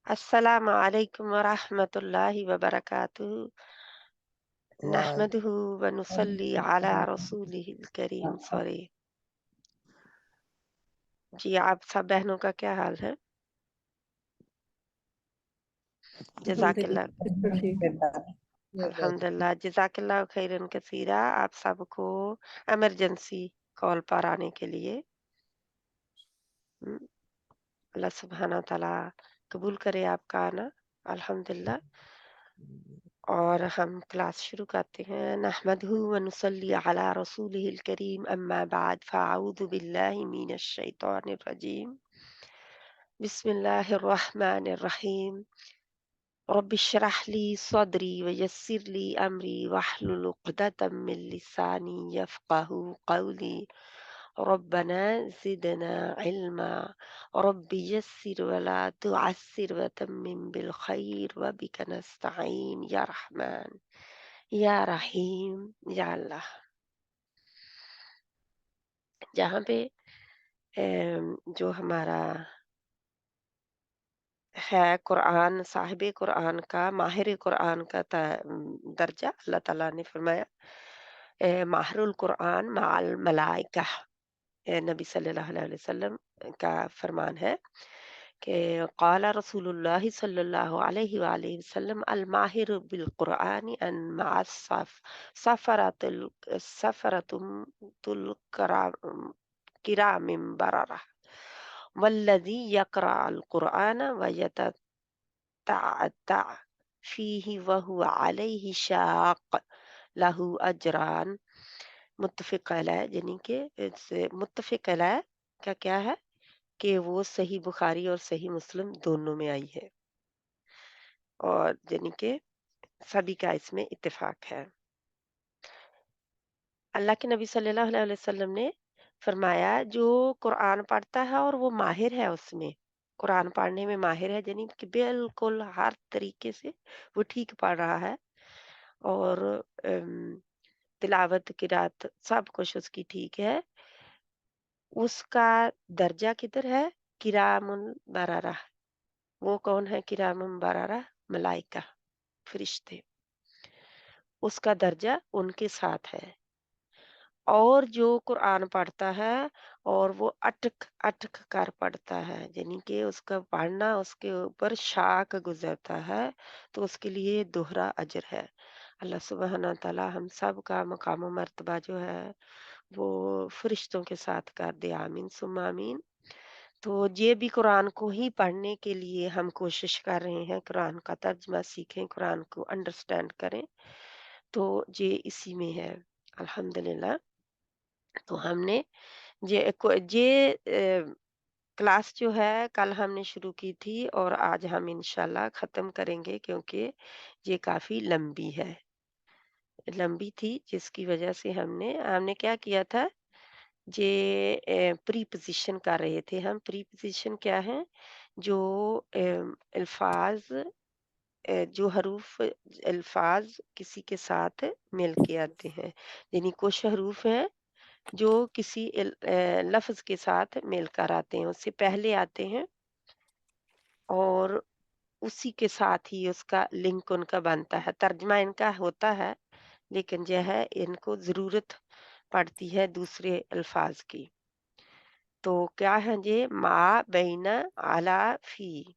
अस्सलामु अलैकुम वरहमतुल्लाहि वबरकातुहू। नहमदुहू व नुसल्ली अला रसूलिहिल करीम। सॉरी जी, आप सब बहनों का क्या हाल है? जज़ाकिल्लाह। बिल्कुल ठीक है। अल्हम्दुलिल्लाह, जज़ाकिल्लाह खैरन कसीरा। आप सबको इमरजेंसी कॉल पर आने के लिए हम्म, अल्लाह सुब्हाना व तआला कबूल करे आपका आना। अल्हम्दुलिल्लाह। और हम क्लास शुरू करते हैं। नहमदुहू व नुसल्ली अला रसूलिहिल करीम, अम्मा बाद, फ़अऊज़ु बिल्लाहि मिनश शैतानिर रजीम। बिस्मिल्लाहिर रहमानिर रहीम। रब्बि इश्रह ली सदरी व यस्सिर ली अमरी वहलुल उक़दतम मिन लिसानी यफ़क़हू क़ौली। रब्बना ज़िदना इल्मा। रब्बि यस्सिर वला तुअस्सिर व तम्मिम बिल खैर व बिका नस्तईन या रहमान या रहीम या अल्लाह। जहाँ पे जो हमारा है कुरान, साहिब कुरान का, माहिर कुरान का दर्जा अल्लाह ताला ने फरमाया माहिरुल कुरान माल मलाइका। नबी सल्लल्लाहु अलैहि वसल्लम का फरमान है कि क़ाला रसूलुल्लाह सल्लल्लाहु अलैहि वसल्लम अल माहिर बिल कुरान अन मअस सफरतुल सफरतुल किरामिन बररा वल्लज़ी यक़रा अल कुरान व यततअत्तअ फ़ीहि व हुवा अलैहि शाक़ लहू अजरान। मुत्तफ़िक़ अलैह, यानी कि इससे मुत्तफ़िक़ अलैह का क्या है कि वो सही बुखारी और सही मुस्लिम दोनों में आई है और यानी कि सभी का इसमें इत्तेफाक है। अल्लाह के नबी सल्लल्लाहु अलैहि वसल्लम ने फरमाया जो कुरान पढ़ता है और वो माहिर है उसमें, कुरान पढ़ने में माहिर है, यानी कि बिल्कुल हर तरीके से वो ठीक पढ़ रहा है और तिलावत किरात सब कुछ उसकी ठीक है। उसका दर्जा किधर है? किरामुल बरारा। वो कौन है किरामुल बरारा? मलाइका, फरिश्ते। उसका दर्जा उनके साथ है। और जो कुरान पढ़ता है और वो अटक अटक कर पढ़ता है, यानी कि उसका पढ़ना उसके ऊपर शाख गुजरता है, तो उसके लिए दोहरा अजर है। अल्लाह सुब्हाना तआला हम सब का मकाम मर्तबा जो है वो फरिश्तों के साथ कर दे। आमीन सुम्मा आमीन। तो ये भी कुरान को ही पढ़ने के लिए हम कोशिश कर रहे हैं, कुरान का तर्जमा सीखें, कुरान को अंडरस्टैंड करें, तो ये इसी में है। अल्हम्दुलिल्लाह। तो हमने क्लास जो है कल हमने शुरू की थी और आज हम इंशाल्लाह ख़त्म करेंगे, क्योंकि ये काफ़ी लंबी थी, जिसकी वजह से हमने हमने क्या किया था, ये प्रीपोज़िशन कर रहे थे हम। प्रीपोज़िशन क्या है? जो अल्फ़ाज़ जो हरूफ अल्फ़ाज़ किसी के साथ मिल के आते हैं, यानी कुछ हरूफ हैं जो किसी लफ्ज़ के साथ मिलकर आते हैं, उससे पहले आते हैं और उसी के साथ ही उसका लिंक उनका बनता है। तर्जमा इनका होता है, लेकिन जो है इनको ज़रूरत पड़ती है दूसरे अल्फ़ाज़ की। तो क्या है ये? मा बैना अला फ़ी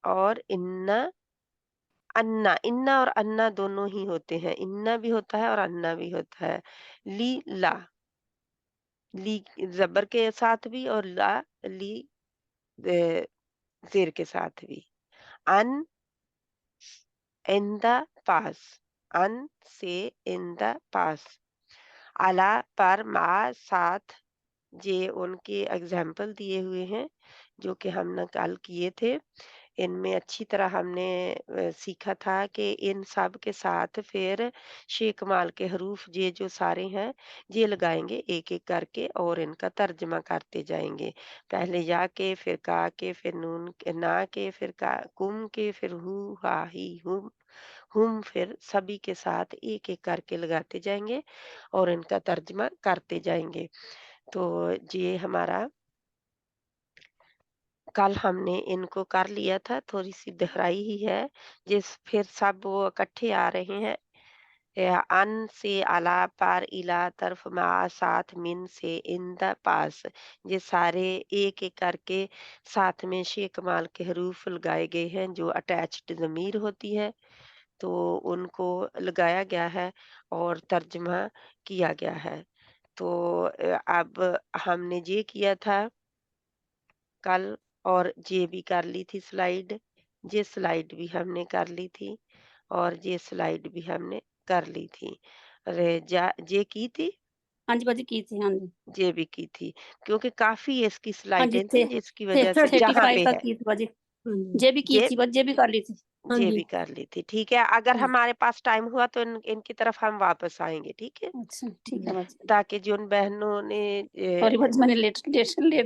और इन्ना अन्ना। इन्ना और अन्ना दोनों ही होते हैं, इन्ना भी होता है और अन्ना भी होता है। ली ला, ली ज़बर के साथ भी और ला ली ज़ेर के साथ भी। अन इन द पास, अन से इन द पास, अला पर, मा साथ। ये उनके एग्जाम्पल दिए हुए हैं जो कि हमने कल किए थे। इनमें अच्छी तरह हमने सीखा था कि इन सब के साथ फिर शेख माल के हरूफ ये जो सारे हैं ये लगाएंगे एक एक करके और इनका तर्जमा करते जाएंगे। पहले या के, फिर का के, फिर नून के, ना के, फिर का कुम के, फिर हु हा ही हुम, फिर सभी के साथ एक एक करके लगाते जाएंगे और इनका तर्जमा करते जाएंगे। तो ये हमारा कल हमने इनको कर लिया था, थोड़ी-सी दोहराई ही है, फिर सब वो इकट्ठे आ रहे हैं। अन से अला, पर, इला, तरफ, मा, साथ, मिन से, इन द, पास। ये सारे एक-एक करके साथ में शेकमाल के हरूफ लगाए गए हैं जो अटैच्ड ज़मीर होती है, तो उनको लगाया गया है और तर्जुमा किया गया है। तो अब हमने ये किया था कल, और ये भी कर ली थी स्लाइड, ये स्लाइड भी हमने कर ली थी, और ये स्लाइड भी हमने कर ली थी। अरे ये की थी, हाँ जी बाजी की थी, हाँ जी। ये भी की थी, क्योंकि काफ़ी इसकी हाँ जी, स्लाइडें थी जिसकी वजह से जहाँ 35 पे का है, की थी बाजी। हाँ जी। जे भी की ये थी बस, जे भी कर ली थी। हाँ ये जी। भी कर ली थी। ठीक है, अगर हुँ, हमारे पास टाइम हुआ तो इनकी तरफ हम वापस आएँगे, ठीक है? अच्छा ठीक है बाजी। ताकि जिन बहनों ने सॉरी बाजी, मैंने लेट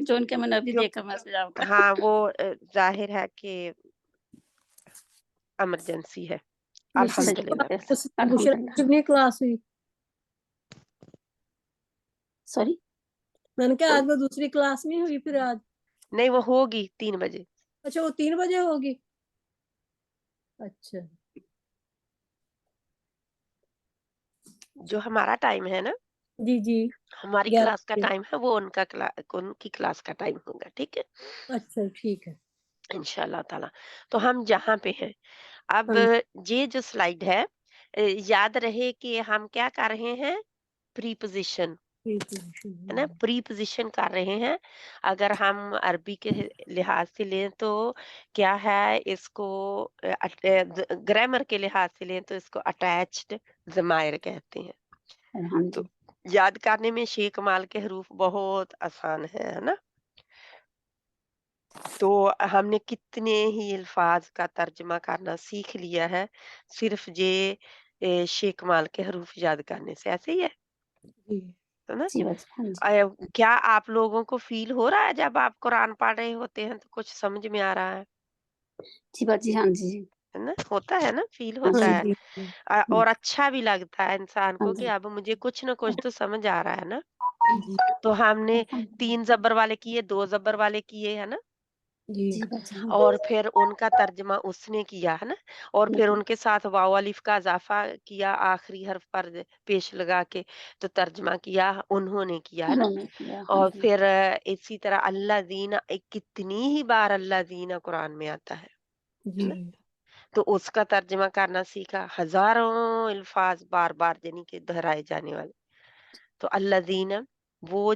जॉइन किया, मैंने अभी क्यों देखा मैसेज आपका। हाँ, वो ज़ाहिर है कि इमरजेंसी है। अच्छा जी, अल्हम्दुलिल्लाह बस। उस दूसरा अल्हम्दुलिल्लाह। कितनी क्लास हुई? सॉरी? मैंने कहा आज वो दूसरी क्लास नहीं हुई फिर आज? नहीं, वो होगी 3 बजे। अच्छा वो 3 बजे होगी? अच्छा। जो हमारा टाइम है ना, जी, जी। हमारी 11 क्लास का बजे। टाइम है, वो उनकी क्लास का टाइम होगा, ठीक है? अच्छा ठीक है। इंशाल्लाह ताला। तो हम जहाँ पे हैं, अब हाँ जी। ये जो स्लाइड है, याद रहे कि हम क्या कर रहे हैं? प्रीपोज़िशन, है ना? प्रीपोज़िशन कर रहे हैं। अगर हम अरबी के लिहाज से लें तो क्या है इसको, ग्रामर के लिहाज से लें तो इसको अटैच्ड ज़मायर कहते हैं। हाँ तो जी। याद करने में शेख माल के हरूफ बहुत आसान है ना? तो हमने कितने ही अल्फाज का तर्जमा करना सीख लिया है, सिर्फ ये शेख माल के हरूफ याद करने से। ऐसे ही जी। है ना? जी बाजी, हाँ जी। क्या आप लोगों को फील हो रहा है जब आप कुरान पढ़ रहे होते हैं तो कुछ समझ में आ रहा जी बाजी, हाँ जी। है ना? होता है ना, फील हाँ होता हाँ जी। है। जी। हाँ हुँ, और अच्छा भी लगता है इंसान हाँ को कि जी। अब मुझे कुछ ना कुछ तो समझ आ रहा है ना? जी। तो हमने अल्हम्दुलिल्लाह। 3 ज़बर वाले किए, 2 ज़बर वाले किए, है ना? जी। जी बाजी, हाँ। और फिर उनका तर्जमा उसने किया, है ना? और फिर बिल्कुल, उनके साथ वाव अलिफ का इज़ाफ़ा किया आखिरी हर्फ पर पेश लगा के, तो तर्जमा किया उन्होंने किया, है ना? उन्होंने किया, हाँ और जी। फिर इसी तरह अल्लाज़ीना, कितनी ही बार अल्लाज़ीना कुरान में आता है जी। ना? तो उसका तर्जमा करना सीखा, हज़ारों अल्फ़ाज़ बार-बार यानी कि दोहराए जाने वाले। तो अल्लाज़ीना, वो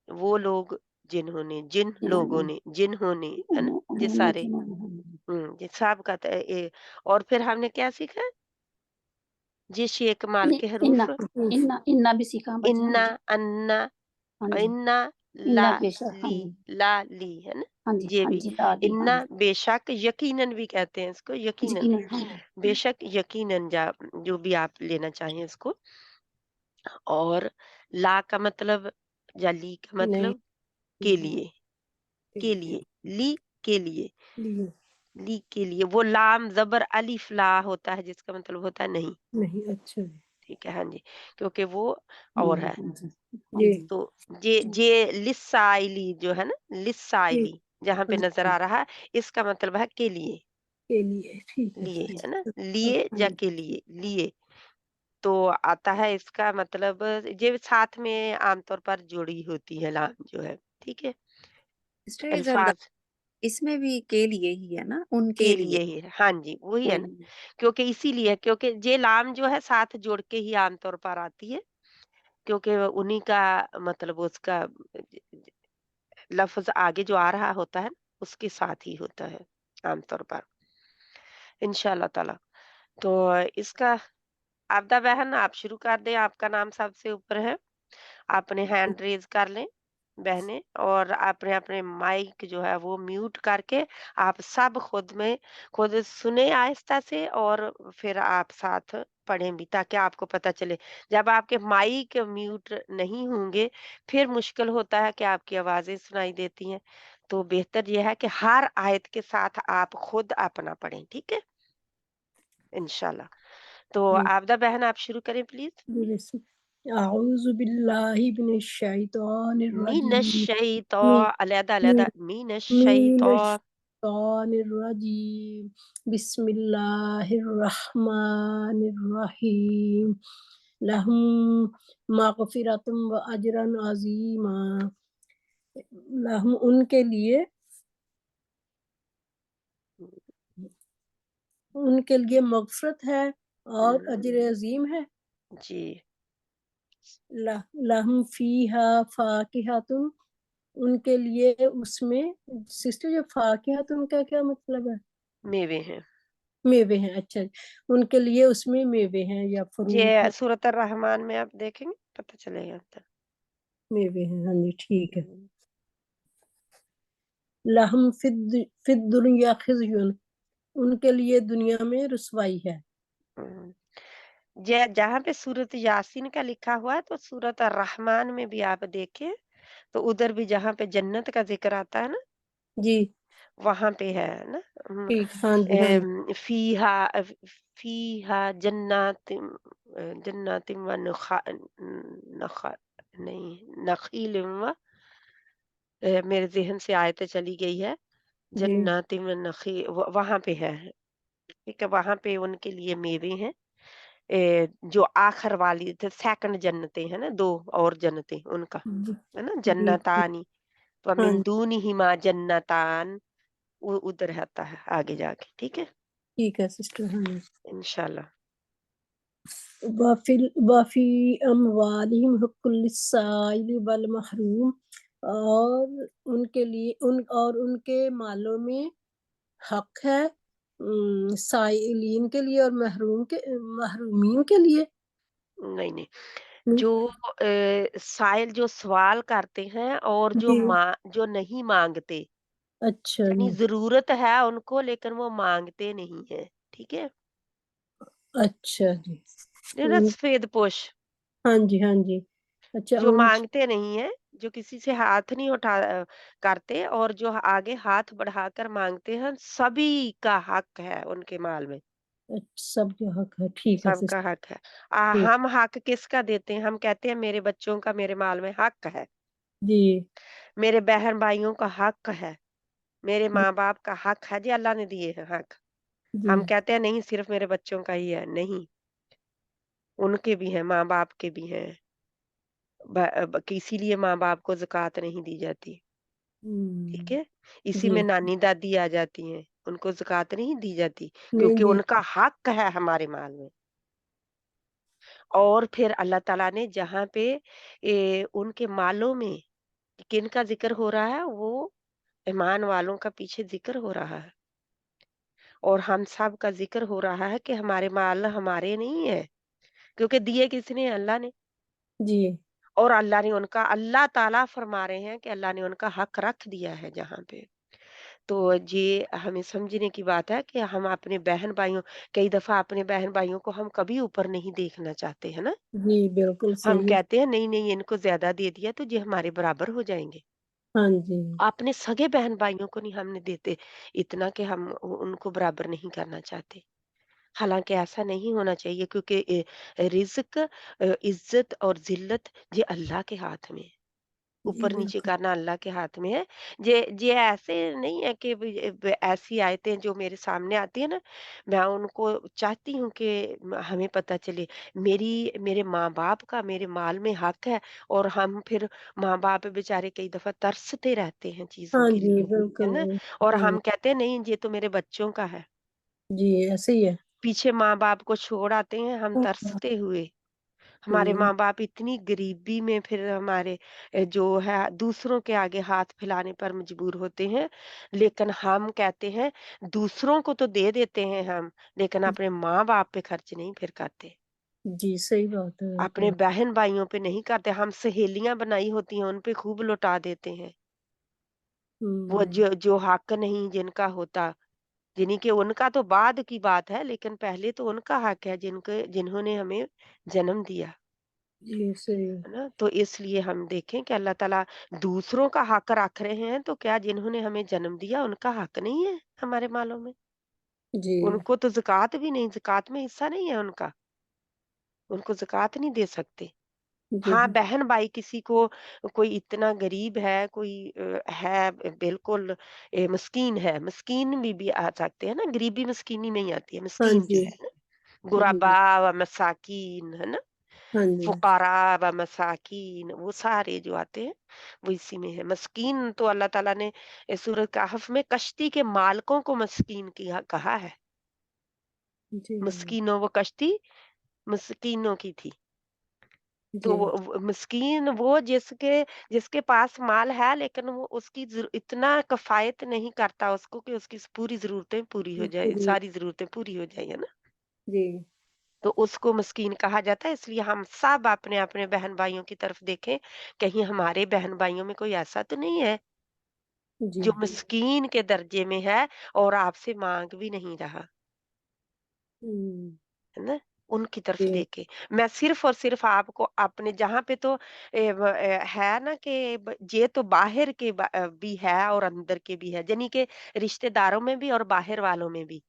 वो लोग जिन लोगों इन्होंने ने, जिन्होंने, है ना? ये उन्होंने सारे, जिन्होंने, हाँ जी। ये सब का और फिर हमने क्या सीखा? ये शेख माल नहीं, के हरूफ, इन्ना भी सीखा हाँ बाजी, हाँ इन्ना, जी। अन्ना, हाँ जी। इन्ना, ला, इन्ना बेशक, हाँ ली, जी। ला, ली, है ना? हाँ जी, ये हाँ भी जी, दादी, हाँ इन्ना, जी। बेशक, यकीनन भी कहते हैं इसको, यकीनन, यकीनन, हाँ। बेशक, यकीनन, जो भी आप लेना चाहें इसको। और ला का मतलब, या ली का नहीं। मतलब के लिए, के लिए। लिए, ली, के लिए, लिए। ली के लिए। वो लाम ज़बर अलिफ ला होता है जिसका मतलब होता है नहीं। नहीं। अच्छा जी। ठीक है, हाँ जी, क्योंकि वो और नहीं, है। हाँ जी। हाँ जी। जी। तो ये लिस्साइली जो है ना, जी। लिस्साइली जहाँ पे हाँ नज़र जी। आ रहा है, इसका मतलब है के लिए, के लिए ठीक है। लिए, हाँ जी। है ना? हाँ, लिए हाँ या जी। के लिए, लिए। तो आता है इसका मतलब, ये साथ में आमतौर पर जुड़ी होती है लाम जो है, ठीक है? सिस्टर ये ज़रा अल्फाज इसमें भी के लिए ही है ना? के उनके लिए। लिए ही है। हाँ जी, वही है ना, हुँ, क्योंकि इसीलिए, क्योंकि ये लाम जो है साथ जोड़ के ही आमतौर पर आती है, क्योंकि उन्हीं का मतलब उसका लफ्ज़ आगे जो आ रहा होता है, उसके साथ ही होता है आमतौर पर, इंशाअल्लाह ताला। तो इसका, आबदा बहन आप शुरू कर दें, आपका नाम सबसे ऊपर है। अपने हैंड रेज़ कर लें बहनें, और अपने-अपने माइक जो है वो म्यूट करके आप सब खुद सुने आहिस्ता से, और फिर आप साथ पढ़ें भी, ताकि आपको पता चले। जब आपके माइक म्यूट नहीं होंगे, फिर मुश्किल होता है कि आपकी आवाज़ें सुनाई देती हैं। तो बेहतर ये है कि हर आयत के साथ आप खुद अपना पढ़ें, ठीक है? इंशाल्लाह। तो जी। आबदा बहन आप शुरू करें प्लीज़। जी, أعوذ بالله من الشيطان من الرجيم من الشيطان علیحدہ من علیحدہ من من الشیطان الشيطان الرجيم بسم الله الرحمن الرحيم لهم مغفرة وأجرا عظيما لهم ان کے لیے مغفرت ہے اور اجر عظیم ہے جی لہم فیہا فاکہۃ ان کے لیے اس میں سسٹر جو فاکہۃ کا کیا مطلب ہے میوے ہیں میوے ہیں اچھا ان کے لیے اس میں میوے ہیں یا فروٹ یہ ہے سورۃ الرحمن میں آپ دیکھیں گے پتہ چلے گا میوے ہیں ہاں جی ٹھیک ہے لہم فی الدنیا خزی ان کے لیے دنیا میں رسوائی ہے جہاں پہ سورۃ یاسین کا لکھا ہوا ہے تو سورۃ الرحمن میں بھی آپ دیکھیں تو ادھر بھی جہاں پہ جنت کا ذکر آتا ہے نا جی وہاں پہ ہے نا ٹھیک ہاں جی ہاں جی فیہا جنات جنات و نہیں نخیل و میرے ذہن سے آیت چلی گئی ہے جی جنات و نخیل وہاں پہ ہے ٹھیک ہے وہاں پہ ان کے لیے میوے ہیں جو آخر والی سیکنڈ جنتیں ہیں نا دو اور جنتیں ان کا ہے نا جی جنتانی تو ہاں من دونہما جنتان وہ ادھر آتا ہے آگے جا کے ٹھیک ہے ٹھیک ہے سسٹر ہاں جی انشاءاللہ وفی اموالہم حق للسائل والمحروم اور ان کے لیے ان کے مالوں میں حق ہے سائلین کے لیے اور محرومین کے لیے نہیں نہیں جو سائل جو سوال کرتے ہیں اور جی جو نہیں مانگتے اچھا یعنی جی ضرورت ہے ان کو لیکن وہ مانگتے نہیں ہیں ٹھیک ہے اچھا جی سفید پوش ہاں جی ہاں جی اچھا جو مانگتے نہیں ہیں جو کسی سے ہاتھ نہیں اٹھا کرتے اور جو آگے ہاتھ بڑھا کر مانگتے ہیں سبھی کا حق ہے ان کے مال میں سب کا حق ہے ٹھیک ہے سب کا سسٹر حق ہے ٹھیک ہم حق کس کا دیتے ہیں ہم کہتے ہیں میرے بچوں کا میرے مال میں حق ہے جی میرے بہن بھائیوں کا حق ہے میرے ماں باپ کا حق ہے جی اللہ نے دیے ہیں حق جی ہم کہتے ہیں نہیں صرف میرے بچوں کا ہی ہے نہیں ان کے بھی ہیں ماں باپ کے بھی ہیں اسی لیے ماں باپ کو زکوٰۃ نہیں دی جاتی ٹھیک ہے اسی جی میں نانی دادی آ جاتی ہیں ان کو زکوٰۃ نہیں دی جاتی نہیں کیونکہ دی ان کا حق ہے ہمارے مال میں اور پھر اللہ تعالیٰ نے جہاں پہ ان کے مالوں میں کن کا ذکر ہو رہا ہے وہ ایمان والوں کا پیچھے ذکر ہو رہا ہے اور ہم سب کا ذکر ہو رہا ہے کہ ہمارے مال ہمارے نہیں ہے کیونکہ دیے کس نے اللہ نے جی اور اللہ نے ان کا اللہ تعالیٰ فرما رہے ہیں کہ اللہ نے ان کا حق رکھ دیا ہے جہاں پہ تو یہ ہمیں سمجھنے کی بات ہے کہ ہم اپنے بہن بھائیوں کئی دفعہ اپنے بہن بھائیوں کو ہم کبھی اوپر نہیں دیکھنا چاہتے ہیں نا جی بالکل ہم صحیح کہتے ہیں نہیں نہیں ان کو زیادہ دے دیا تو یہ ہمارے برابر ہو جائیں گے ہاں جی اپنے سگے بہن بھائیوں کو نہیں ہم نے دیتے اتنا کہ ہم ان کو برابر نہیں کرنا چاہتے حالانکہ ایسا نہیں ہونا چاہیے کیونکہ رزق عزت اور ذلت یہ اللہ کے ہاتھ میں ہے جی اوپر نیچے بالکل کرنا اللہ کے ہاتھ میں ہے یہ ایسے نہیں ہے کہ ایسی آیتیں جو میرے سامنے آتی ہیں نا میں ان کو چاہتی ہوں کہ ہمیں پتہ چلے میرے ماں باپ کا میرے مال میں حق ہے اور ہم پھر ماں باپ بیچارے کئی دفعہ ترستے رہتے ہیں چیزوں ہاں کے جی لیے ہے بالکل نا اور ہاں ہم کہتے ہیں نہیں یہ تو میرے بچوں کا ہے جی ایسے ہی ہے پیچھے ماں باپ کو چھوڑ آتے ہیں ہم ترستے ہوئے ہمارے ماں باپ اتنی غریبی میں پھر ہمارے جو ہے دوسروں کے آگے ہاتھ پھیلانے پر مجبور ہوتے ہیں لیکن ہم کہتے ہیں دوسروں کو تو دے دیتے ہیں ہم لیکن اپنے ماں باپ پہ خرچ نہیں پھر کرتے جی صحیح بات ہے اپنے بالکل بہن بھائیوں پہ نہیں کرتے ہم سہیلیاں بنائی ہوتی ہیں ان پہ خوب لوٹا دیتے ہیں وہ جو حق نہیں جن کا ہوتا یعنی کہ ان کا تو بعد کی بات ہے لیکن پہلے تو ان کا حق ہے جنہوں نے ہمیں جنم دیا جی صحیح ہے نا تو اس لیے ہم دیکھیں کہ اللہ تعالیٰ دوسروں کا حق رکھ رہے ہیں تو کیا جنہوں نے ہمیں جنم دیا ان کا حق نہیں ہے ہمارے مالوں میں جی ان کو تو زکوٰۃ بھی نہیں زکوٰۃ میں حصہ نہیں ہے ان کا ان کو زکوٰۃ نہیں دے سکتے जी हाँ, हाँ। बहन भाई किसी को, कोई इतना गरीब है, कोई है बिल्कुल मिस्कीन है, मिस्कीन भी आ सकते हैं ना, गरीबी मिस्कीनी में ही आती है, हाँ मिस्कीन जो जी। है ना, जी। गुरबा व मसाकीन है ना, हाँ जी। फुकारा व मसाकीन, वो सारे जो आते हैं वो इसी में है। मस्कीन तो अल्लाह ताला ने सूरह कहफ में कश्ती के मालिकों को मस्कीन किया कहा है। जी हाँ। मस्कीनों, वो कश्ती मस्कीनों की थी। तो जी। वो मिस्कीन वो जिसके पास माल है, लेकिन वो उसकी इतना कफायत नहीं करता उसको कि उसकी पूरी जरूरतें पूरी हो जाए, पूरी। सारी जरूरतें पूरी हो जाए, है ना। जी। तो उसको मिस्कीन कहा जाता है। इसलिए हम सब अपने अपने बहन भाइयों की तरफ देखें, कहीं हमारे बहन भाइयों में कोई ऐसा तो नहीं है जी। जो मिस्कीन के दर्जे में है और आपसे मांग भी नहीं रहा, हुँ। है ना? उनकी तरफ जी। देके मैं सिर्फ और सिर्फ आपको अपने जहाँ पे तो है ना कि ये तो बाहर के भी है और अंदर के भी है, यानी कि रिश्तेदारों में भी और बाहर वालों में भी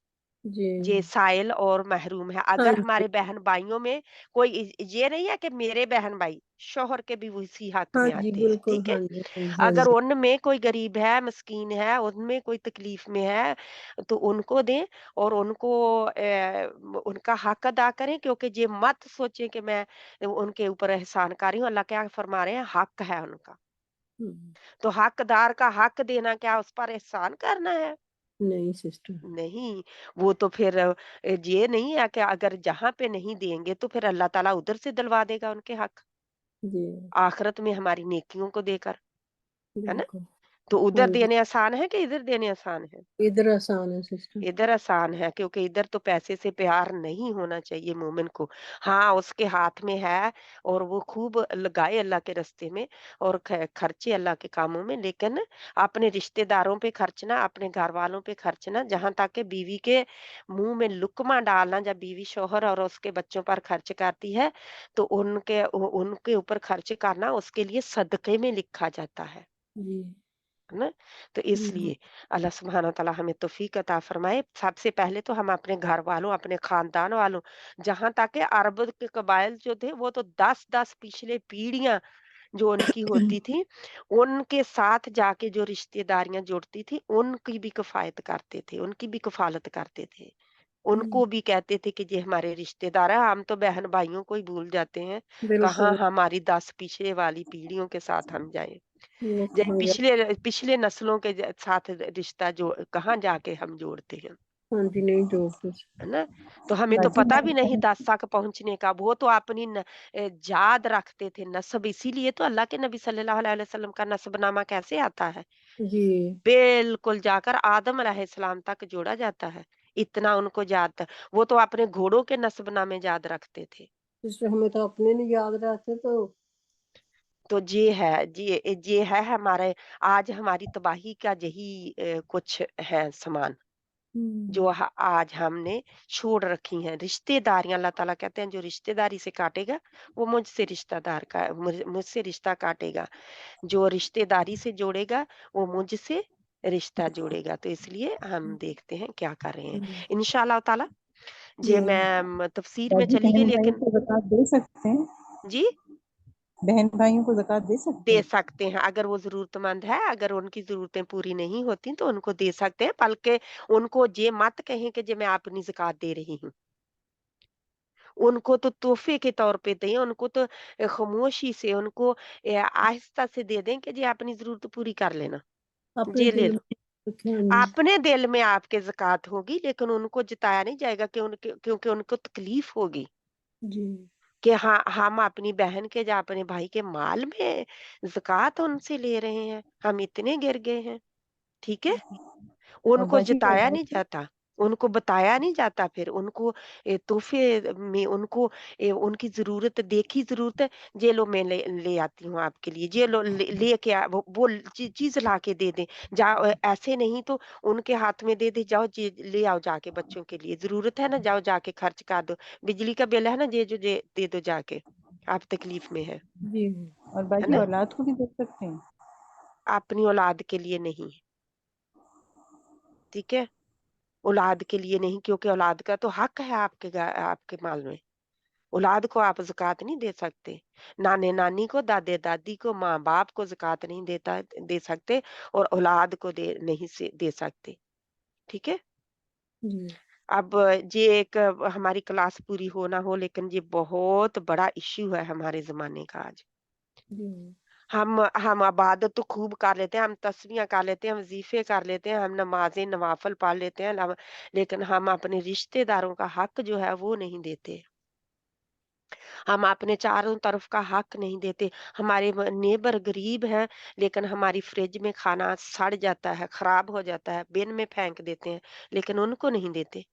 जी। ये साइल और महरूम है। हाँ अगर जी। हमारे बहन भाइयों में कोई ये नहीं है कि मेरे बहन भाई शौहर के भी उसी हक हाँ में जी, आते हैं, बिल्कुल। ठीक है। हाँ जी, हाँ जी, हाँ अगर जी। उनमें कोई गरीब है, मिस्कीन है, उनमें कोई तकलीफ में है, तो उनको दें और उनको उनका हक अदा करें, क्योंकि ये मत सोचें कि मैं उनके ऊपर एहसानकारी हूँ। अल्लाह क्या फरमा रहे हैं, हक है उनका। हुँ। तो हकदार का हक देना क्या उस पर एहसान करना है? नहीं सिस्टर। नहीं, वो तो फिर ये नहीं है कि अगर जहाँ पे नहीं देंगे तो फिर अल्लाह ताला उधर से दिलवा देगा उनके हक, जी, आखिरत में हमारी नेकियों को देकर, है ना? बिल्कुल। तो हाँ उधर जी, देने आसान है कि इधर देने आसान है? इधर आसान है सिस्टर। इधर आसान है, क्योंकि इधर तो पैसे से प्यार नहीं होना चाहिए मोमिन को। हाँ, उसके हाथ में है और वो खूब लगाए अल्लाह के रास्ते में और खर्चे अल्लाह के कामों में, लेकिन अपने रिश्तेदारों पे खर्चना, अपने घर वालों पे खर्चना, जहाँ तक कि बीवी के मुंह में लुकमा डालना, जब बीवी शोहर और उसके बच्चों पर खर्च करती है तो उनके ऊपर खर्च करना उसके लिए सदक़े में लिखा जाता जी। है ना? तो जी हाँ। इसलिए अल्लाह सुब्हानहू तआला हमें तौफ़ीक अता फ़रमाए। सबसे पहले तो हम अपने घर वालों, अपने ख़ानदान वालों, जहाँ तक कि अरब के कबाइल जो थे वो तो 10-10 पिछले पीढ़ियाँ जो उनकी होती थी, उनके साथ जाके जो रिश्तेदारियाँ जुड़ती थी, उनकी भी किफ़ायत करते थे, उनकी भी कफ़ालत करते थे। हुँ, उनको भी कहते थे कि ये हमारे रिश्तेदार हैं, हम तो बहन-भाइयों को ही भूल जाते हैं, कहाँ बिल्कुल। हमारी 10 पीछे वाली पीढ़ियों के साथ हम जाएँ। वो जे कहाँ गया? पिछले पिछले नस्लों के साथ रिश्ता जो कहाँ जाके हम जोड़ते हैं, हाँ जी, नहीं जोड़ते। है ना? तो हमें तो बाजी पता भी नहीं मैं 10 तक पहुँचने का, वो तो अपनी जात रखते थे, नस्ब, इसीलिए तो अल्लाह के नबी सल्लल्लाहु अलैहि वसल्लम का नस्बनामा कैसे आता है? जी। बिल्कुल जाकर आदम अलैहिस्सलाम तक जोड़ा जाता है, इतना उनको याद था। वो तो अपने घोड़ों के नस्बनामे याद रखते थे। सिस्टर हमें तो अपने नहीं याद रहते तो। तो ये है हमारे, आज हमारी तबाही का यही कुछ है सामान। हुँ। जो आज हमने छोड़ रखी हैं रिश्तेदारियां। अल्लाह ताला कहते हैं जो रिश्तेदारी से काटेगा वो मुझसे रिश्तेदार का मुझसे रिश्ता काटेगा, जो रिश्तेदारी से जोड़ेगा वो मुझसे रिश्ता जोड़ेगा। तो इसलिए हम देखते हैं क्या कर रहे हैं हुँ। इंशाल्लाह ताला। जी। ये मैं तफसीर में बाजी चली गई, बहन भाइयों लेकिन को ज़कात दे सकते हैं? जी बहन भाइयों को ज़कात दे सकते दे हैं? सकते हैं, अगर वो जरूरतमंद है, अगर उनकी जरूरतें पूरी नहीं होती तो उनको दे सकते हैं, बल्कि उनको ये मत कहें कि जे मैं अपनी ज़कात दे रही हूँ। उनको तो तोहफ़े के तौर पे दें, उनको तो खामोशी से, उनको आहिस्ता से दे दें कि जी अपनी ज़रूरत पूरी कर लेना, अपने ये ले दिल लो। में रखे। हाँ जी। अपने दिल में आपके ज़कात होगी, लेकिन उनको जताया नहीं जाएगा कि क्योंकि उनको तकलीफ़ होगी जी। कि हाँ, हम अपनी बहन के या अपने भाई के माल में ज़कात उनसे ले रहे हैं, हम इतने गिर गए हैं, ठीक है? और उनको बाजी और जताया नहीं बाजी जाता, उनको बताया नहीं जाता, फिर उनको तोहफ़े में उनको उनकी ज़रूरत देखी ज़रूरत है, ये लो मैं ले ले आती हूँ आपके लिए, ये लो लेके वो चीज़ ला के दे दें। ऐसे नहीं तो उनके हाथ में दे दें, जाओ ये ले आओ जाके बच्चों के लिए, ज़रूरत है ना जाओ जाके खर्च कर दो, बिजली का बिल है ना ये दे दो जाके, आप तकलीफ़ में हैं, जी। और है बाजी ना? औलाद को भी दे सकते हैं? अपनी औलाद के लिए नहीं, ठीक है? औलाद के लिए नहीं, क्योंकि औलाद का तो हक है आपके माल में। औलाद को आप ज़कात नहीं दे सकते। नाने-नानी को, दादे-दादी को, माँ-बाप को ज़कात नहीं दे सकते और औलाद को दे सकते। ठीक है? जी, अब ये एक हमारी क्लास पूरी हो ना हो, लेकिन ये बहुत बड़ा इश्यू है हमारे ज़माने का आज। जी, हम इबादत तो खूब कर लेते हैं, हम तस्बीह कर लेते हैं, हम वज़ीफ़े कर लेते हैं, हम नमाज़ें नवाफ़िल पढ़ लेते हैं, लेकिन हम अपने रिश्तेदारों का हक़ जो है वो नहीं देते। हम अपने चारों तरफ का हक नहीं देते। हमारे नेबर गरीब हैं, लेकिन हमारी फ्रिज में खाना सड़ जाता है, खराब हो जाता है, बिन में फेंक देते हैं, लेकिन उनको नहीं देते।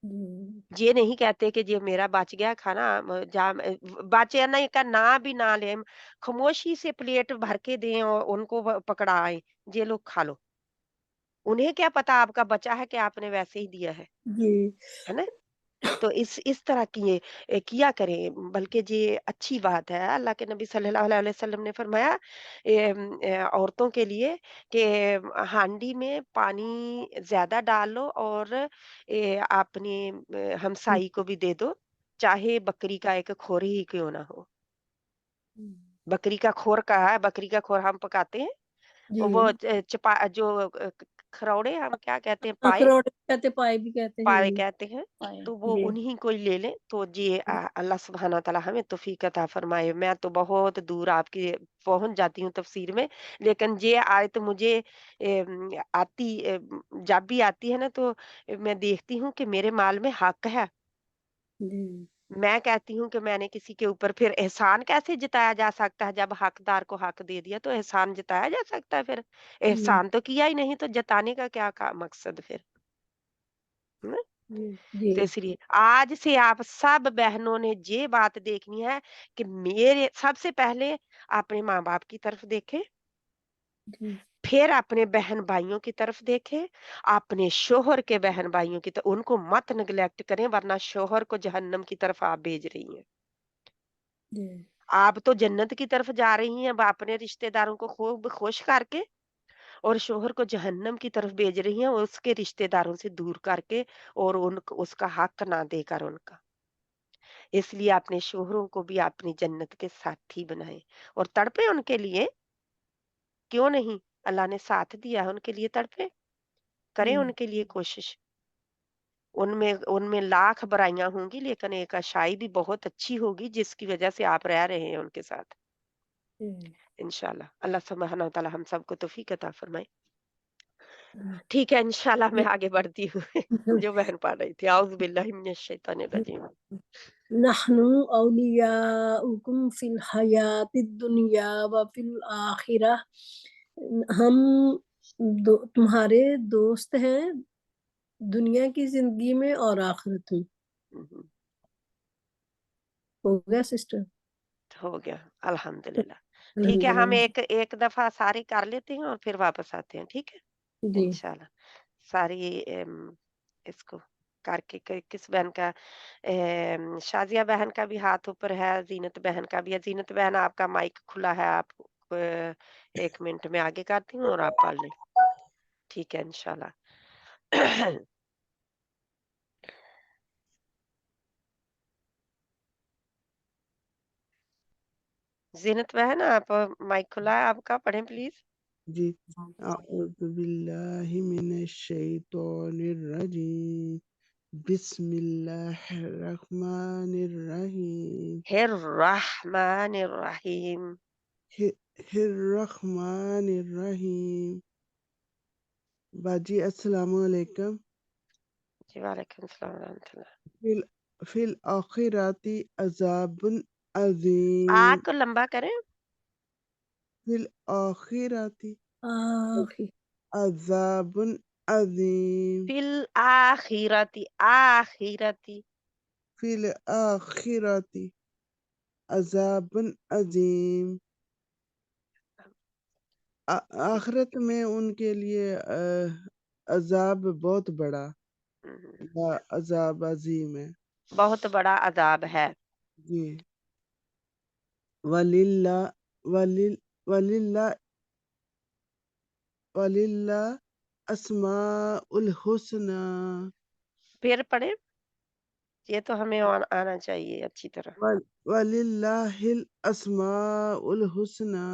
जी, ये नहीं कहते कि ये मेरा बच गया खाना, बचे नहीं का ना भी ना लें, खामोशी से प्लेट भर के दें और उनको पकड़ाएं, ये लोग खा लो। उन्हें क्या पता आपका बचा है कि आपने वैसे ही दिया जी, है ना? तो इस तरह की किया करें, बल्कि ये अच्छी बात है। अल्लाह के नबी सल्लल्लाहु अलैहि वसल्लम ने फरमाया औरतों के लिए कि हांडी में पानी ज़्यादा डाल लो और अपनी हुँ, हमसाई को भी दे दो, चाहे बकरी का एक खोर ही क्यों ना हो। हुँ। बकरी का खोर का है, बकरी का खोर हम पकाते हैं, वो जी, जो खरौड़े हम क्या कहते हैं, पाए अखरोट भी कहते, पाए भी कहते हैं। पाए जी, कहते हैं, पाए। तो वो जी, उन्हीं को ही ले लें, तो ये अल्लाह सुब्हाना तआला हमें तौफ़ीक अता फ़रमाए। मैं तो बहुत दूर आपकी पहुँच जाती हूँ तफ़सीर में, लेकिन ये आयत मुझे जब भी आती है ना, तो मैं देखती हूँ कि मेरे माल में हक़ है। जी, मैं कहती हूँ कि मैंने किसी के ऊपर फिर एहसान कैसे जताया जा सकता है, जब हकदार को हक़ दे दिया तो एहसान जताया जा सकता है फिर? हुँ, एहसान तो किया ही नहीं, तो जताने का क्या मकसद फिर? है ना? जी, जी, तो इसलिए आज से आप सब बहनों ने ये बात देखनी है कि मेरे सबसे पहले अपने माँ-बाप की तरफ देखें, जी, फिर अपने बहन-भाइयों की तरफ देखें, अपने शौहर के बहन-भाइयों की उनको मत नेग्लेक्ट करें, वरना शौहर को जहन्नम की तरफ आप भेज रही हैं। जी, आप तो जन्नत की तरफ जा रही हैं, अब अपने रिश्तेदारों को खूब खुश करके और शौहर को जहन्नम की तरफ भेज रही हैं, उसके रिश्तेदारों से दूर करके और उसका हक ना देकर उनका। इसलिए अपने शोहरों को भी अपनी जन्नत के साथी बनाएं और तड़पे उनके लिए, क्यों नहीं? अल्लाह ने साथ दिया है, उनके लिए तड़पे, करें हुँ, उनके लिए कोशिश। उनमें उनमें लाख बुराइयां होंगी, लेकिन एक अच्छाई भी बहुत अच्छी होगी, जिसकी वजह से आप रह रहे हैं उनके साथ। जी, इंशाल्लाह अल्लाह सुब्हानहू व तआला हम सबको तौफीक अता फरमाए। जी, ठीक है, इंशाल्लाह मैं जी। आगे बढ़ती हूँ। जो बहन पढ़ रही थी, औज़ु बिल्लाहि मिनश शैतानिर रजीम। नहनु औलियाउकुम फिल हयातिद दुनिया व फिल आखिरह। हम तुम्हारे दोस्त हैं दुनिया की जिंदगी में और आखिरत में। हम्म, हो गया सिस्टर? हो गया, अल्हम्दुलिल्लाह। ठीक है, हम अल्हम्दुलिल्लाह। एक एक दफ़ा सारे कर लेते हैं और फिर वापस आते हैं, ठीक है? जी, इंशाल्लाह। सारी इसको करके किस बहन का शाज़िया बहन का भी हाथ ऊपर है, ज़ीनत बहन का भी है। ज़ीनत बहन, आपका माइक खुला है, आप 1 मिनट में आगे करती हूँ और आप पढ़ लें। ठीक है, इंशाल्लाह। ज़ीनत बहन, आप माइक खुला है आपका, पढ़ें प्लीज़। जी अऊज़ु बिल्लाहि मिनश शैतानिर रजीम बिस्मिल्लाहिर रहमानिर रहीम हिर रहमानिर रहीम। हिर रहमानिर रहीम। बाजी अस्सलाम वालेकुम। जी, वालेकुम सलाम व रहमतुल्लाह। फिल फिल आखिराती अज़ाबुन अज़ीम। आग को लंबा करें। फिल आखिराती आखिर। अज़ाबुन अज़ीम। फिल आखिरती, आखिरती। फिल आखिराती अज़ाबुन अज़ीम। आखिरत में उनके लिए अज़ाब बहुत बड़ा हम्म, या अज़ाब अज़ीम है। बहुत बड़ा अजाब है। जी। वलिल्ला वलिल वलिल्ला वलिल्ला अस्माउल हुस्ना। फिर पढ़े। یہ تو ہمیں آنا چاہیے اچھی طرح. وَلِلَّهِ الْأَسْمَاءُ الْحُسْنَى.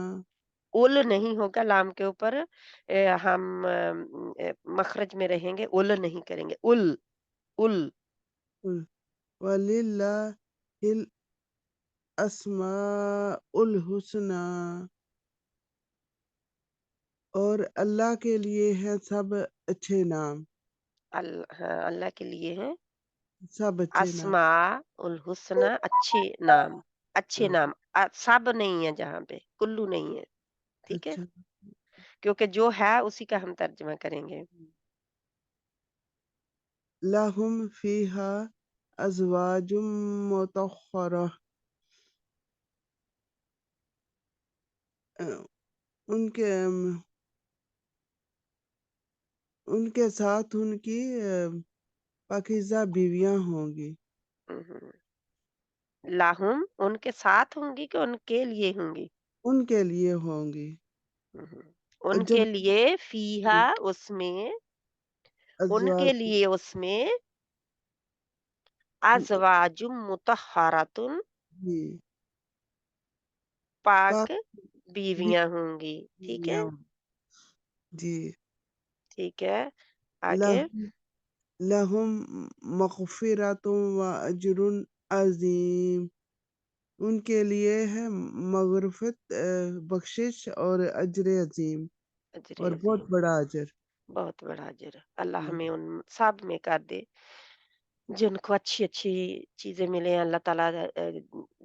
اُل نہیں ہوگا لام کے اوپر. ہم مخرج میں رہیں گے، اُل نہیں کریں گے. اُل اُل وَلِلَّهِ الْأَسْمَاءُ الْحُسْنَى. اور اللہ کے لیے ہیں سب اچھے نام، ہاں، اللہ کے لیے ہیں سب اچھے نام. اسماء الحسنى، اچھے نام. اچھے ہاں، نام سب نہیں ہے جہاں پہ، کلو نہیں ہے. ٹھیک ہے، اچھا. کیونکہ جو ہے اسی کا ہم ترجمہ کریں گے. لَهُمْ فِيهَا أَزْوَاجٌ مُطَهَّرَةٌ. ان کے ساتھ ان کی پاکیزہ بیویاں ہوں گی. لاہم ان کے ساتھ ہوں گی کہ ان کے لیے ہوں گی؟ ان کے لیے ہوں گی. ان جب کے لیے فیہا اس میں، ان ازواج کے لیے اس میں ازواج مطہرات جی پاک پاک بیویاں ہوں گی. ٹھیک ہے، بیویاں جی. ٹھیک ہے. آگے لہم لہم مغفرۃ و اجر عظیم. ان کے لیے ہے مغفرت، بخشش اور اجر عظیم، اجر اور بہت عظیم، بڑا اجر. بہت بڑا اجر. اللہ ہاں. ہمیں ان سب میں کر دے جن کو اچھی اچھی چیزیں ملے. اللہ تعالیٰ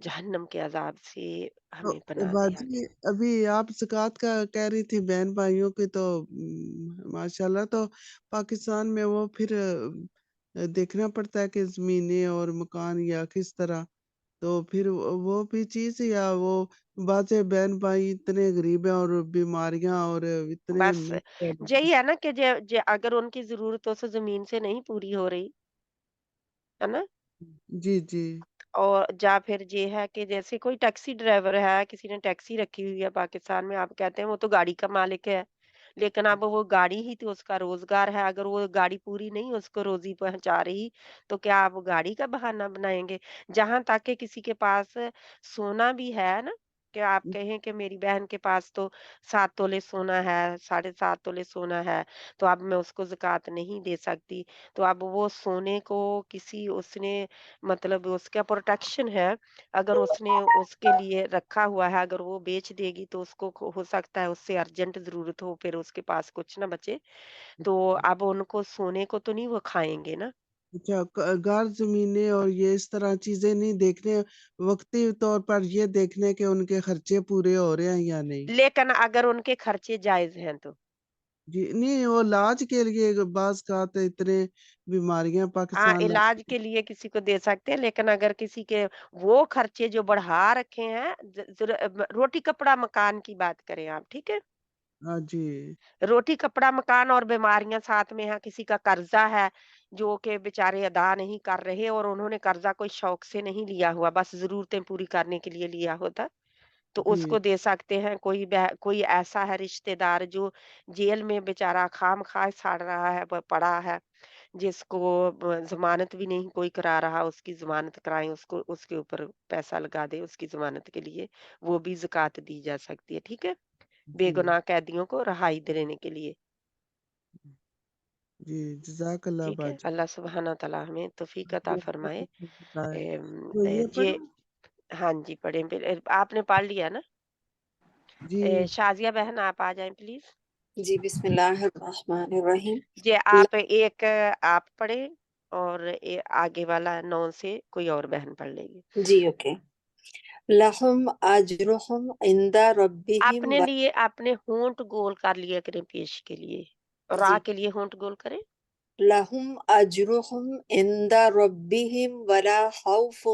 جہنم کے عذاب سے تو ہمیں پناہ دے. باجی ابھی آپ زکوٰۃ کا کہہ رہی تھی بہن بھائیوں کی، تو ماشاءاللہ تو پاکستان میں وہ پھر دیکھنا پڑتا ہے کہ زمینیں اور مکان یا کس طرح، تو پھر وہ بھی چیز، یا وہ بعض بہن بھائی اتنے غریب ہیں اور بیماریاں اور اتنے بس یہی ہے نا کہ اگر ان کی ضرورتوں سے زمین سے نہیں پوری ہو رہی ہے نا، جی جی اور جا پھر یہ ہے کہ جیسے کوئی ٹیکسی ڈرائیور ہے، کسی نے ٹیکسی رکھی ہوئی ہے پاکستان میں، آپ کہتے ہیں وہ تو گاڑی کا مالک ہے، لیکن اب وہ گاڑی ہی تو اس کا روزگار ہے. اگر وہ گاڑی پوری نہیں اس کو روزی پہنچا رہی، تو کیا آپ گاڑی کا بہانہ بنائیں گے؟ جہاں تک کہ کسی کے پاس سونا بھی ہے نا، کہ آپ کہیں کہ میری بہن کے پاس تو 7 تولے سونا ہے، 7.5 تولے سونا ہے، تو اب میں اس کو زکوٰۃ نہیں دے سکتی. تو اب وہ سونے کو کسی اس نے مطلب اس کا پروٹیکشن ہے، اگر اس نے اس کے لیے رکھا ہوا ہے، اگر وہ بیچ دے گی تو اس کو ہو سکتا ہے اس سے ارجنٹ ضرورت ہو، پھر اس کے پاس کچھ نہ بچے، تو اب ان کو سونے کو تو نہیں وہ کھائیں گے نا. اچھا. گار زمینیں اور یہ اس طرح چیزیں نہیں دیکھنے، وقتی طور پر یہ دیکھنے کہ ان کے خرچے پورے ہو رہے ہیں یا نہیں. لیکن اگر ان کے خرچے جائز ہیں تو جی نہیں، وہ علاج کے لیے بعض کا تو اتنے بیماریاں ہاں، پاکستان علاج کے لیے کسی کو دے سکتے ہیں، لیکن اگر کسی کے وہ خرچے جو بڑھا رکھے ہیں، روٹی کپڑا مکان کی بات کریں آپ، ٹھیک ہے، ہاں جی روٹی کپڑا مکان اور بیماریاں ساتھ میں ہیں، کسی کا قرضہ ہے جو کہ بیچارے ادا نہیں کر رہے، اور انہوں نے قرضہ کوئی شوق سے نہیں لیا ہوا، بس ضرورتیں پوری کرنے کے لیے لیا ہوتا، تو اس جی کو دے سکتے ہیں. کوئی ایسا ہے رشتہ دار جو جیل میں بیچارہ خام خواہ ساڑ رہا ہے، پڑا ہے، جس کو ضمانت بھی نہیں کوئی کرا رہا، اس کی ضمانت کرائیں، اس کو اس کے اوپر پیسہ لگا دے اس کی ضمانت کے لیے، وہ بھی زکوٰۃ دی جا سکتی ہے. ٹھیک ہے، بے جی گناہ قیدیوں کو رہائی دینے کے لیے. جی جزاک اللہ ٹھیک ہے، باجی. اللہ سبحانہ تعالیٰ ہمیں توفیق عطا فرمائے. تو یہ یہ پڑھیں. ہاں جی پڑھیں، آپ نے پڑھ لیا نا؟ جی شازیہ بہن آپ آ جائیں پلیز. جی بسم اللہ الرحمن الرحیم. جی آپ ایک آپ پڑھیں اور آگے والا 9 سے کوئی اور بہن پڑھ لے گی. جی اوکے. لہم اجرہم عند ربہم اپنے لیے اپنے ہونٹ گول کر لیا کریں پیش کے لیے، را جی کے لیے ہونٹ گول کریں. لہم اجرہم عند ربہم ولا خوف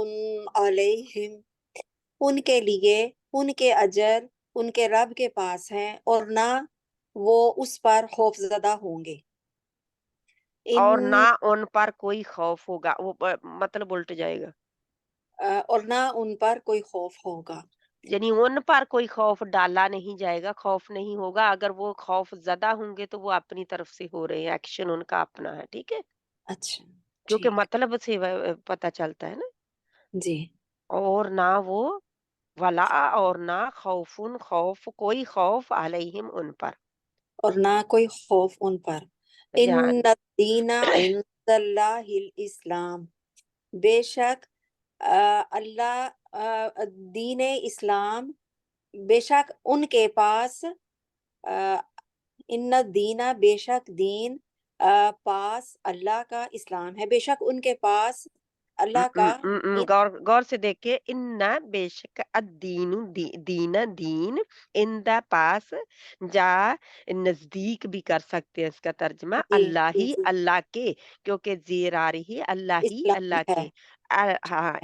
علیہم. ان کے لیے ان کے اجر ان کے رب کے پاس ہیں، اور نہ وہ اس پر خوف زدہ ہوں گے. اور ان نہ ان پر کوئی خوف ہوگا، وہ مطلب الٹ جائے گا، اور نہ ان پر کوئی خوف ہوگا. یعنی ان پر کوئی خوف ڈالا نہیں جائے گا، خوف نہیں ہوگا. اگر وہ خوف زدہ ہوں گے تو وہ اپنی طرف سے ہو رہے ہیں، ایکشن ان کا اپنا ہے. ٹھیک ہے، اچھا क्योंकि ठीक मतलब से पता चलता है ना। जी। और ना वो वला, और ना खौफुन खौफ, कोई खौफ अलैहिम उन पर। और ना कोई खौफ उन पर। यहाँ इन्न दीना इंदल्लाहिल इस्लाम, बेशक अल्लाह दीन इस्लाम, बेशक उनके पास इन्न दीना, बेशक दीन पास अल्लाह का इस्लाम है, बेशक उनके पास अल्लाह का दीन। गौर गौर से देखिए, इन्ना बेशक अद्दीनु दीन दीन, इन द पास, जा नजदीक भी कर सकते हैं इसका तर्जमा, जी अल्लाह जी ही जी, अल्लाह के, क्योंकि जेर आ रही है अल्लाह ही इस्लाम अल्लाह है। के। हाँ,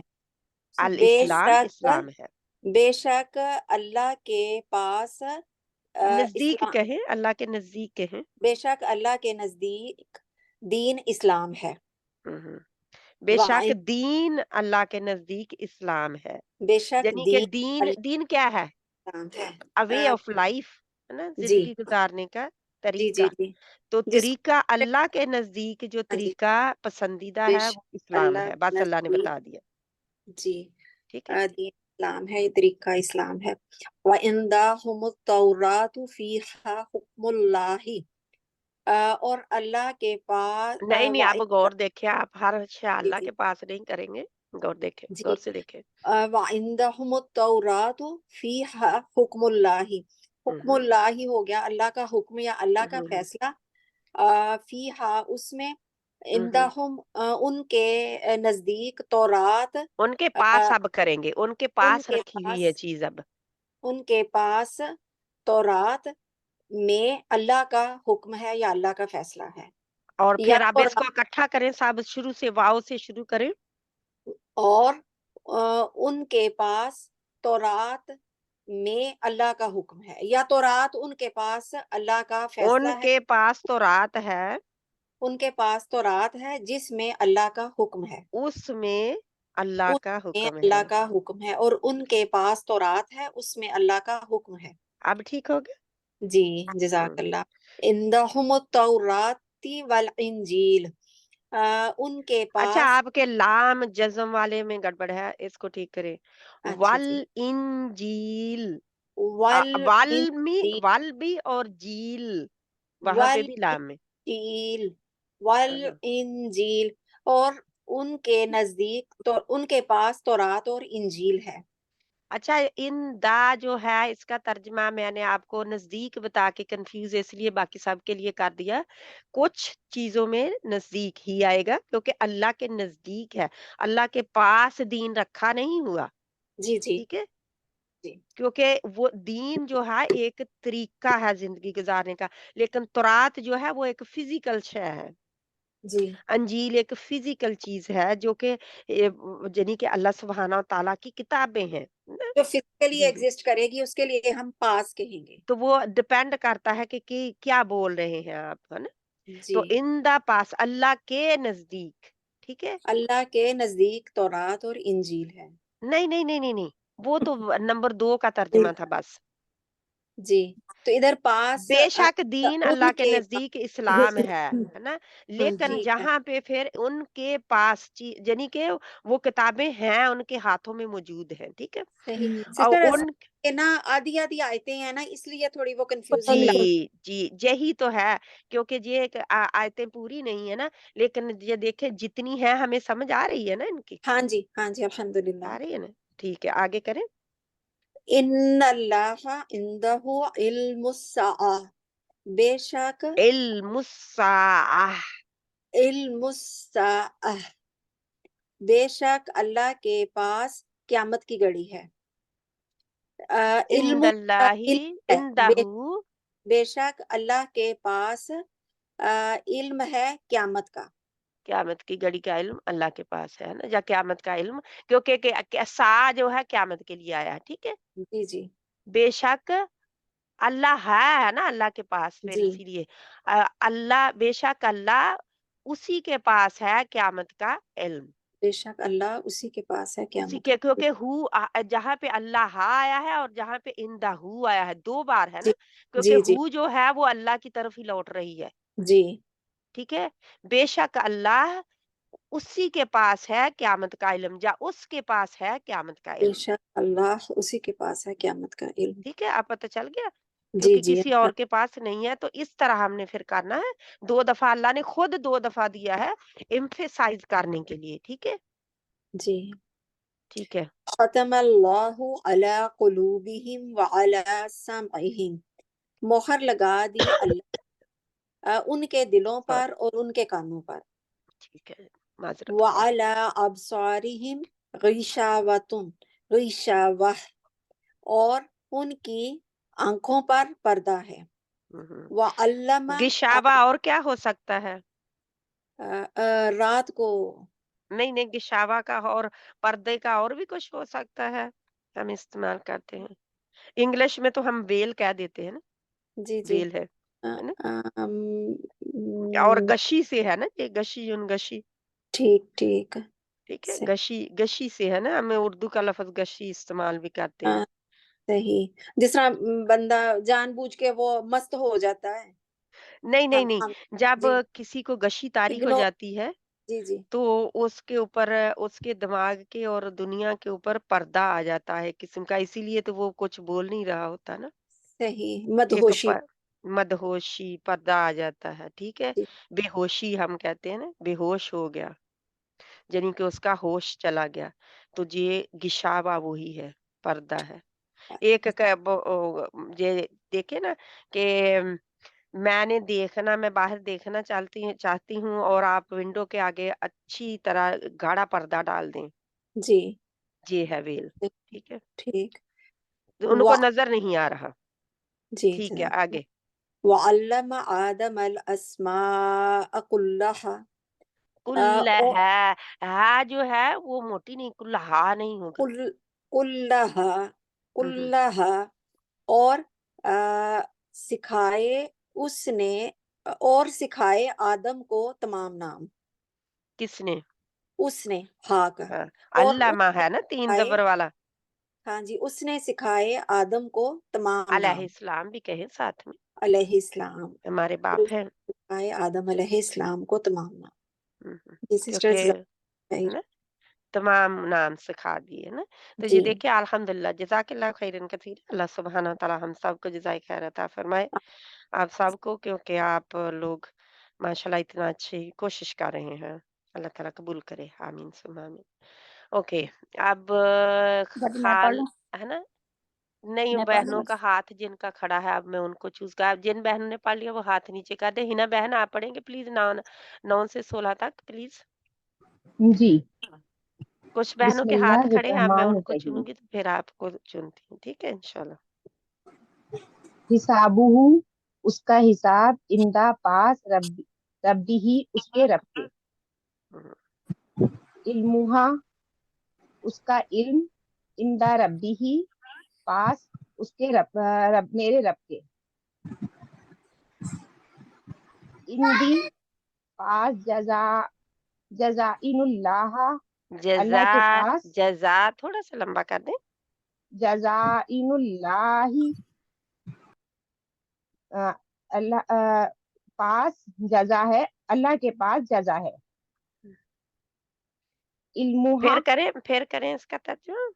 अल इस्लाम बेशक इस्लाम है। बेशक अल्लाह के पास नजदीक इस्लाम, कहें, अल्लाह के नजदीक कहें। बेशक अल्लाह के नजदीक दीन इस्लाम है। हम्म। वाइन, बेशक दीन अल्लाह के नजदीक इस्लाम है। बेशक यानी कि दीन दीन, दीन क्या है? इस्लाम है। अ वे अ, ऑफ लाइफ, है ना, जी जिंदगी गुजारने का जी जी तरीका। जी, तो जिसको, तरीका अल्लाह के नजदीक जो हाँ जी, तरीका पसंदीदा है बेशक वो इस्लाम अल्लाह है, के बस अल्लाह ने नजदीक, बता दिया। जी, ठीक है। दीन इस्लाम है, ये तरीका इस्लाम है। व इंदाहुमुत तौरातु फीहा हुक्मुल्लाहि, और अल्लाह के पास नहीं नहीं, व आप गौर देखें, आप हर शय जी अल्लाह जी के पास नहीं करेंगे। गौर देखें, जी, गौर से देखें। वइंदहुमुत तौरातु फीहा हुक्मुल्लाहि, हम्म हुक्मुल्लाहि हो गया अल्लाह का हुक्म या अल्लाह का हम्म फैसला। फीहा उसमें, हम्म। इंदहुम उनके नजदीक तौरात, उनके पास अ, अब करेंगे, उनके पास उनके रखी हुई पास है चीज अब। उनके पास तौरात में अल्लाह का हुक्म है या अल्लाह का फैसला है। और या फिर अब इसको इकट्ठा करें, सब शुरू से वाव से शुरू करें। और उनके पास तौरात में अल्लाह का हुक्म है, या तौरात उनके पास अल्लाह का फैसला है। उनके पास तो रात है, उनके पास तौरात है जिसमें अल्लाह का हुक्म है, उसमें अल्लाह का उसमें हुक्म अल्लाह है। का हुक्म है, और उनके पास तौरात है उसमें अल्लाह का हुक्म है। अब ठीक हो गया। जी, हम्म। जज़ाकल्लाह। इंदहुमुत तौराती वल इंजील, उनके अच्छा, पास, आपके लाम जज्म वाले में गड़बड़ है, इसको ठीक करें। अच्छा वल जी, इंजील, वल इंजील, वल भी और जील, वहां पे वल भी लाम में। इंजील, वल हाँ। इंजील, और उनके नजदीक तो उनके पास तौरात और इंजील है। अच्छा, इन दा जो है इसका तर्जमा मैंने आपको नजदीक बता के कंफ्यूज इसलिए बाकी सब के लिए कर दिया। कुछ चीजों में नजदीक ही आएगा क्योंकि अल्लाह के नजदीक है, अल्लाह के पास दीन रखा नहीं हुआ। जी जी ठीक है। जी क्योंकि वो दीन जो है एक तरीका है जिंदगी गुजारने का, लेकिन तौरात जो है वो एक फिजिकल शय है। जी, अंजील एक फिजिकल चीज है जो कि यानी कि अल्लाह सुब्हाना व तआला की किताबें हैं ना। जो फिजिकली जी जी। एग्जिस्ट करेगी उसके लिए हम पास कहेंगे। तो वो डिपेंड करता है कि क्या बोल रहे हैं आप, है ना। जी, तो इन द पास, अल्लाह के नजदीक। ठीक है। अल्लाह के नजदीक तौरात और इंजील है। नहीं नहीं नहीं नहीं नहीं, वो तो नंबर 2 का तर्जमा था बस। जी, तो इधर पास बेशक दीन अल्लाह के उनके पास, नजदीक इस्लाम है ना। हाँ लेकिन जी। ठीक है, जहां पे फिर उनके पास यानी कि वो किताबें हैं, उनके हाथों में मौजूद हैं। ठीक है। सही। और सिस्टर असल उन, में ना आधी आधी आयतें हैं ना, इसलिए थोड़ी वो पता कंफ्यूजिंग नहीं लग। चल जी यही तो है, क्योंकि ये एक आयतें पूरी नहीं है ना, लेकिन ये देखें जितनी है हमें समझ आ रही है ना इनकी। हाँ जी, आ अल्हम्दुलिल्लाह। रही है ना। ठीक है, आगे करें। इन्नल्लाहा इंदहु इल्मुस्साआ, बेशक इल्मुस्साअह। इल्मुस्साआ, बेशक अल्लाह के पास क़यामत की घड़ी है। इल्मु इंदल्लाही इल्म है, इंदहू, बेशक अल्लाह के पास इल्म है क़यामत का। क़यामत की घड़ी का इल्म अल्लाह के पास है ना, या क़यामत का इल्म, क्योंकि सा जो है क़यामत के लिए आया है। ठीक है। जी जी बेशक अल्लाह है ना, अल्लाह के पास, फिर जी, इसीलिए अल्लाह, बेशक अल्लाह उसी के पास है क़यामत का इल्म। बेशक अल्लाह उसी के पास है उसी क़यामत के, का। क्योंकि जहाँ पे अल्लाह आया है और जहाँ पे इंदा हु आया है, 2 बार है जी ना, क्योंकि जी जी हु जो है वो अल्लाह की तरफ ही लौट रही है। जी, ठीक है। बेशक अल्लाह उसी के पास है क़यामत का इल्म, या उसके पास है क़यामत का इल्म। बेशक अल्लाह उसी के पास है क़यामत का इल्म। ठीक है, अब पता चल गया? जी, क्योंकि जी। किसी और के पास नहीं है, तो इस तरह हमने फिर करना है। 2 दफ़ा अल्लाह ने खुद 2 दफ़ा दिया है एम्फसाइज़ करने के लिए, ठीक है? जी। ठीक है। ख़तमल्लाहु अला क़ुलूबिहिम व अला समइहिम। मोहर लगा दी अल्लाह उनके दिलों हाँ, पर और उनके कानों पर। ठीक है, माज़रत व ख़्वाह। अला अबसारिहिम ग़िशावतुन, ग़िशावह, और उनकी आँखों पर पर्दा है। हुँ। व अल्लमा गिशावा और क्या हो सकता है? रात को। नहीं, नहीं, गिशावा का और पर्दे का और भी कुछ हो सकता है, हम इस्तेमाल करते हैं। इंग्लिश में तो हम वेल कह देते हैं ना, जी, जी। वेल अ, है ना? और अम, गशी से है ना, ये गशी गशी, ठीक, ठीक। ठीक है? स गशी गशी से है ना, हमें उर्दू का लफ़्ज़ गशी इस्तेमाल भी करते हैं। हाँ, सही। जिस तरह बंदा जानबूझ के वो मस्त हो जाता है। नहीं, नहीं, नहीं, हम जब जी, किसी को गशी तारी हो इग्नो जाती है, जी, जी। तो उसके ऊपर उसके दिमाग के और दुनिया के ऊपर पर्दा आ जाता है किस्म का, इसीलिए तो वो कुछ बोल नहीं रहा होता ना। सही, एक मदहोशी। मदहोशी पर्दा आ जाता है, ठीक है? जी, बेहोशी हम कहते हैं ना, बेहोश हो गया, यानी कि उसका होश चला गया। तो ये गिशावा वही है, पर्दा है। एक क ब ये देखे ना कि मैंने देखना मैं बाहर देखना चाहती हूँ और आप विंडो के आगे अच्छी तरह गाढ़ा पर्दा डाल दें, जी, ये है वेल, जी, ठीक है? ठीक। तो उनको व नज़र नहीं आ रहा, जी, ठीक है, जी। आगे। वअल्लम आदम अल अस्माअ कुल्लहा। ओ हा जो है वो मोटी नहीं, कुल्हा नहीं होगा। कुल कुल्लहा, हुँ, हुँ। कुल्लहा, और सिखाए उसने, और सिखाए आदम को तमाम नाम। किसने? उसने, हाँ का, हाँ, और अल्लामा उसने है ना 3 सिखाए, ज़बर वाला। हाँ जी, उसने सिखाए आदम को तमाम नाम। अलैहिस्सलाम भी कहें साथ में, अलैहिस्सलाम। हमारे तो बाप हैं। सिखाए आदम अलैहिस्सलाम को तमाम नाम। हुँ, हुँ। जी क्योंकि सिस्टर्स, है ना? तमाम नाम सिखा दिए ना। तो जी। ये देखिए अल्हम्दुलिल्लाह जज़ाकल्लाह खैरन कसीर। अल्लाह सुब्हानहू व तआला हम सबको जज़ाए खैर अता फरमाए। आप सबको, क्योंकि आप लोग माशाल्लाह इतना अच्छी कोशिश कर रहे हैं। अल्लाह ताला कबूल करे। आमीन सुम्मा आमीन। ओके, अब बट मैं पढ़ खाल लूँ? है ना? नहीं, मैं पढ़ लूँ बहनों का बस? हाथ जिनका खड़ा है अब मैं उनको चूज़ कर, जिन बहनों ने पढ़ लिया वो हाथ नीचे कर दें। हिना बहन आप पढ़ेंगे प्लीज़ 9 से 16 तक प्लीज़। जी। कुछ बहनों के हाथ खड़े हैं, अब मैं उनको बिस्मिल्लाहिर्रहमानिर्रहीम। चुनूँगी तो फिर आपको चुनती हूँ, ठीक है? इंशाल्लाह। हिसाबुहु, उसका हिसाब, इंदा पास, रब्बिही, उसके रब के। हुँ, इल्मुहा, उसका इल्म, इंदा रब्बिही, पास, उसके मेरे रब के। इंदी, पास, जज़ाइनुल्लाह, जज़ा अल्लाह के पास, जज़ा थोड़ा-सा लंबा कर दें। जज़ाइनुल्लाही, अ, अल्लाह पास जजा है, अल्लाह के पास जजा है। इल्मुहा, फिर करें इसका तर्जुमा।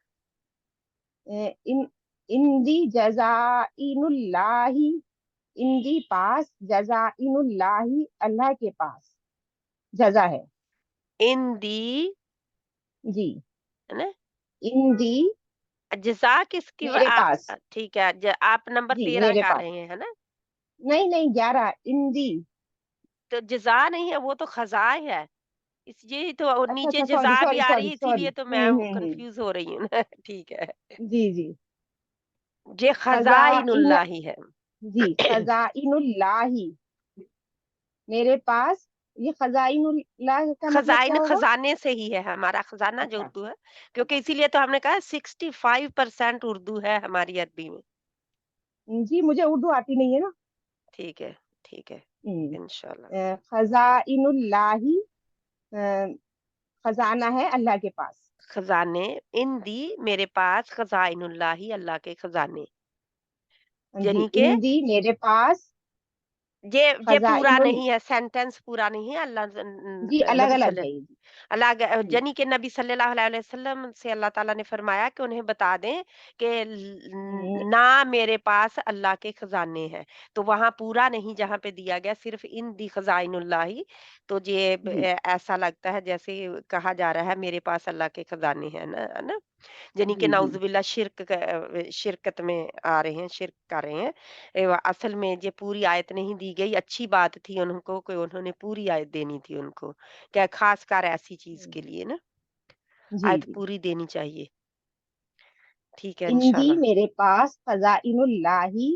इन इंदी जजाइनुल्लाही, इंदी पास जजाइनुल्लाही, अल्लाह के पास जजा है। इंदी जी। है ना? इंदी, जज़ा किसकी मेरे पास। ठीक है, आप नंबर जी 13 मेरे का पास। रहे हैं, है ना? नहीं नहीं, 11 इंदी। तो जज़ा नहीं है, वो तो ख़ज़ा है। इस ये तो अच्छा नीचे अच्छा, सॉरी जज़ा भी सॉरी आ रही सॉरी है, सॉरी। इसीलिए तो मैं कन्फ्यूज़ हो रही हूँ ना। ठीक है। जी जी। ये खजाइन, ख़ज़ाइनुल्लाही है। जी खजाइनुल्लाही, मेरे पास। ये खजाइनुल्लाह का मतलब क्या खज़ाइन होगा? खज़ाने से ही है, हमारा खज़ाना जो अच्छा। उर्दू है, क्योंकि इसीलिए तो हमने कहा 65% उर्दू है हमारी अरबी में। जी, मुझे उर्दू आती नहीं है ना। ठीक है, हम्म, इंशाल्लाह। खजाइनुल्लाही, अ, खजाना है अल्लाह के पास। खज़ाने इंदी मेरे पास खज़ाइनुल्लाही अल्लाह के खज़ाने, जी, यानी कि इंदी मेरे पास, ये पूरा खजाइनुल, नहीं है, सेंटेंस पूरा नहीं है। अल्लाह जी अलग नबी अलग सल्लल्लाहु है ये। जनी के नबी सल्लल्लाहु अलैहि वसल्लम से अल्लाह ताला ने फरमाया कि उन्हें बता दें कि ना मेरे पास अल्लाह के खजाने हैं। तो वहां पूरा नहीं जहां पे दिया गया, सिर्फ इन दी खजाइनुल्लाही। तो ये ऐसा लगता है जैसे कहा जा रहा है मेरे पास अल्लाह के खजाने हैं ना, है ना। यानी कि नाउज़ुबिल्लाह शिरकत में आ रहे हैं, शिर्क कर रहे हैं। असल में ये पूरी आयत नहीं दी गई, अच्छी बात थी उनको कि उन्होंने पूरी आयत देनी थी उनको, क्या ख़ासकर ऐसी चीज़ के लिए ना, जी आयत जी। पूरी देनी चाहिए। ठीक है इंदी इंशाल्लाह। मेरे पास खजाइनुल्लाही,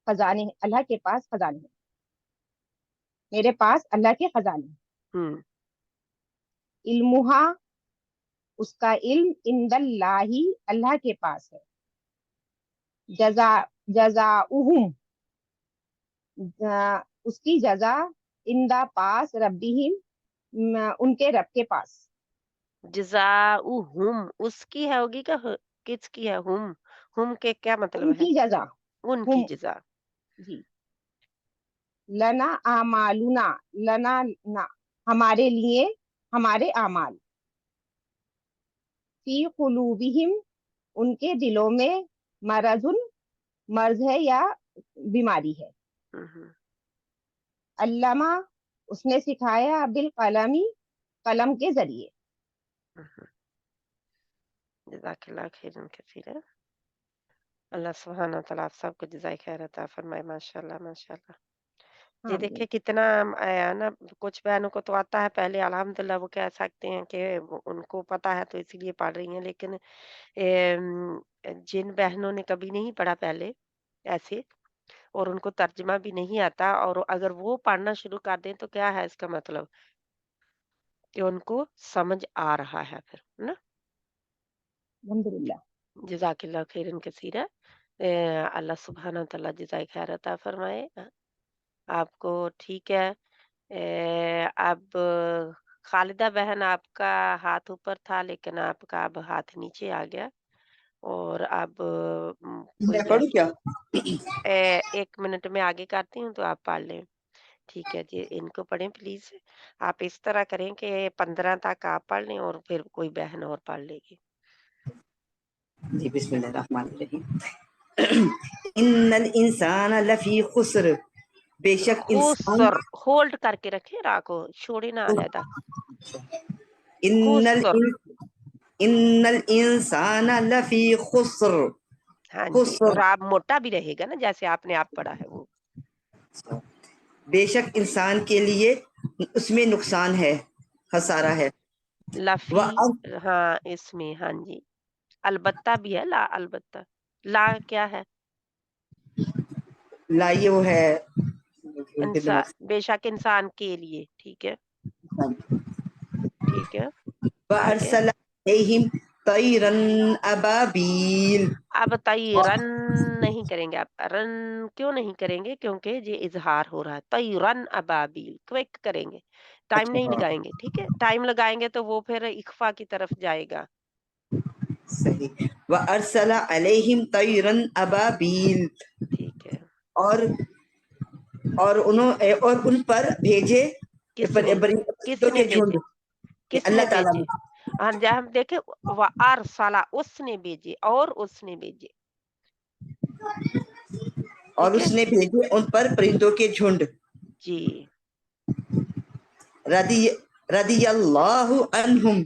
खजाने अल्लाह के पास खजाने हैं। मेरे पास अल्लाह के खजाने हैं। हुँ, इल्मुहा, उसका इल्म, इंदल्लाही, अल्लाह के पास है। जजा जजाउहुम, उसकी जजा, इंदा पास, रब्बिहिम, उनके रब के पास। जज़ाउहुम उसकी है होगी क्या किसकी है हुम? हुम के क्या मतलब है? उनकी जजा, उनकी हुम, जज़ा। जी। लना आमालुना, लना ना, हमारे लिए, हमारे आमाल। फी कुलूबिहिम, उनके दिलों में, मरजुन, मर्ज है या बीमारी है। हुँ, हुँ, अल्लामा, उसने सिखाया, बिल कलमी, कलम के जरिए। हुँ, हुँ। जज़ाकल्लाह खैरन कसीरा। अल्लाह सुब्हानहू व तआला आप सबको जज़ाए खैर अता फरमाए। माशाअल्लाह, माशाअल्लाह। ये आमीन। देखिए कितना ना कुछ बहनों को तो आता है पहले अल्हम्दुलिल्लाह, वो कह सकते हैं कि उनको पता है तो इसीलिए पढ़ रही हैं, लेकिन जिन बहनों ने कभी नहीं पढ़ा पहले ऐसे और उनको तर्जुमा भी नहीं आता और अगर वो पढ़ना शुरू कर दें तो क्या है इसका मतलब कि उनको समझ आ रहा है फिर, है ना? अल्हम्दुलिल्लाह। जज़ाकल्लाह खैरन कसीरा। अल्लाह सुब्हानहू व तआला जज़ाए खैर अता फरमाए आपको। ठीक है। अब खालिदा बहन आपका हाथ ऊपर था लेकिन आपका अब हाथ नीचे आ गया और अब कोई मैं पढ़ूं क्या? 1 मिनट में आगे करती हूँ तो आप पढ़ लें। ठीक है जी, इनको पढ़ें प्लीज़। आप इस तरह करें कि 15 तक आप पढ़ लें और फिर कोई बहन और पढ़ लेगी। जी, बिस्मिल्लाहिर्रहमानिर्रहीम। इन्नल इंसाना लफी खुस्र, बेशक इंसान, खुसर होल्ड करके रखें रा को, छोड़े ना अलहदा। इन्नल खुसर। इन्नल इंसाना लफी खुस्र, हाँ जी, खुस्र, और आप मोटा भी रहेगा ना जैसे आपने आप पढ़ा है वो। बेशक इंसान के लिए उसमें नुकसान है, खसारा है। लफ़ी वह हाँ, इसमें हाँ जी। अलबत्ता भी है ला अलबत्ता। ला क्या है? लाइए वो है उनके इंसा दिमाग बेशक इंसान के लिए, ठीक है, से। ठीक है। आगे वअरसल अलैहिम तैरन अबाबील, अब और तयरन नहीं करेंगे आप, रन क्यों नहीं करेंगे? क्योंकि ये इज़हार हो रहा है। तयरन अबाबील क्विक करेंगे, टाइम अच्छा नहीं हाँ लगाएँगे, ठीक है? टाइम लगाएँगे तो वो फिर इख्फ़ा की तरफ जाएगा। सही। वअरसल अलैहिम तैरन अबाबील, ठीक है। और और उन पर भेजे किसने? परिंदों किसने के झुंड, भेजे? किसने अल्लाह ताला भेजे? ने। हाँ, जहाँ हम देखें व अरसला उसने भेजे और उसने भेजे, और ठीक है? उसने भेजे उन पर परिंदों के झुंड। जी, रदी रदियल्लाहु अन्हुम,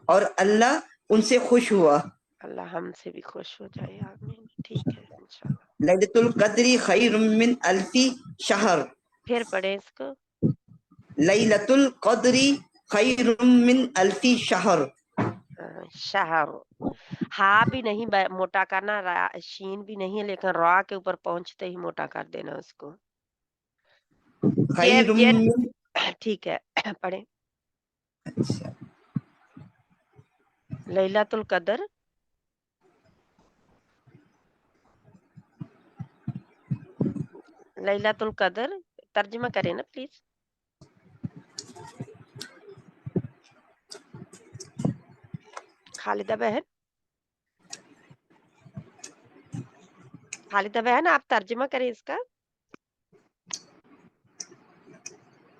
और अल्लाह उनसे खुश हुआ। अल्लाह हमसे भी खुश हो जाए, आमीन। ठीक है, इंशाल्लाह। लैलतुल कद्री खैरुम मिन अल्फी शहर, फिर पढ़ें इसको। लैलतुल कद्री खैरुम मिन अल्फी शहर, शहर हा भी नहीं मोटा करना, शीन भी नहीं है, लेकिन रा के ऊपर पहुंचते ही मोटा कर देना उसको। ये खैरुम ये मिन, ठीक है। पढ़ें। अच्छा, लैलातुल कदर लैलातुल कदर तर्जुमा करें ना प्लीज। खालिदा बहन, खालिदा बहन आप तर्जुमा करें इसका।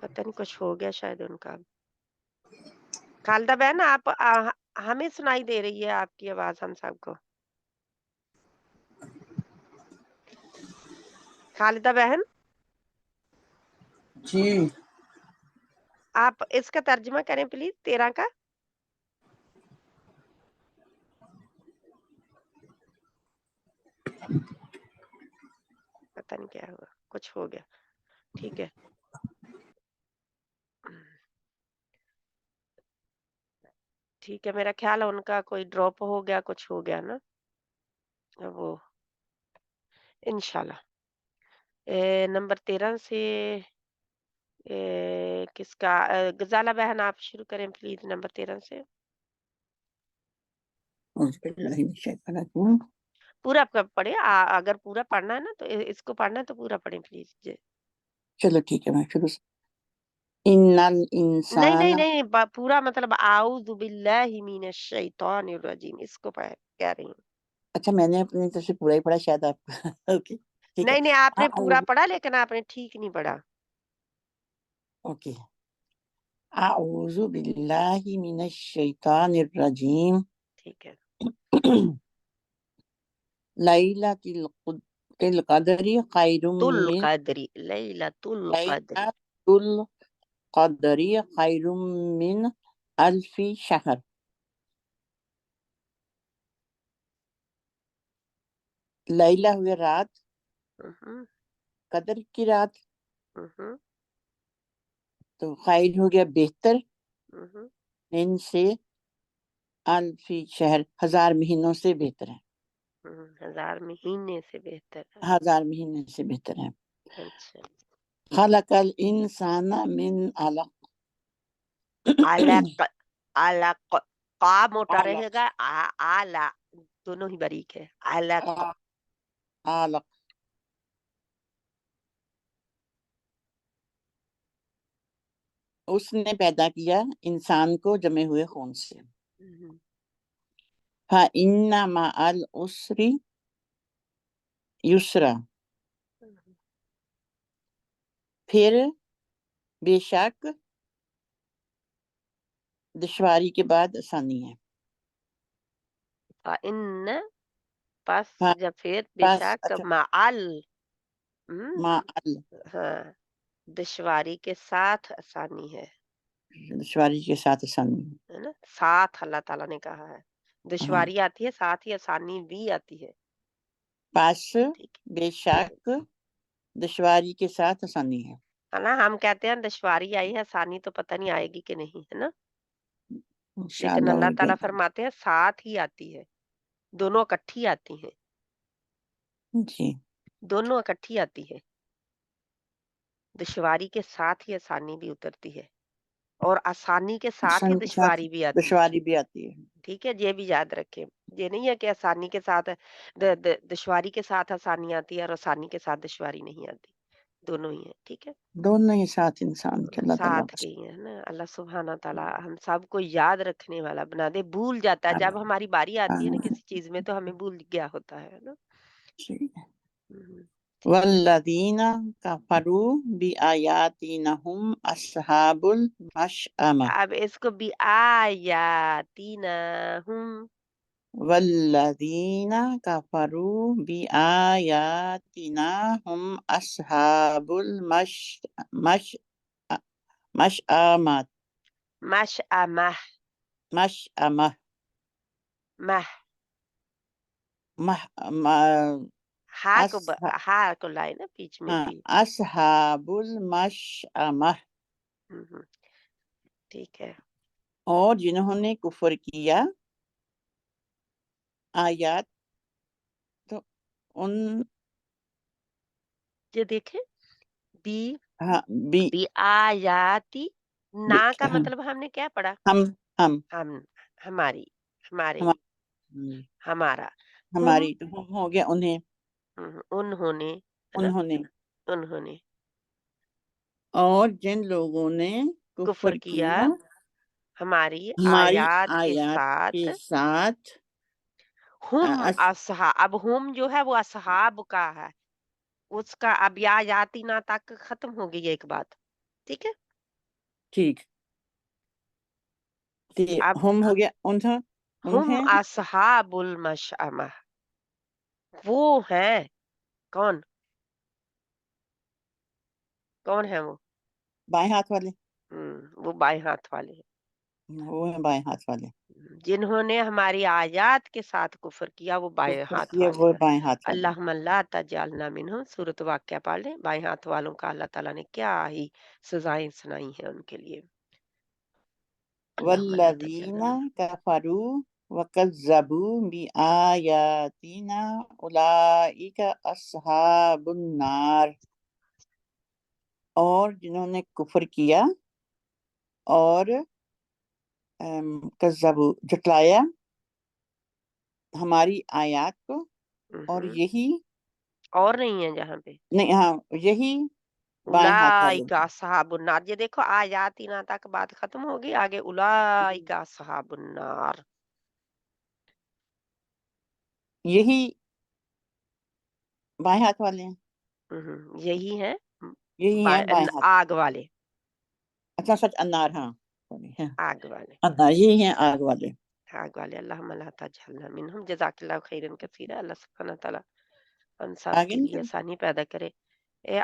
पता नहीं कुछ हो गया शायद उनका। खालिदा बहन आप हमें सुनाई दे रही है आपकी आवाज हम सबको। खालिदा बहन जी आप इसका तर्जुमा करें प्लीज 13 का। पता नहीं क्या हुआ, कुछ हो गया। ठीक है, ठीक है, मेरा ख्याल है उनका कोई ड्रॉप हो गया, कुछ हो गया ना, अब वो इंशाल्लाह। नंबर 13 से किसका गजाला बहन आप शुरू करें प्लीज नंबर 13 से। पूरा पढ़े, अगर पूरा पढ़ना है ना तो इसको पढ़ना है तो पूरा पढ़ें प्लीज। चलो ठीक है, मैं शुरू से। इन्नल नहीं इंसान, नहीं नहीं, पूरा मतलब आऊज़ु बिल्लाहि मिनश शैतानिर रजीम, इसको कह रही हूँ। अच्छा मैंने अपनी तरफ से पूरा ही पढ़ा शायद आप ओके ठीक है। नहीं नहीं, आपने पूरा आऊज़ पढ़ा लेकिन आपने ठीक नहीं पढ़ा। ओके आऊज़ु बिल्लाहि मिनश शैतानिर रजीम। ठीक है, लैलतिल क़द्री खैरुम तुल मिन कदरी, लैलतुल कदरी। लैलतुल क़द्री खैरुम मिन अल्फी शहर। लैला हुई रात, हम्म, कदर की रात, हम्म, तो खैर हो गया बेहतर, हम्म, मिन से अल्फी शहर हजार महीनों से बेहतर है, 1000 महीने से बेहतर है। हजार महीने से बेहतर है। अच्छा, खलकल इंसाना मिन अलक, अलक, अलक, का मोटा अलक रहेगा, आला दोनों ही बारीक है, अलक। अलक उसने पैदा किया इंसान को जमे हुए खून से। फइन्ना मअल उसरी युसरा, फिर बेशक दुश्वारी के बाद आसानी है। इन पस फ- या फिर बस बेशक अच्छा माअल, हम्म, मअल हाँ, दुश्वारी के साथ आसानी है दुश्वारी के साथ आसानी है ना। साथ अल्लाह ताला ने कहा है, है। हाँ दुश्वारी आती है साथ ही आसानी भी आती है। बस ठीक बेशक दुश्वारी के साथ आसानी है। है ना। हम कहते हैं दुश्वारी आई है, आसानी तो पता नहीं आएगी कि नहीं, है ना। लेकिन इंशाअल्लाह अल्लाह होगी। ताला फरमाते हैं साथ ही आती है, दोनों इकट्ठी आती हैं, जी दोनों इकट्ठी आती है। दुश्वारी के साथ ही आसानी भी उतरती है और आसानी के साथ ही आसानी के साथ दुश्वारी भी आती है। दुश्वारी भी आती है। ठीक है, ये भी याद रखें। ये नहीं है कि आसानी के साथ दुश्वारी के साथ आसानी आती है और आसानी के साथ दुश्वारी नहीं आती, दोनों ही है। ठीक है, दोनों ही साथ इंसान के अल्लाह ताला साथ के ही है ना। अल्लाह सुब्हाना ताला हम सबको याद रखने वाला बना दे। भूल जाता है जब हमारी बारी आती है ना किसी चीज में, तो हमें भूल गया होता है ना। हम्म, ठीक है। वल्लदीना कफरू बिआयातिना हुम अस्हाबुल मशअमा। अब इसको भी आयातीना हम, वल्लदीना कफरू बिआयातिना हुम अस्हाबुल मश मशअमा मशअमा, मशअमा मह, मह म- अस हा को लाए ना बीच में हाँ भी। अस्हाबुल मशअमा। हम्म, ठीक है। और जिन्होंने कुफर किया आयात, तो उन ये देखें, बी, हाँ बी, बी आयाती, ना का हम मतलब हमने क्या पढ़ा। हम हम हम, हमारी, हमारे, हमारी हमारा, हम, हमारी तो हम हो गया उन्हें, उन्होंने, है ना, उन्होंने। उन्होंने और जिन लोगों ने कुफर कुफर किया किया हमारी हमारी आयात के आयत के साथ, साथ हम असहा, अब हम जो है वो असहाब का है, उसका अब या याती ना तक खत्म हो गई है एक बात। ठीक है, ठीक अब ہم ہو گیا انہیں हम انہیں असहाबुल मशअमा, वो हैं कौन? कौन है वो? بائیں ہاتھ والے، वो बाएं हाथ वाले हैं وہ ہیں بائیں ہاتھ والے، जिन्होंने हमारी आयात के साथ कुफर किया, वो बाएं हाथ یہ वाले وہ हैं। بائیں ہاتھ والے۔ अल्लाहुम्मा ला तजअलना मिनहुम, सूरत वाक़िया पढ़ लें। बाएं हाथ वालों का अल्लाह ताला ने क्या ही सजाएं सुनाई है उनके लिए। अल्लाहुम्मा ला والذین तजअलना کفروا وکذبوا بآیاتنا اولئک اصحاب النار، اور جنہوں نے کفر کیا اور کذبوا جھٹلایا ہماری آیات کو، اور یہی اور نہیں ہے جہاں پہ نہیں، ہاں یہی بائیں ہاتھ والے اولئک اصحاب النار، یہ دیکھو آیاتنا تک بات ختم ہوگی، آگے اولئک اصحاب النار، یہی بائیں ہاتھ والے ہیں، یہی ہے یہی ہیں بائیں ہاتھ، آگ والے، اچھا سچ انار، ہاں sorry، ہاں، آگ والے، انار یہی ہیں آگ والے۔ آگ والے۔ اللہم لا تجعلنا منہم، جزاک اللہ خیرن کثیرا، اللہ سبحانہ تعالیٰ ہم سب آگے کے نہیں لیے چلے؟ آسانی پیدا کرے۔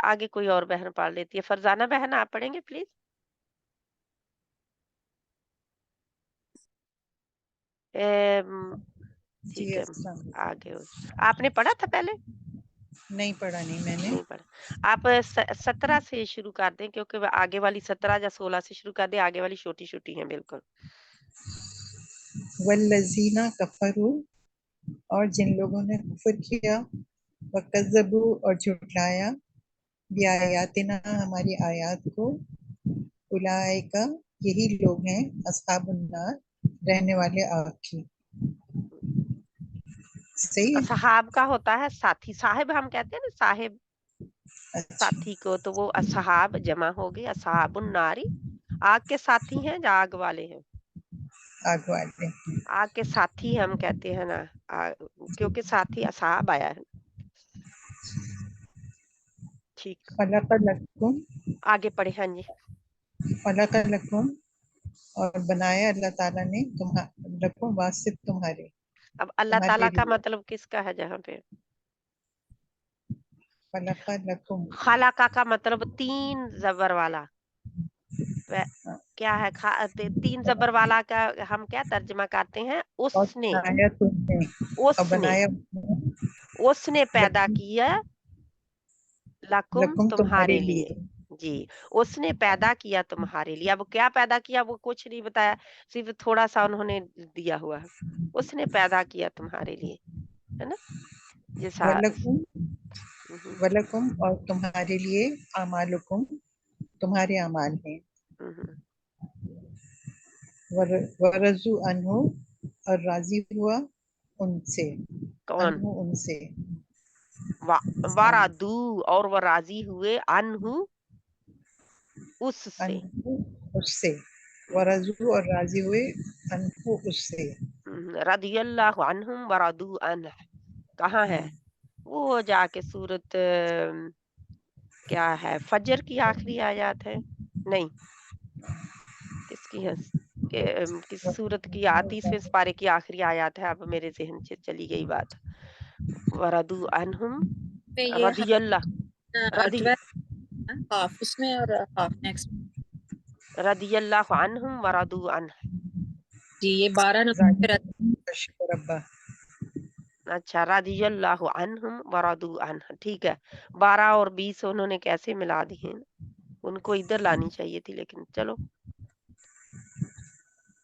آگے کوئی اور بہن پڑھ لیتی ہے، فرزانہ بہن آپ پڑھیں گے پلیز؟ ٹھیک جی ہے، السلام علیکم۔ آگے آپ نے پڑھا تھا پہلے؟ نہیں پڑھا نہیں میں نے۔ نہیں پڑھا، آپ 17 سے شروع کر دیں، کیونکہ وہ آگے والی 17 یا 16 سے شروع کر دیں، آگے والی چھوٹی چھوٹی ہیں بالکل۔ والذین کفروا، اور جن لوگوں نے کفر کیا، وکذبوا اور جھٹلایا، بیااتنا ہماری آیات کو، اولئک یہی لوگ ہیں، اصحاب النار رہنے والے آگ کی۔ صحیح ہے؟ اصحاب کا ہوتا ہے ساتھی، صاحب ہم کہتے ہیں نا، صاحب اچھا، ساتھی کو، تو وہ اصحاب جمع ہوگی، اصحاب الناری آگ کے ساتھی ہیں یا آگ والے ہیں؟ آگ والے۔ آگ کے ساتھی ہم کہتے ہیں نا، کیونکہ ساتھی اصحاب آیا ہے۔ ٹھیک، خلق لکم، آگے پڑھے، ہاں جی۔ خلق لکم، اور بنایا اللہ تعالیٰ نے لکم واسط تمہارے، اب اللہ تمہارے تعالیٰ کا لیے، مطلب کس کا ہے جہاں پہ؟ خلق لکم، خالقہ کا مطلب تین زبر والا، کیا ہے تین زبر والا کا ہم کیا ترجمہ کرتے ہیں؟ اور اس نے، بنایا تم نے، اور اس نے، بنایا اس نے پیدا لکم، کیا لکم لکم تمہارے تمہارے لیے، لیے، جی اس نے پیدا کیا تمہارے لیے۔ اب کیا پیدا کیا وہ کچھ نہیں بتایا، صرف تھوڑا سا انہوں نے دیا ہوا ہے، اس نے پیدا کیا تمہارے لیے، ہے نا، جیسا ولکم، ولکم اور تمہارے لیے، اعمالکم تمہارے اعمال ہیں، ورضو عنہ اور راضی ہوا ان سے، کون؟ عنہ ان سے، وارادو اور وہ راضی ہوئے، انہو اس سے، عنہ اس سے، ورضو اور راضی ہوئے عنہ اس سے۔ رضی اللہ عنہم ورضو عنہ کہاں ہے وہ؟ جا کے سورت کیا ہے، فجر کی آخری آیات ہے، نہیں کس کی ہے، کس سورت کی 30ویں سپارے کی آخری آیات ہے، اب میرے ذہن سے چلی گئی بات۔ وردو عنہم یہ رضی اللہ، رضی 12 ہاف اس میں اور ہاف نیکسٹ، رضی اللہ عنہم ورضو عنہ، جی یہ 12 نمبر پہ شکر ربا، اچھا رضی اللہ عنہم ورضو عنہ، ٹھیک ہے۔ 12 اور 20 انہوں نے کیسے ملا دی ہیں، ان کو ادھر لانی چاہیے تھی، لیکن چلو،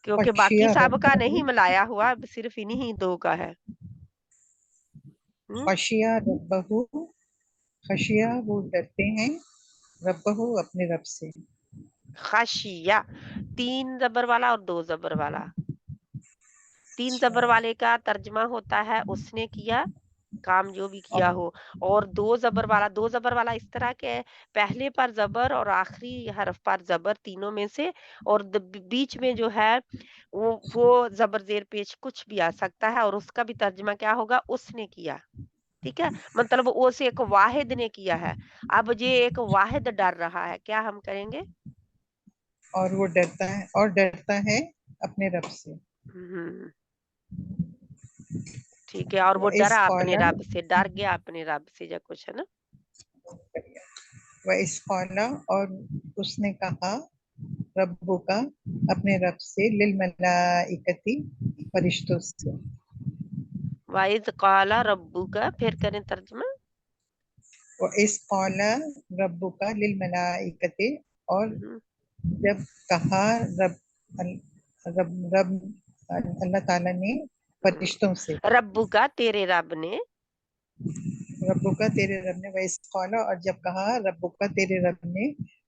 کیونکہ باقی خشیہ سب کا ربہ، نہیں ملایا ہوا، صرف انہی دو کا ہے۔ خشیہ ربہ، خشیہ وہ ڈرتے ہیں، ربہ اپنے رب سے، خشیہ 3 زبر والا اور 2 زبر والا، 3 زبر والے کا ترجمہ ہوتا ہے اس نے کیا کام جو بھی اور کیا ہو، اور 2 زبر والا اس طرح کے پہلے پر زبر اور آخری حرف پر زبر، تینوں میں سے، اور بیچ میں جو ہے وہ زبر زیر پیش کچھ بھی آ سکتا ہے، اور اس کا بھی ترجمہ کیا ہوگا، اس نے کیا، ٹھیک ہے، مطلب اس ایک واحد نے کیا ہے۔ اب یہ ایک واحد ڈر رہا ہے، کیا ہم کریں گے؟ اور وہ ڈرتا ہے اپنے رب سے. ہم، ٹھیک ہے. اور وہ وَإِذْ ڈرا قَالَ اپنے رب سے، ڈر گیا اپنے رب سے، یا کچھ ہے نا. وَإِذْ قَالَ اور اس نے کہا ربو کا اپنے رب سے للملائکتی فرشتوں سے. وَإِذْ قَالَ رَبُّكَ، پھر کریں ترجمہ. وَإِذْ قَالَ ربک للملائکتی اور ہم، جب کہا رب اللہ تعالیٰ نے فرشتوں سے. ربو کا تیرے رب نے. ربو کا تیرے رب نے. وَإِذْ قَالَ اور جب کہا ربو کا تیرے رب نے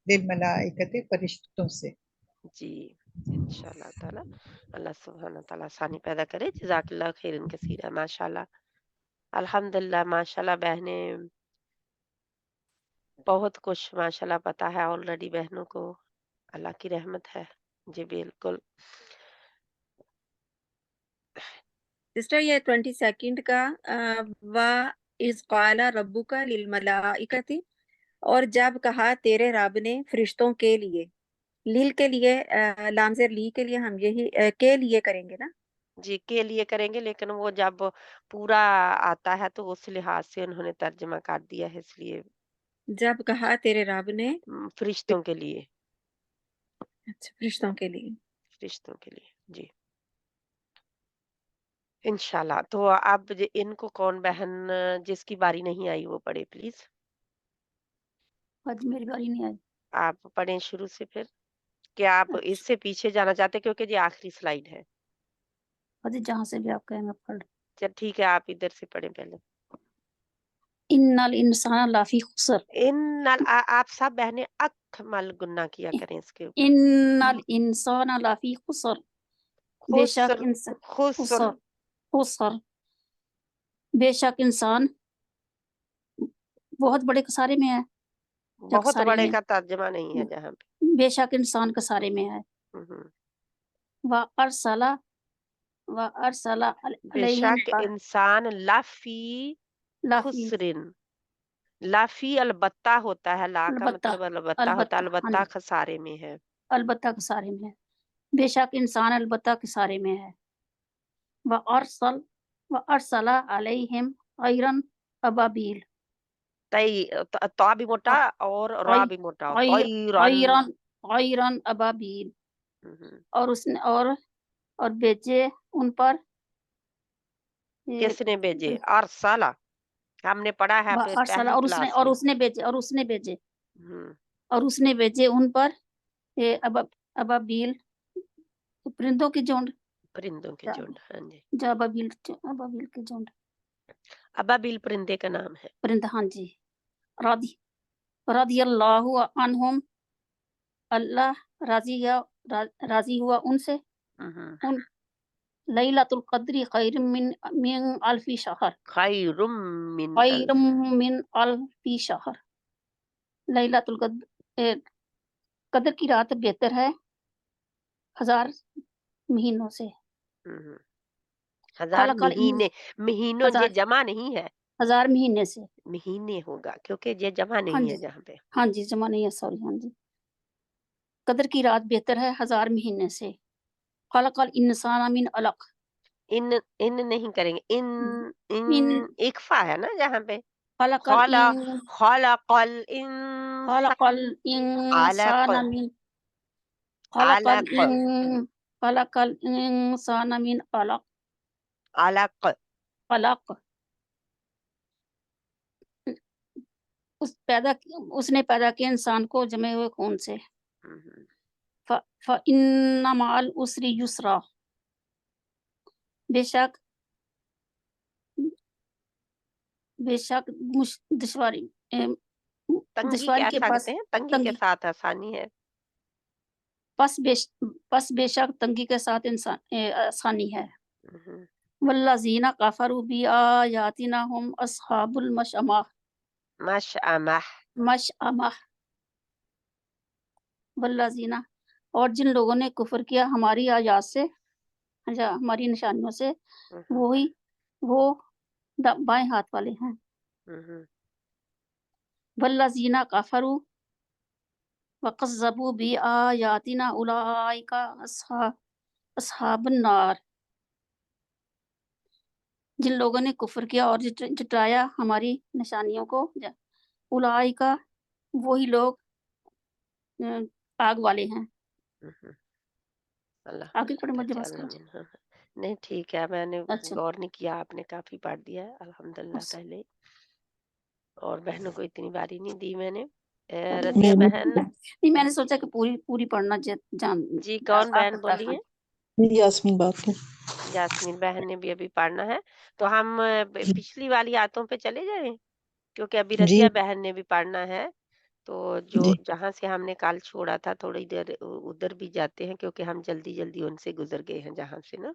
للملائکتی فرشتوں سے. جی انشاءاللہ تعالی اللہ سبحانہ تعالیٰ آسانی پیدا کرے. جزاک اللہ خیرن کثیرا. ماشاءاللہ الحمدللہ. ماشاءاللہ بہنیں بہت کچھ ماشاءاللہ پتا ہے آلریڈی بہنوں کو. اللہ کی رحمت ہے. جی بالکل. سسٹر یہ 22 کا وَإِذْ قَالَ رَبُّكَ لِلْمَلَائِكَةِ اور جب کہا تیرے رب نے فرشتوں کے لیے. لیل کے لیے لام زیر لی کے لیے ہم یہی کے لیے کریں گے نا. جی کے لیے کریں گے، لیکن وہ جب پورا آتا ہے تو اس لحاظ سے انہوں نے ترجمہ کر دیا ہے، اس لیے جب کہا تیرے رب نے فرشتوں کے لیے. اچھا فرشتوں کے لیے. فرشتوں کے لیے جی انشاءاللہ. تو اب ان کو کون بہن جس کی باری نہیں آئی وہ پڑھے پلیز. آج میری باری نہیں آئی. آپ پڑھیں شروع سے. پھر کیا آپ اس سے پیچھے جانا چاہتے ہیں کیونکہ یہ آخری سلائیڈ ہے. حاجی جہاں سے بھی آپ کہیں گے پڑھ. چل ٹھیک ہے، آپ ادھر سے پڑھیں پہلے. ان الانسان لفی خسر. آپ سب بہنیں اکمل گناہ کیا کریں اس کے اوپر. ان الانسان لفی خسر. بے شک انسان خسر خسر بے شک انسان بہت بڑے خسارے میں ہے. بہت بڑے کا ترجمہ نہیں ہے جہاں پہ. بے شک انسان خسارے میں ہے. وَأَرْسَلَ بے شک انسان لافی خسرن. لافی البتہ ہوتا ہے، لا کا مطلب البتہ ہوتا ہے، البتہ خسارے میں ہے. البتہ خسارے میں ہے. بے شک انسان البتہ خسارے میں ہے. وَأَرْسَلَ عَلَيْهِمْ طَيْرًا أَبَابِيلَ. تا بھی موٹا اور را بھی موٹا. طَيْرًا أَبَابِيلَ. اور اس نے اور بھیجے ان پر. کس نے بھیجے؟ ارسلہ ہم نے پڑھا ہے پہلی کلاس میں. اور اس نے بھیجے ان پر ابابیل پرندوں کی جھنڈ. پرندوں کے جھنڈ. ہاں جی ابابیل کے جھنڈ. ابابیل پرندے کا نام ہے. پرندہ ہاں جی. رضی اللہ عنہم اللہ راضی ہوا ان سے. لیلۃ القدر خیر من الف شہر. خیر من الف شہر. لیلۃ القدر قدر کی رات بہتر ہے 1000 مہینوں سے. 1000 مہینوں یہ جمع نہیں ہے. 1000 مہینے سے مہینے ہوگا کیونکہ یہ جمع نہیں ہے جہاں پہ. ہاں جی جمع نہیں ہے سوری. ہاں جی قدر کی رات بہتر ہے 1000 مہینے سے. خلق الانسان من علق. ان نہیں کریں گے. ان اکفا ہے نا جہاں پہ. خلق الانسان من علق. اس نے پیدا کیا انسان کو جمے ہوئے خون سے. فَإِنَّ مَعَ الْعُسْرِ يُسْرًا. بے شک دشواری کے پاس تنگی کے ساتھ آسانی ہے. پس بے شک تنگی کے ساتھ آسانی ہے. والذین کفروا بآیاتنا هم اصحاب المشأمہ. والذین اور جن لوگوں نے کفر کیا ہماری آیات سے، ہماری نشانیوں سے، وہ بائیں ہاتھ والے ہیں. والذین کفروا वक़ज़्ज़बू बिआयातिना उलाइका अस्हाबुन नार। जिन लोगों ने कुफ्र किया और झुटलाया हमारी निशानियों को, उलाइका वही लोग आग वाले हैं। अल्लाह आगे पढ़े, मुझे बस करो। आमीन। हाँ, नहीं ठीक है, मैंने अच्छा, गौर नहीं किया, आपने काफी पढ़ दिया है अल्हम्दुलिल्लाह अच्छा। पहले। और बहनों को इतनी बारी नहीं दी मैंने। नहीं, रजिया बहन, मैंने सोचा कि पूरी पूरी पढ़ना जान जी कौन बहन आपको बोली है? यास्मीन बात है। यास्मीन बहन ने भी अभी पढ़ना है, तो हम पिछली वाली आयतों पे चले जाएं, क्योंकि अभी जी रजिया बहन ने भी पढ़ना है। तो जो जी जहाँ से हमने कल छोड़ा था थोड़ी देर उधर भी जाते हैं, क्योंकि हम जल्दी जल्दी उनसे गुजर गए हैं जहाँ से ना।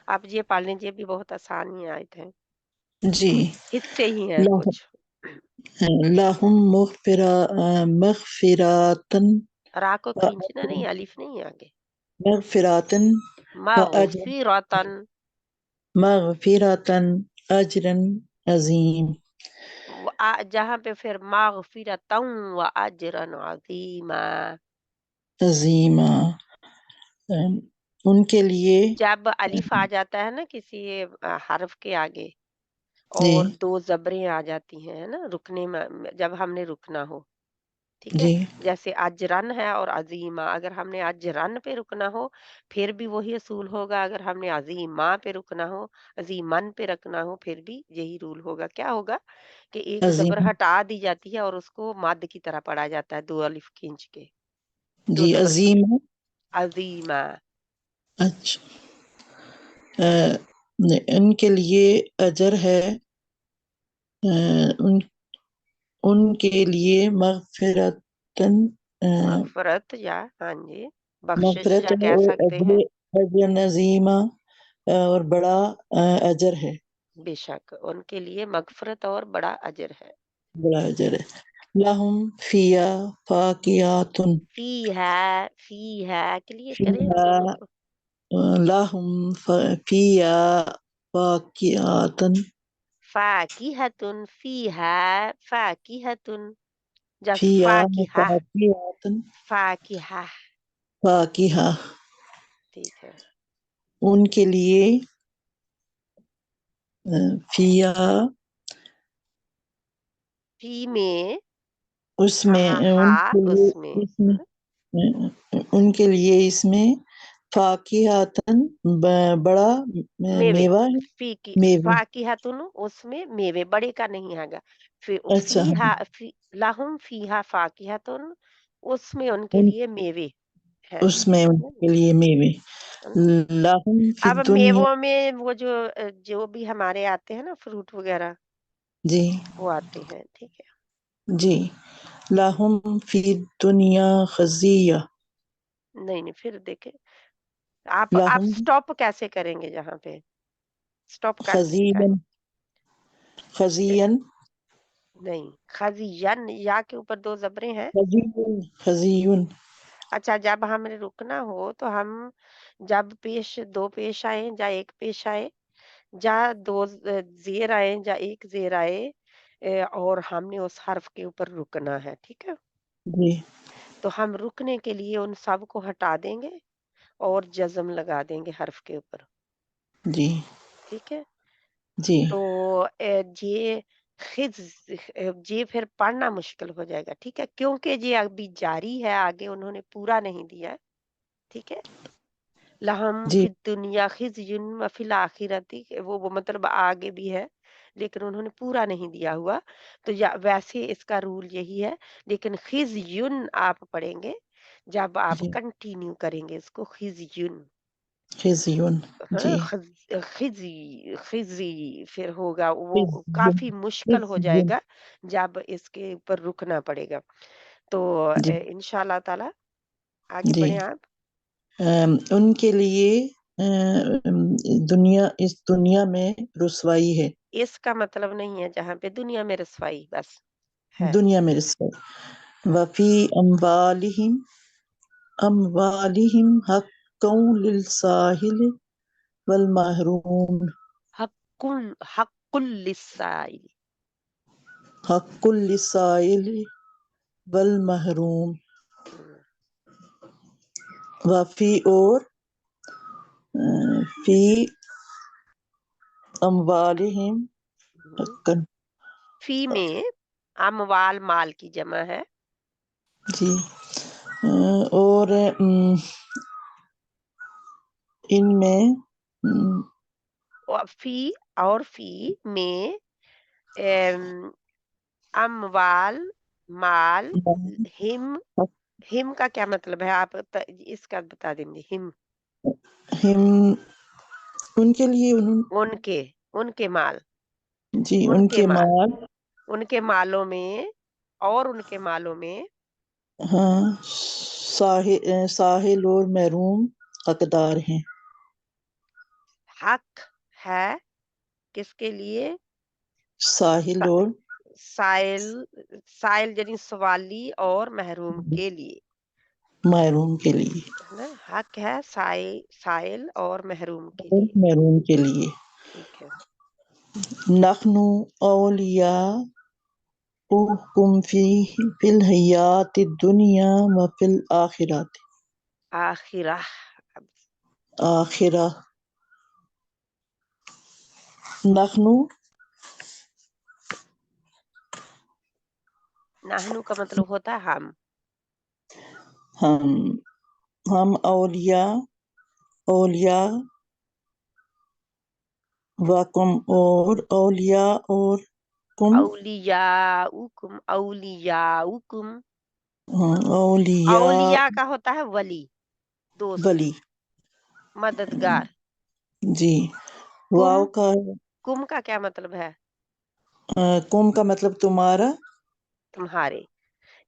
आप ये पढ़ लीजिए, भी बहुत आसान ही आयत है, जी। हिस्से ही हैं लाहुम कुछ। लाहुम मग़फ़िरतन रा को व खींचना नहीं, अलिफ नहीं है आगे। मग़फ़िरतन व अजरन मग़फ़िरतन अजरन अज़ीम। जहाँ पे फिर मग़फ़िरतन व अजरन अज़ीमा, अज़ीमा उनके लिए जब अलिफ आ जाता है ना किसी हर्फ के आगे, जी और दो जबरें आ जाती हैं, है ना, रुकने में, जब हमने रुकना हो, ठीक है। जी जैसे अजरन है और अजीमा, अगर हमने अजरन पे रुकना हो फिर भी वही असूल होगा, अगर हमने अजीमा पे रुकना हो, अजीमन पे रखना हो, फिर भी यही रूल होगा। क्या होगा कि एक जबर अज़ीम हटा दी जाती है और उसको मद की तरह पढ़ा जाता है, दो अलिफ खींच के, दो जी जबर खींच। अज़ीम। अजीमा, अच्छा उनके लिए अजर है उन उनके लिए मग़फ़िरतन मगफरत या, हाँ जी, बख्शिश मग़फ़िरत या कह और सकते अजर हैं। अजर नज़ीमा और बड़ा अजर है, बेशक उनके लिए मगफरत और बड़ा अजर है। बड़ा अजर है। लहुम फिया फाकियातुन फी है क्लियर करें फिया दोनों को। लहुम फिया फाकियातुन फाकिहतुन फीहा, फाकिहतुन, जस्ट फिया फाकिहा, फाकियातुन फाकिहा, फाकिहा ठीक है। उनके लिए फिया फी में उसमें हा उनके लिए उसमें, इसमें उनके लिए इसमें फाकिहातन बड़ा मेवे, मेवा है, फी की मेवा। फाकिहतुन, उसमें मेवे, बड़े का नहीं हैगा। फिर अच्छा हाँ, लाहुम फीहा फाकिहतुन, उसमें उनके उन लिए मेवे है। उसमें उनके लिए मेवे। है ना? लाहुम फिद अब दुनिया मेवों में वो जो भी हमारे आते हैं ना, फ्रूट वगैरह, जी वो आते हैं, ठीक है। जी लाहुम फिद दुनिया खजिया नहीं नहीं, फिर देखे, आप लाहुम स्टॉप कैसे करेंगे, जहाँ पे स्टॉप कैसे खजीयन ए, खजियन नहीं, खजियन, या के ऊपर दो जबरे हैं। खजियुन खजियुन अच्छा, जब हमें रुकना हो तो हम, जब दो पेश आए या एक पेश आए, या दो जेर आए या एक जेर आए, और हमने उस हर्फ के ऊपर रुकना है, ठीक है। जी तो हम रुकने के लिए उन सब को हटा देंगे और जज्म लगा देंगे हर्फ के ऊपर, जी ठीक है। जी तो ये खिज ये फिर पढ़ना मुश्किल हो जाएगा, ठीक है, क्योंकि ये अभी जारी है, आगे उन्होंने पूरा नहीं दिया है, ठीक है। लहम जी फिद दुनिया खिज़युन व फिल आखिरती, वो मतलब आगे भी है, लेकिन उन्होंने पूरा नहीं दिया हुआ। तो या वैसे इसका रूल यही है, लेकिन खिज़युन आप पढ़ेंगे जब आप जी कंटिन्यू करेंगे इसको, खिज़युन, खिजियुन जी हाँ, खिज़ी खिज़ी फिर होगा, वो खिजियुन काफ़ी मुश्किल हो खिजियुन जाएगा जब इसके ऊपर रुकना पड़ेगा। तो जी इंशाअल्लाह ताला आगे जी बढ़ें आप। उनके लिए दुनिया इस दुनिया में रुसवाई है, इसका मतलब नहीं है जहाँ पे दुनिया में रसवाई, बस है। दुनिया में रुसवाई वफी अम्वालिहिम हक्कुन लिलसाहिल वल महरूम हक्कुल लिस्साइल, हक्कुल लिसाइल वल महरूम وفی اور فی اموالہم حقاً، فی میں اموال مال کی جمع ہے، جی اور ان میں فی اور فی میں اموال مال، ہم کا کیا مطلب ہے؟ آپ اس کا بتا دیں گے. ہم ان کے لیے ان کے مال، جی ان کے مال، ان کے مالوں میں اور ان کے مالوں میں ہاں ساحل اور محروم حقدار ہیں. حق ہے کس کے لیے؟ ساحل اور سائل یعنی سوالی اور محروم کے لیے، محروم کے لیے، ہے نا؟ حق ہے سائل اور محروم کے اور لیے. محروم کے لیے. ٹھیک ہے. نحن اولیاؤکم فی الحیات الدنیا وفی الآخرۃ. آخرہ آخرہ. نحنو کا مطلب ہوتا ہے ہم اولیاء وکم اور اولیاء اور کم اولیاؤکم اولیاء اولیاء کا ہوتا ہے ولی، دوست، ولی. مددگار. جی واو کا کم کا کیا مطلب ہے؟ کم کا مطلب تمہارا، تمہارے. یہ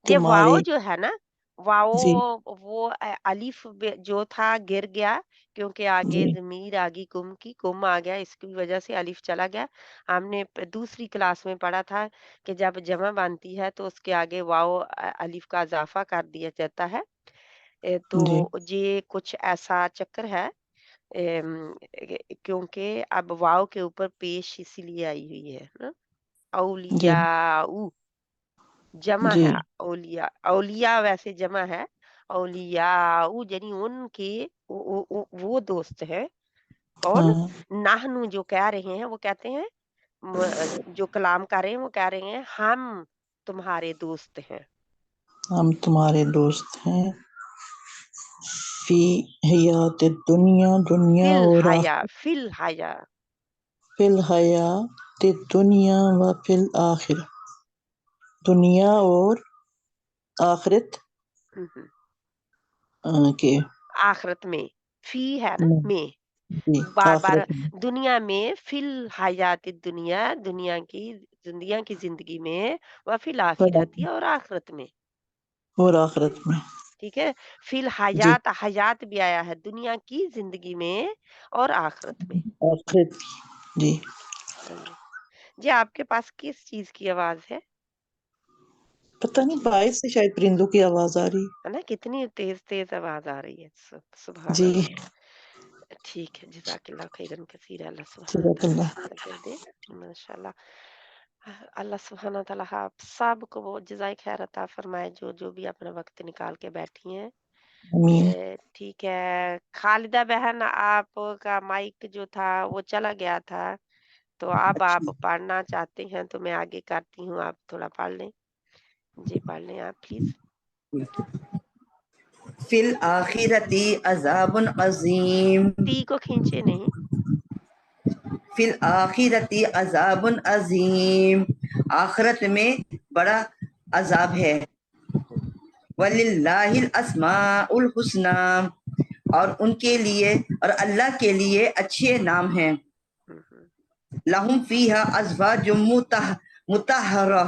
تمہارے. واؤ جو ہے نا، واؤ جی وہ الف جو تھا گر گیا، کیونکہ آگے جی ضمیر آگی کم کی، کم آ گیا، اس کی وجہ سے الف چلا گیا. ہم نے دوسری کلاس میں پڑھا تھا کہ جب جمع بنتی ہے تو اس کے آگے واؤ الف کا اضافہ کر دیا جاتا ہے. تو جی یہ کچھ ایسا چکر ہے کیونکہ اب واؤ کے اوپر پیش اسی لیے آئی ہوئی ہے نا. جی اولیاء جمع جی ہے، اولیاء ویسے جمع ہے، اولیاء یعنی ان کے وہ دوست ہیں. کون؟ ہاں نحنو جو کہہ رہے ہیں وہ کہتے ہیں، جو کلام کر رہے ہیں وہ کہہ رہے ہیں ہم تمہارے دوست ہیں. ہم تمہارے دوست ہیں. فی حیات الدنیا دنیا اور فی الحیا فی الحیات الدنیا و فی الآخرہ. دنیا اور آخرت کے آخرت میں. فی ہے نا میں، جی بار بار آخرت میں. دنیا میں، فی الحیات دنیا دنیا کی زندگی میں، و فی الآخرت اور آخرت میں. اور آخرت میں. ٹھیک ہے. فی جی الحیات حیات بھی آیا ہے دنیا کی زندگی میں اور آخرت میں. آخرت جی. ہاں جی. جی آپ کے پاس کس چیز کی آواز ہے؟ پتہ نہیں باہر سے شاید پرندوں کی آواز آ رہی ہے نا، کتنی تیز تیز آواز آ رہی ہے. سبحان جی. اللہ. ٹھیک ہے، جزاک اللہ خیرن کثیر. اللہ سبحانہ جزاک تعالیٰ اللہ. اجر دے. ماشاءاللہ. اللہ سبحانہ تعالیٰ آپ سب کو وہ جزائے خیر عطا فرمائے جو بھی اپنا وقت نکال کے بیٹھی ہیں. امین. ٹھیک ہے. خالدہ بہن آپ کا مائک جو تھا وہ چلا گیا تھا، تو اب آپ پڑھنا چاہتے ہیں تو میں آگے کرتی ہوں، آپ تھوڑا پڑھ لیں. جی پڑھ لیں آپ پلیز. فی الآخرۃ عذاب عظیم. تی کو کھینچے نہیں. فی الآخرۃ عذاب عظیم. آخرت میں بڑا عذاب ہے. وَلِلَّهِ الْأَسْمَاءُ الْحُسْنَى. اور ان کے لیے اور اللہ کے لیے اچھے نام ہیں. لَهُمْ فِيهَا أَزْوَاجٌ مُطَهَّرَةٌ.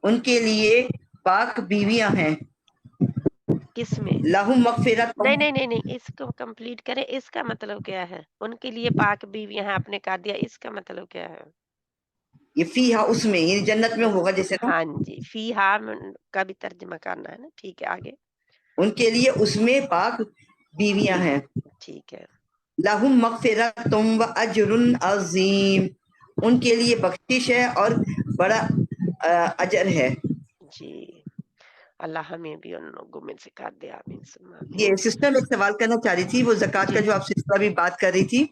ان کے لیے پاک بیویاں ہیں. کس میں؟ لَهُمْ مَغْفِرَةٌ. نہیں اس کو کمپلیٹ کریں. اس کا مطلب کیا ہے؟ ان کے لیے پاک بیویاں ہیں، آپ نے کہا دیا، اس کا مطلب کیا ہے؟ یہ فیہا اس میں یعنی جنت میں ہوگا جیسے نا. ہاں جی، فیہا کا بھی ترجمہ کرنا ہے نا. ٹھیک ہے آگے. ان کے لیے اس میں پاک بیویاں ہیں. ٹھیک ہے. لَهُمْ مَغْفِرَةٌ وَأَجْرٌ عَظِيمٌ. ان کے لیے بخشش ہے اور بڑا اجر ہے. جی اللہ ہمیں بھی ان لوگوں میں سے کر دے، آمین ثم آمین۔ یہ سسٹر ایک سوال کرنا چاہ رہی تھی، وہ زکوٰۃ کا جی۔ جو آپ سسٹر بھی بات کر رہی تھی،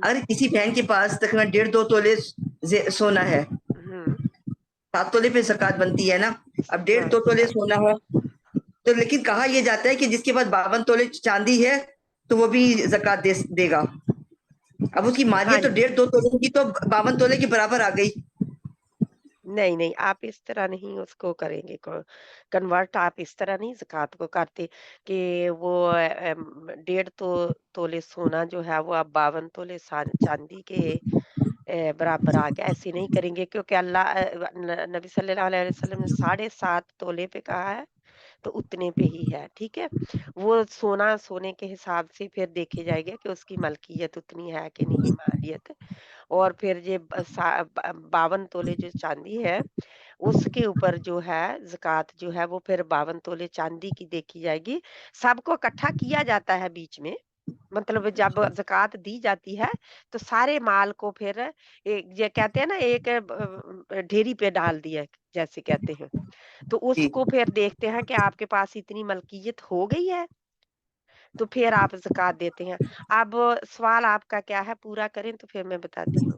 اگر کسی بہن کے پاس تقریباً 1.5-2 تولے سونا ہے، 7 تولے پہ زکوٰۃ بنتی ہے نا، اب 1.5-2 تولے سونا ہے تو لیکن کہا یہ جاتا ہے کہ جس کے پاس 52 تولے چاندی ہے تو وہ بھی زکوٰۃ دے گا۔ اب اس کی ہاں مالیت تو 1.5-2 تولے کی تو 52 تولے کے برابر آ گئی۔ نہیں نہیں، آپ اس طرح نہیں اس کو کریں گے کنورٹ، آپ اس طرح نہیں زکوٰۃ کو کرتے کہ وہ 1.5 تولے سونا جو ہے وہ اب 52 تولے چاندی کے برابر آ گیا، ایسے نہیں کریں گے، کیونکہ اللہ نبی صلی اللہ علیہ وسلم نے 7.5 تولے پہ کہا ہے تو اتنے پہ ہی ہے، ٹھیک ہے۔ وہ سونے کے حساب سے پھر دیکھے جائے گا کہ اس کی ملکیت اتنی ہے کہ نہیں مالیت، اور پھر یہ 52 تولے جو چاندی ہے اس کے اوپر جو ہے زکوٰۃ جو ہے وہ پھر 52 تولے چاندی کی دیکھی جائے گی۔ سب کو اکٹھا کیا جاتا ہے بیچ میں، مطلب جب زکوٰۃ دی جاتی ہے تو سارے مال کو پھر یہ کہتے ہیں نا ایک ڈھیری پہ ڈال دیا جیسے کہتے ہیں، تو اس جی کو پھر دیکھتے ہیں کہ آپ کے پاس اتنی ملکیت ہو گئی ہے تو پھر آپ زکوٰۃ دیتے ہیں۔ اب سوال آپ کا کیا ہے پورا کریں تو پھر میں بتاتی ہوں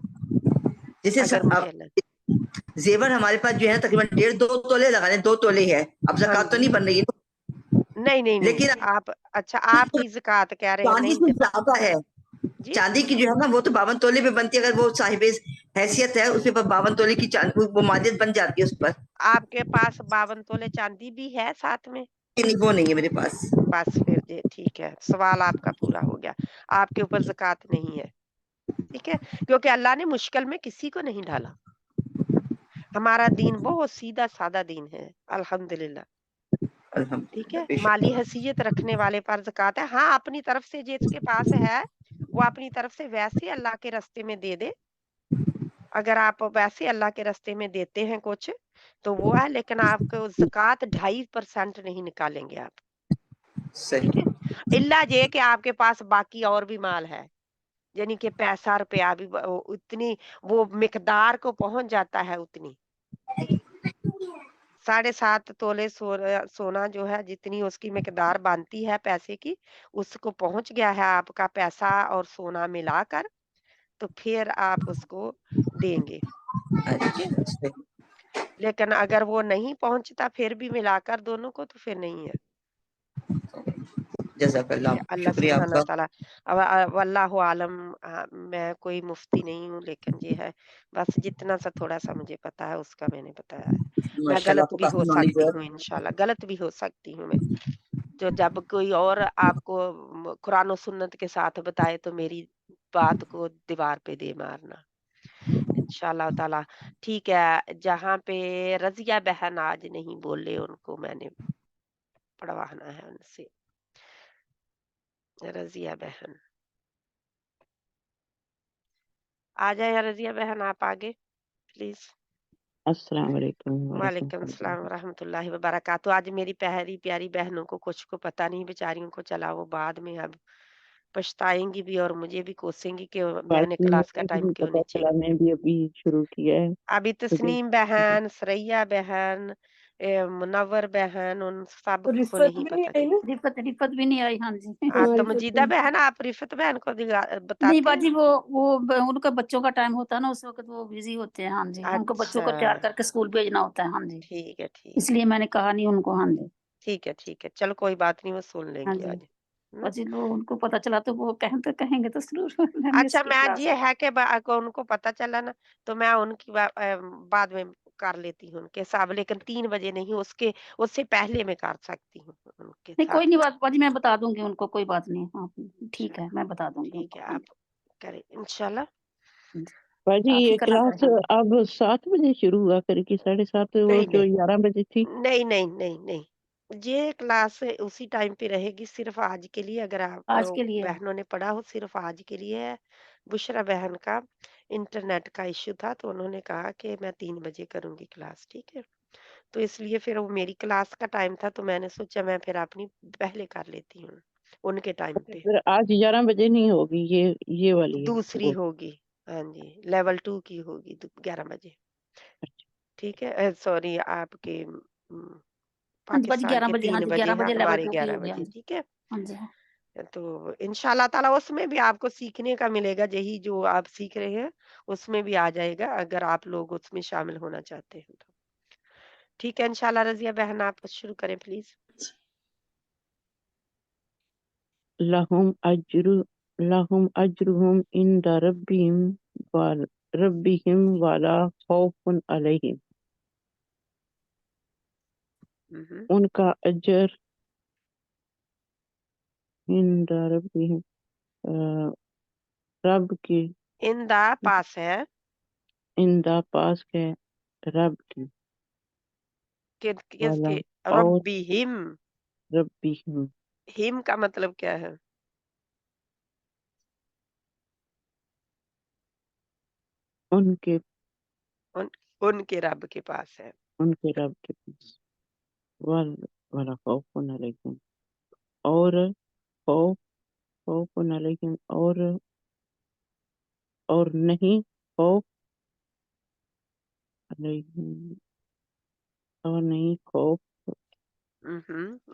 جیسے اگر مجھے اللہ۔ زیور ہمارے پاس جو ہے نا تقریباً 1.5-2 تولے لگا لیں، 2 تولے ہے، اب ہاں زکوٰۃ تو جی، نہیں بن رہی ہے نہیں نہیں نہیں، لیکن آپ اچھا آپ کی زکوٰۃ کہہ رہے ہیں، چاندی نہیں سے زیادہ ہے، جی چاندی کی جو ہے نا وہ تو 52 تولے پہ بنتی ہے، اگر وہ صاحب حیثیت ہے اس پہ 52 تولے کی وہ مالیت بن جاتی ہے اس پر۔ آپ کے پاس 52 تولے چاندی بھی ہے ساتھ میں؟ نہیں وہ نہیں ہے میرے پاس۔ بس پھر جی ٹھیک ہے، سوال آپ کا پورا ہو گیا، آپ کے اوپر زکوٰۃ نہیں ہے، ٹھیک ہے، کیونکہ اللہ نے مشکل میں کسی کو نہیں ڈالا، ہمارا دین بہت سیدھا سادہ دین ہے الحمدللہ، ٹھیک ہے۔ الحمدللہ مالی حیثیت رکھنے والے پر زکوٰۃ ہے، ہاں اپنی طرف سے جس کے پاس ہے وہ اپنی طرف سے ویسے اللہ کے راستے میں دے دے، اگر آپ ویسے اللہ کے راستے میں دیتے ہیں کچھ تو وہ ہے، لیکن آپ کو زکوٰۃ 2.5% نہیں نکالیں گے آپ، ٹھیک ہے، صحیح۔ اللہ یہ کہ آپ کے پاس باقی اور بھی مال ہے، یعنی کہ پیسہ روپیہ بھی اتنی وہ مقدار کو پہنچ جاتا ہے اتنی 7.5 تولے سونا جو ہے جتنی اس کی مقدار بنتی ہے پیسے کی، اس کو پہنچ گیا ہے آپ کا پیسہ اور سونا ملا کر، تو پھر آپ اس کو دیں گے، ٹھیک ہے۔ لیکن اگر وہ نہیں پہنچتا پھر بھی ملا کر دونوں کو تو پھر نہیں ہے، جزاک ٹھیک اللہ، ہے۔ اللہ شکریہ آپ سبحانہ کا۔ تعالیٰ واللہ عالم، میں کوئی مفتی نہیں ہوں، لیکن یہ ہے بس جتنا سا تھوڑا سا مجھے پتا ہے اس کا میں نے بتایا ہے، میں ماشاء اللہ آپ غلط کو بھی ہو کافی نالج سکتی ہے۔ ہوں، انشاءاللہ غلط بھی ہو سکتی ہوں میں، جو جب کوئی اور آپ کو قرآن و سنت کے ساتھ بتائے تو میری بات کو دیوار پہ دے مارنا انشاءاللہ تعالیٰ، ٹھیک ہے۔ جہاں پہ رضیہ بہن آج نہیں بولے ان کو میں نے پڑھوانا ہے ان سے، رضیہ بہن آ جائے، رضیہ بہن آپ آگے پلیز۔ السلام علیکم وعلیکم وعلیکم السلام السلام۔ ورحمۃ اللہ وبرکاتہ۔ آج میری پیاری بہنوں کو کچھ کو پتہ نہیں بیچاریوں کو چلا، وہ بعد میں اب پچھتائیں گی بھی اور مجھے بھی کوسیں گی کہ میں نے باقی کلاس کا مجھے بھی ٹائم نہیں کیوں پتا نہیں چیک۔ چلا، میں بھی ابھی شروع کیا ہے ابھی مجھے۔ تسنیم بہن، سریا بہن، منور بہن، ان سب تو کو رفت نہیں بھی نہیں پتا آئی نا؟ رفت بھی نہیں آئی، ہاں جی۔ ہاں تو رفت مجیدہ بہن، آپ رفت بہن کو نہیں بتاتے ہیں۔ باجی، وہ ان کا بچوں کا ٹائم ہوتا ہے نا، اس وقت وہ بزی ہوتے ہیں، ہاں جی، ان کو بچوں اچھا کو تیار کر کے اسکول بھیجنا ہوتا ہے، ہاں جی، ٹھیک ہے اس لیے میں نے کہا نہیں ان کو، ہاں جی، ٹھیک ہے ٹھیک ہے، چلو کوئی بات نہیں، وہ سن لیں ہاں گے جی۔ آج۔ باجی وہ ان کو پتا چلا تو وہ کہیں گے تو ضرور اچھا مس کی میں کلاس یہ ہے۔ ہے کہ ان کو پتا چلا نا تو میں ان کی بعد میں کر لیتی ہوں ان کے ساتھ، لیکن 3 بجے نہیں، اس سے پہلے میں کر سکتی ہوں ان کے نہیں کوئی ساتھ۔ نہیں بات باجی، میں بتا دوں گی ان کو، کوئی بات نہیں، ہاں ٹھیک ہے، چلو میں بتا دوں گی ان ٹھیک کو، ہے، ہاں آپ کریں انشاءاللہ۔ جی، باجی آپ ہی یہ کرنا کلاس کریں، ہاں جی۔ اب 7 بجے شروع ہوا کرے گی، 7:30، وہ نہیں جو نہیں 11 بجے تھی؟ نہیں نہیں نہیں نہیں، یہ کلاس اسی ٹائم پہ رہے گی، صرف آج کے لیے، اگر آپ آج کے لیے بہنوں نے پڑھا ہو صرف آج کے لیے ہے۔ بشرا بہن کا انٹرنیٹ کا ایشو تھا تو انہوں نے کہا کہ میں 3 بجے کروں گی کلاس، ٹھیک ہے، تو اس لیے پھر وہ میری کلاس کا ٹائم تھا تو میں نے سوچا میں پھر اپنی پہلے کر لیتی ہوں ان کے ٹائم پہ، پھر آج 11 بجے نہیں ہوگی، یہ والی ہے دوسری وہ؟ ہوگی، ہاں جی لیول 2 کی ہوگی 11 بجے، ٹھیک ہے، سوری آپ کے 5 बज पाकिस्तान 11 के बजे, हाँ 3 जी, बजे 11 हैं, बजे हमारे लेबोरेटरी 11 हो गया, हाँ बजे, जी, ठीक है? हाँ जी, हाँ। तो इंशाल्लाह ताला उसमें भी आपको सीखने का मिलेगा, यही जो आप सीख रहे हैं, उसमें भी आ जाएगा, अगर आप लोग उसमें शामिल होना चाहते हैं तो। ठीक है, इंशाल्लाह रज़िया बहन आप शुरू करें प्लीज़। लहुम अज्रुहुम इंदा रब्बिहिम वला खौफुन अलैहिम। उनका अजर इंदा रब्बिहिम, रब की इंदा पास है, इंदा पास है, रब की, वाला किसके? और रब्बिहिम, रब्बिहिम, हिम का मतलब क्या है? उनके उनके रब के पास है। उनके रब के पास। वाला खौफुन अलैहिम, और खौफ खौफुन अलैहिम, और नहीं खौफ अलैहिम, और नहीं खौफ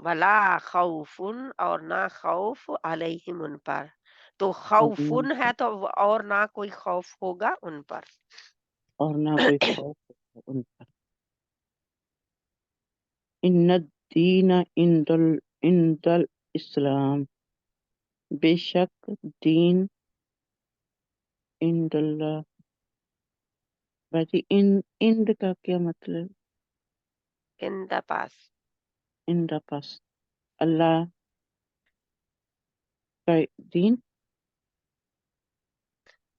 वला खौफुन, और ना खौफ अलैहिम उन पर। तो और खौफुन है तो और ना कोई खौफ होगा उन पर। ना कोई खौफ उन पर। इन्नद-दीन इंदल इस्लाम, बेशक दीन इंदल्लाह। बाजी इंद का क्या मतलब? In the pass, in the पास, अल्लाह का दीन, हाँ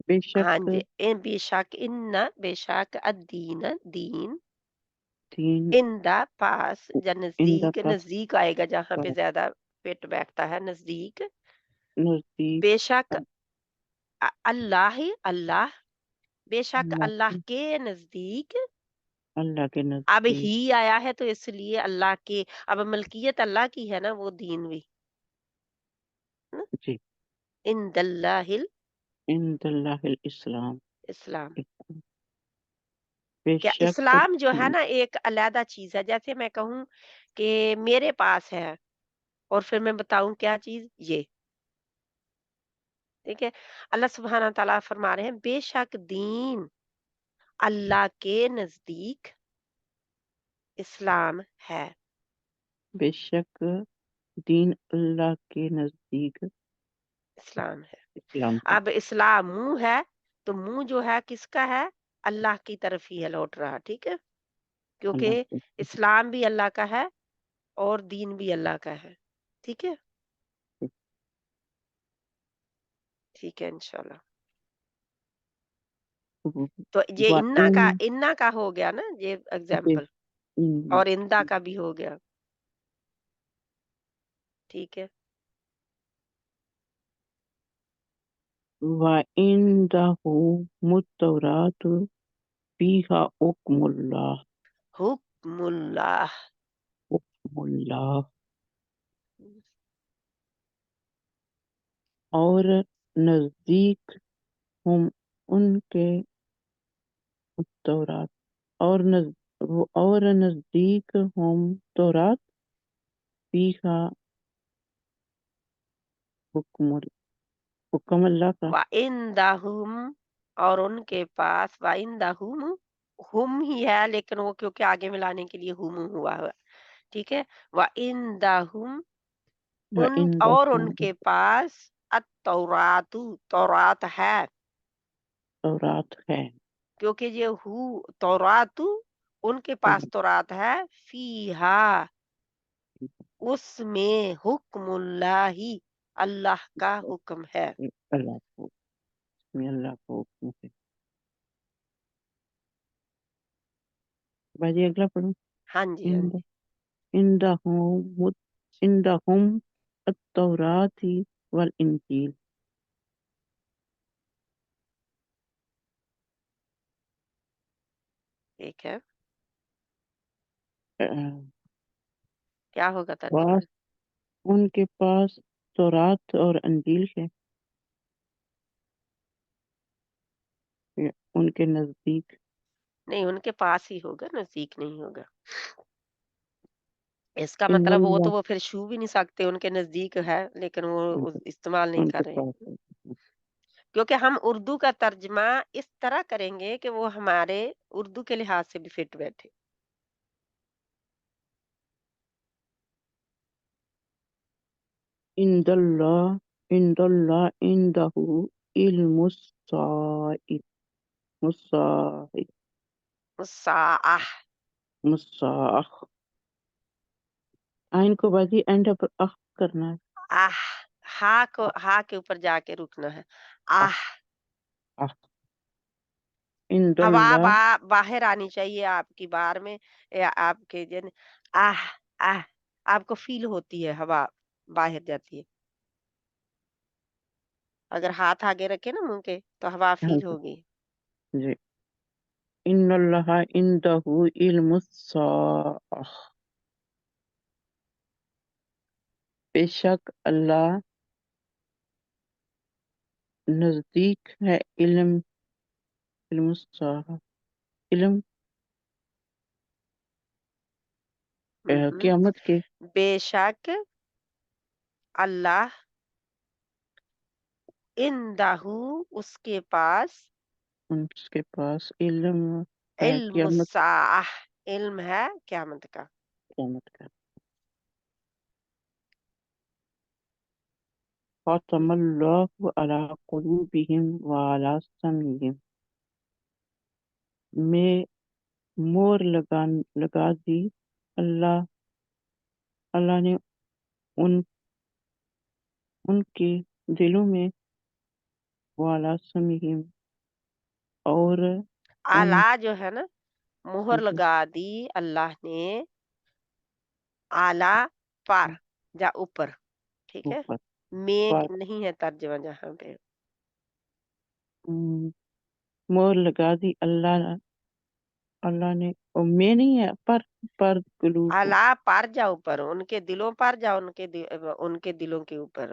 बेशक जी, इन बेशक, इन बेशक, अदीन दीन, दीन इन द पास, या इन द नजदीक, पास, नजदीक आएगा जहाँ पे ज्यादा फिट बैठता है, नजदीक। नजदीक बेशक अल्लाह ही अल्लाह, बेशक अल्लाह अल्लाह के नजदीक। अल्लाह के अब नजदीक। ही आया है तो इसलिए अल्लाह के, अब मलकियत अल्लाह की है ना, वो दीन भी जी, इन दल्लाहिल इंदल्लाहिल इस्लाम, इस्लाम। क्या बेशक इस्लाम जो है ना एक अलहदा चीज है। जैसे मैं कहूँ कि मेरे पास है, और फिर मैं बताऊं क्या चीज ये, ठीक है? अल्लाह सुब्हाना ताला फरमा रहे हैं बेशक दीन अल्लाह के नजदीक इस्लाम है। बेशक दीन अल्लाह के नजदीक इस्लाम है। इस्लाम है। अब इस्लाम मुंह है, तो मुंह जो है किसका है? अल्लाह की तरफ ही है लौट रहा, ठीक है? क्योंकि अल्लाह के इस्लाम भी अल्लाह का है और दीन भी अल्लाह का है, ठीक है? ठीक है इंशाल्लाह। तो ये व इन्ना का हो गया ना ये एग्जाम्पल, इन और इंदा का भी हो गया, ठीक है? व इंदहु मुत्तौरात फीहा हुक्मुल्लाह, हुक्मुल्लाह, और नजदीक हम उनके तौरात, और नजदीक हम तौरात फीहा हुक्म हुक्म अल्लाह का। व इंदाहुम, और उनके पास, व इंदाहुम, हुम ही है लेकिन वो क्योंकि आगे मिलाने के लिए हुम हुआ है, ठीक है? व इंदाहुम, व उन और इंदहु उनके पास अत-तौरातु, तौरात है, तौरात है। क्योंकि ये तौरातु, उनके पास तौरात है, फीहा, उसमें हुक्मुल्लाही, अल्लाह का हुक्म है। अल्लाह को, इसमें अल्लाह को हुक्म है। बाजी अगला पढ़ो। हाँ जी, हाँ जी, इंदहुम इंदहुम अत-तौरात वल इंजील। ठीक है। अ, क्या होगा तर्जुमा? पास उनके पास तौरात और इंजील है, या उनके नजदीक। नहीं, उनके पास ही होगा, नजदीक नहीं होगा। اس کا ان مطلب وہ تو اللہ وہ پھر چھو بھی نہیں سکتے، ان کے نزدیک ہے لیکن وہ استعمال نہیں ان کر کے رہے، پاس ہے۔ کیونکہ ہم اردو کا ترجمہ اس طرح کریں گے کہ وہ ہمارے اردو کے لحاظ سے بھی فٹ بیٹھے۔ عند اللہ عنده علم الساعة مساح مساح آئین کو بازی اینڈ پر اخ کرنا ہے، آہ، ہا کے اوپر جا کے رکنا ہے، اخ آہ، اخ عند ہوا اللہ باہر آنی چاہیے آپ کی بار میں، یا آپ کے جن آہ آہ آپ کو فیل ہوتی ہے، ہوا باہر جاتی ہے۔ اگر ہاتھ آگے رکھے نا منہ کے تو ہوا ہاں فیل ہوگی۔ جی، ان اللہ عنده علم الساعة بے شک اللہ نزدیک ہے علم الساعة علم ہم، قیامت کے، بے شک اللہ اندہو اس کے پاس اس کے پاس علم ہے علم قیامت الساعہ علم ہے قیامت کا۔ قیامت کا۔ ختم اللہ علی قلوبہم وعلی سمعہم میں مور لگا دی اللہ نے ان کے دلوں میں، وعلی سمعہم اور ان اعلیٰ جو ہے نا مہر لگا دی اللہ نے، اعلیٰ پر یا اوپر، ٹھیک ہے، اوپر میں پر نہیں ہے ترجمہ جہاں پہ، مور لگا دی اللہ نے، اور میں نہیں ہے پر قلوب اعلیٰ پر جا اوپر، ان کے دلوں پر جا ان کے دلوں کے اوپر،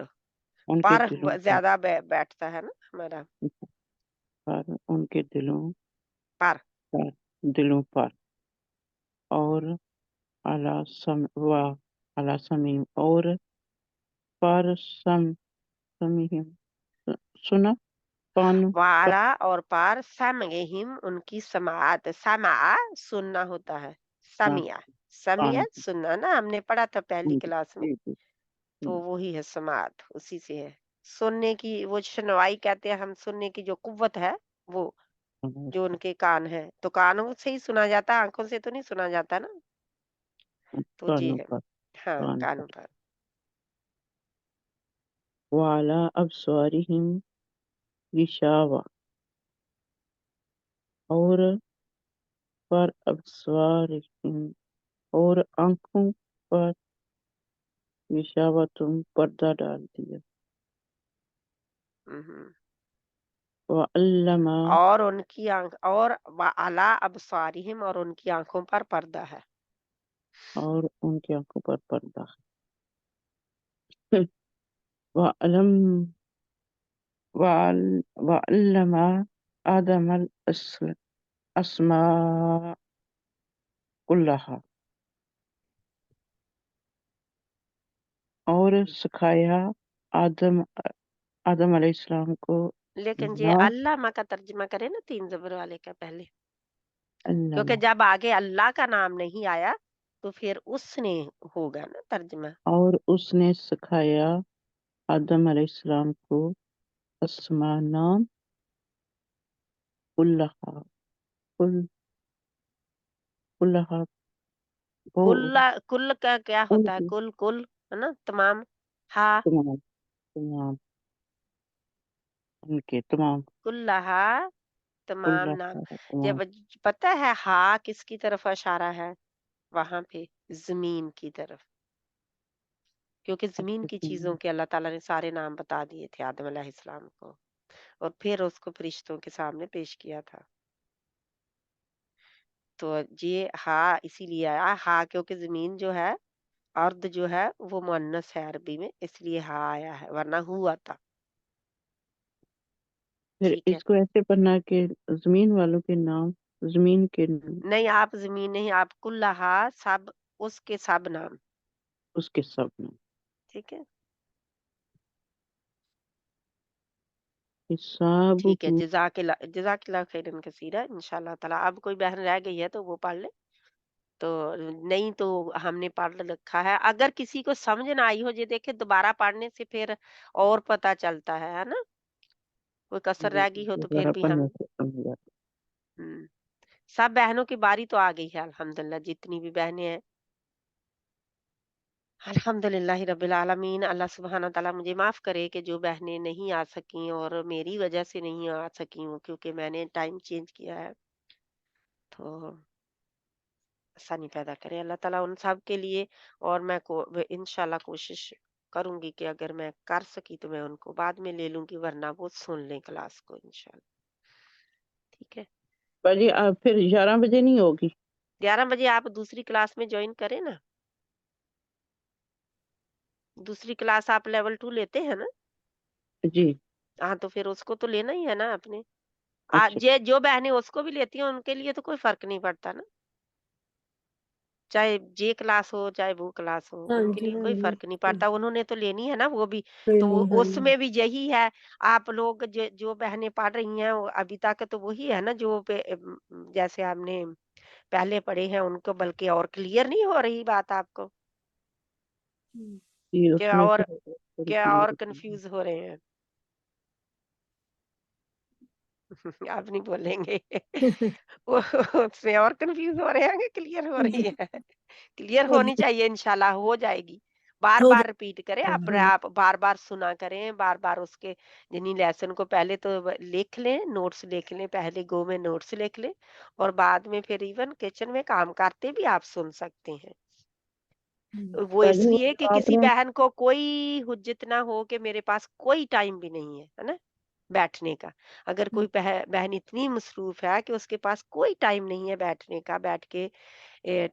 ان کے پر دلوں زیادہ بیٹھتا ہے نا ہمارا، پر ان کے دلوں پر پر دلوں پر، اور اعلی سمعہم اور پر سمعہم سنا کانوں پر والا اور پار سمعہم ان کی سماعت، سمع سننا ہوتا ہے، سمع سمع کان سننا نا، ہم نے پڑھا تھا پہلی کلاس میں، جی جی تو وہی ہے سماعت، اسی سے ہے سننے کی، وہ شنوائی کہتے ہیں ہم، سننے کی جو قوت ہے وہ، جو ان کے کان ہے، تو کانوں سے ہی سنا جاتا، آنکھوں سے تو نہیں سنا جاتا نا، تو جی کانوں ہے، پر ہاں کان کانوں پر پر۔ وعلی ابصارہم غشاوہ اور پر ابصارہم اور آنکھوں پر غشاوۃ پردہ ڈال دیا، ہوں۔ وعلم اور ان کی آنکھ اور وعلی ابصارہم اور ان کی آنکھوں پر پردہ ہے، اور ان کی آنکھوں پر پردہ ہے، وعلم وعلم آدم الاسماء کلہا اور سکھایا آدم علیہ السلام کو لیکن یہ نام علامہ کا ترجمہ کرے نا 3 زبر والے کا پہلے، کیونکہ علامہ، جب آگے اللہ کا نام نہیں آیا تو پھر اس نے ہوگا نا ترجمہ، اور اس نے سکھایا آدم علیہ السلام کو اسماء نام کلہا کلہا کل کا کیا ان ہوتا ہے، کی کل ہے نا، تمام، ہاں تمام تمام ان کے تمام کلہا تمام نام، کلہا تمام جب پتہ ہے ہاں کس کی طرف اشارہ ہے، وہاں پہ زمین کی طرف، کیونکہ زمین کی چیزوں کے اللہ تعالیٰ نے سارے نام بتا دیے تھے آدم علیہ السلام کو، اور پھر اس کو فرشتوں کے سامنے پیش کیا تھا، تو یہ ہاں اسی لیے آیا ہاں، کیونکہ زمین جو ہے، ارض جو ہے وہ مؤنث ہے عربی میں، اس لیے ہاں آیا ہے، ورنہ ہوا تھا، پھر ٹھیک ہے، اس کو ایسے پڑھنا کہ زمین والوں کے نام، زمین کے نہیں آپ زمین نہیں، آپ کلہا سب، اس کے سب نام، اس کے سب میں ٹھیک ہے حساب ٹھیک ہے، جزاک اللہ خیرن کثیرہ. انشاءاللہ تعالیٰ اب کوئی بہن رہ گئی ہے تو وہ پڑھ لے، تو نہیں تو ہم نے پڑھ رکھا ہے. اگر کسی کو سمجھ نہ آئی ہو یہ دیکھے دوبارہ پڑھنے سے پھر اور پتہ چلتا ہے نا. کوئی کسر رہ گئی ہو تو پھر بھی ہم سب بہنوں کی باری تو آ گئی ہے الحمدللہ، جتنی بھی بہنیں ہیں الحمدللہ رب العالمین. اللہ سبحانہ تعالیٰ مجھے معاف کرے کہ جو بہنیں نہیں آ سکیں اور میری وجہ سے نہیں آ سکیں وہ، کیونکہ میں نے ٹائم چینج کیا ہے، تو آسانی پیدا کرے اللہ تعالیٰ ان سب کے لیے. اور میں انشاءاللہ کوشش کروں گی کہ اگر میں کر سکی تو میں ان کو بعد میں لے لوں گی، ورنہ وہ سن لیں کلاس کو انشاءاللہ. ٹھیک ہے، باجی آپ پھر 11 بجے نہیں ہوگی؟ 11 بجے آپ دوسری کلاس میں جوائن کریں نا. دوسری کلاس آپ لیول 2 لیتے ہیں نا؟ جی ہاں تو پھر اس کو تو لینا ہی ہے نا آپ نے. اچھا جو بہنیں اس کو بھی لیتی ہیں ان کے لیے تو کوئی فرق نہیں پڑتا نا، چاہے جے کلاس ہو چاہے وہ کلاس ہو، ہاں ان کے جی لیے ہاں کوئی جی فرق نہیں پڑتا. انہوں نے تو لینی ہے نا وہ بھی. تو ٹریننگ ہاں اس جی میں بھی یہی ہے، آپ لوگ جو بہنیں پڑھ رہی ہیں وہ ابھی تک تو وہی ہے نا جو جیسے ہم نے پہلے پڑھے ہیں ان کو، بلکہ اور کلیئر نہیں ہو رہی بات آپ کو جی اس کیا میں اور تو تھوڑی کیا clear اور ہو گئی. کنفیوز ہو رہے ہیں؟ آپ نہیں بولیں گے اس میں اور کنفیوز ہو رہے ہیں کہ کلیئر ہو رہی ہے؟ کلیئر ہونی چاہیے، انشاءاللہ ہو جائے گی. بار ہو بار جائے ریپیٹ کریں، اپنے ہاں آپ بار بار سنا کریں، بار بار اس کے یعنی لیسن کو پہلے تو لکھ لیں، نوٹس لکھ لیں، پہلے گو میں نوٹس لکھ لیں، اور بعد میں پھر ایون کچن میں کام کرتے بھی آپ سن سکتے ہیں. وہ اس باجی لیے کہ آپ کسی نے بہن کو کوئی حجت نہ ہو کہ میرے پاس کوئی ٹائم بھی نہیں ہے نا بیٹھنے کا. اگر کوئی بہن اتنی مصروف ہے کہ اس کے پاس کوئی ٹائم نہیں ہے بیٹھنے کا، بیٹھ کے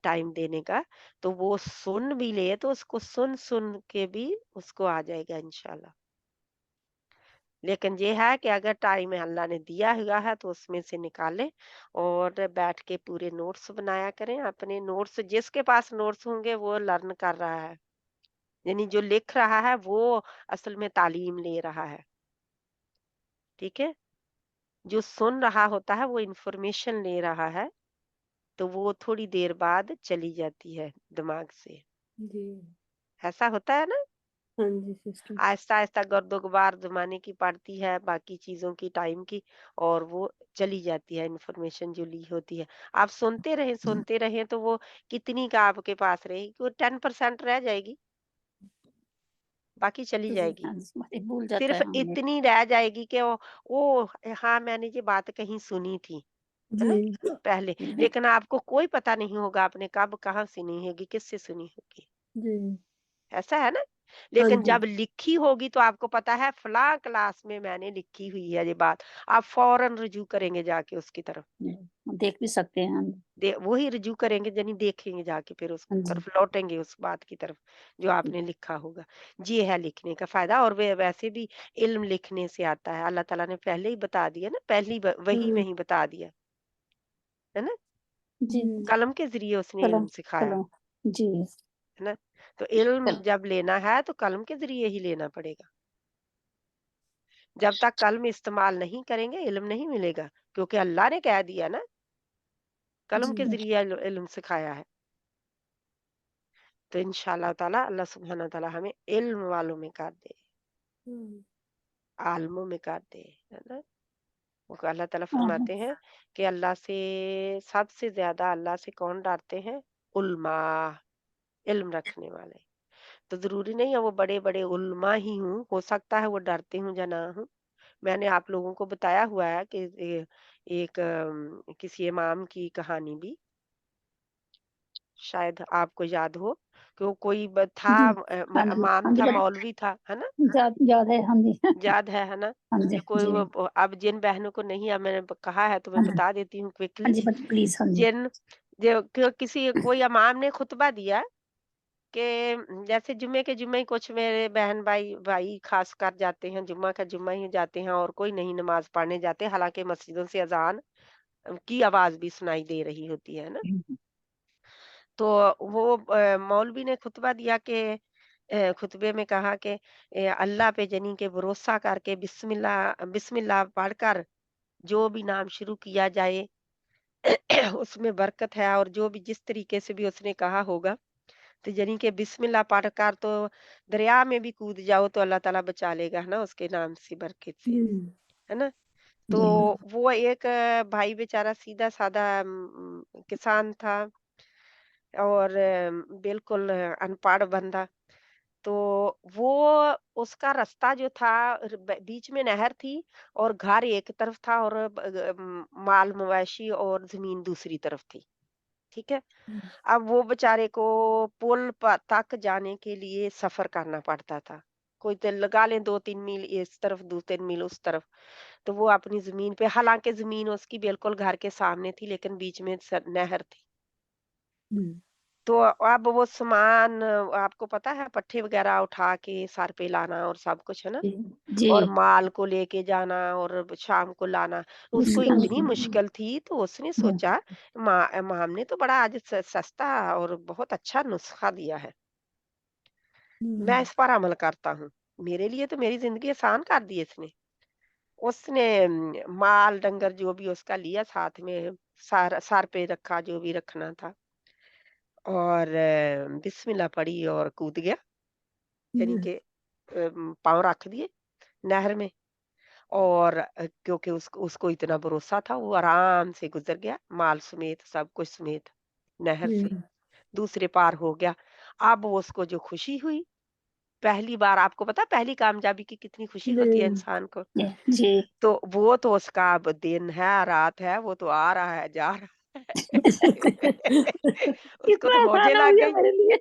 ٹائم دینے کا، تو وہ سن بھی لے تو اس کو سن سن کے بھی اس کو آ جائے گا انشاءاللہ. لیکن یہ ہے کہ اگر ٹائم اللہ نے دیا ہوا ہے تو اس میں سے نکالیں اور بیٹھ کے پورے نوٹس بنایا کریں. اپنے نوٹس جس کے پاس نوٹس ہوں گے وہ لرن کر رہا ہے، یعنی جو لکھ رہا ہے وہ اصل میں تعلیم لے رہا ہے. ٹھیک ہے، جو سن رہا ہوتا ہے وہ انفارمیشن لے رہا ہے، تو وہ تھوڑی دیر بعد چلی جاتی ہے دماغ سے. جی ایسا ہوتا ہے نا، ہاں جی سسٹر آہستہ آہستہ گرد و غبار زمانے کی پڑتی ہے، باقی چیزوں کی ٹائم کی، اور وہ چلی جاتی ہے انفارمیشن جو لی ہوتی ہے. آپ سنتے رہیں تو وہ کتنی کا آپ کے پاس رہے گی؟ وہ 10% رہ جائے گی، باقی چلی جائے جی گی. ہاں جی بھول جاتا صرف ہے ہمیں. اتنی رہ جائے گی کہ ہاں میں نے یہ بات کہیں سنی تھی ہے نا جی پہلے، لیکن آپ کو کوئی پتہ نہیں ہوگا آپ نے کب کہاں سنی ہوگی، کس سے سنی ہوگی. جی ایسا ہے نا. ہاں لیکن جی جب لکھی ہوگی تو آپ کو پتا ہے فلاں کلاس میں نے لکھی ہوئی ہے یہ بات، آپ فوراً رجوع کریں گے جا کے اس کی طرف، دیکھ بھی سکتے ہیں ہم. وہی رجوع کریں گے، یعنی دیکھیں گے جا کے، پھر اس ہاں جی طرف لوٹیں گے، اس بات کی طرف جو آپ نے لکھا ہوگا. یہ ہے لکھنے کا فائدہ. اور ویسے بھی علم لکھنے سے آتا ہے، اللہ تعالیٰ نے پہلے ہی بتا دیا نا، پہلی وہی میں ہی بتا دیا ہے نا، جی قلم کے ذریعے اس نے قلم علم سکھایا قلم جی ہے نا. تو علم جب لینا ہے تو قلم کے ذریعے ہی لینا پڑے گا. جب تک قلم استعمال نہیں کریں گے علم نہیں ملے گا، کیونکہ اللہ نے کہہ دیا نا قلم جی کے ذریعے علم سکھایا ہے. تو انشاءاللہ تعالی اللہ سبحانہ تعالی ہمیں علم والوں میں کر دے، عالموں میں کر دے ہے نا. وہ اللہ تعالیٰ فرماتے ہیں کہ اللہ سے سب سے زیادہ اللہ سے کون ڈرتے ہیں؟ علماء، علم رکھنے والے. تو ضروری نہیں ہے وہ بڑے بڑے علماء ہی ہوں، ہو سکتا ہے وہ ڈرتے ہوں یا نہ ہوں. میں نے آپ لوگوں کو بتایا ہوا ہے کہ ایک کسی امام کی کہانی بھی شاید آپ کو یاد ہو کہ وہ کوئی تھا جی ہاں جی امام ہاں تھا، جی مولوی تھا ہے نا، یاد ہے ہاں جی یاد ہے نا. ہاں جی کہ کوئی جی اب جن بہنوں کو نہیں اب میں نے کہا ہے تو میں ہاں جی بتا دیتی ہوں ہاں کوئکلی. جی بٹ پلیز ہاں جی کسی کوئی امام نے خطبہ دیا کہ جیسے جمعے کچھ میرے بہن بھائی خاص کر جاتے ہیں، جمعہ کا جمعہ ہی جاتے ہیں اور کوئی نہیں نماز پڑھنے جاتے، حالانکہ مسجدوں سے اذان کی آواز بھی سنائی دے رہی ہوتی ہے نا. तो वो मौलवी ने खुतबा दिया कि खुतबे में कहा कि अल्लाह पे जनी के भरोसा करके बिस्मिल्लाह बिस्मिल्लाह पढ़कर जो भी नाम शुरू किया जाए उसमें बरकत है, और जो भी जिस तरीके से भी उसने कहा होगा, तो यानी कि बिस्मिल्लाह पढ़कर तो दरिया में भी कूद जाओ तो अल्लाह ताला बचा लेगा, है ना, उसके नाम से, बरकत से, है ना। तो जी वो एक भाई बेचारा सीधा साधा किसान था, और बिल्कुल अनपढ़ बंदा। तो वो उसका रास्ता जो था, बीच में नहर थी और घर एक तरफ था, और माल मवेशी और जमीन दूसरी तरफ थी, ठीक है। अब वो बेचारे को पुल तक जाने के लिए सफर करना पड़ता था, कोई तो लगा लें 2-3 मील इस तरफ, 2-3 मील उस तरफ। तो वो अपनी जमीन पे, हालांकि जमीन उसकी बिल्कुल घर के सामने थी, लेकिन बीच में नहर थी। तो अब वो सामान, आपको पता है, पट्टे वगैरह उठा के सर पे लाना और सब कुछ, है ना, जी और माल को लेके जाना और शाम को लाना, उसको इतनी मुश्किल थी। तो उसने सोचा, हमने तो बड़ा आज सस्ता और बहुत अच्छा नुस्खा दिया है, मैं इस पर अमल करता हूँ, मेरे लिए तो मेरी जिंदगी आसान कर दी इसने। उसने माल डंगर जो भी उसका लिया साथ में, सर पे रखा जो भी रखना था, और बिस्मिल्लाह पढ़ी और कूद गया, यानी कि पाँव रख दिए नहर में। और क्योंकि उसको उसको इतना भरोसा था, वो आराम से गुजर गया, माल समेत, सब कुछ समेत, नहर से दूसरे पार हो गया। अब उसको जो खुशी हुई, पहली बार, आपको पता है पहली कामयाबी की कितनी खुशी होती है इंसान को। जी तो वो तो उसका अब दिन है रात है, वो तो आ रहा है जा रहा है उसको तो कितना मौजे आसान हो लग गया गई, मेरे लिए।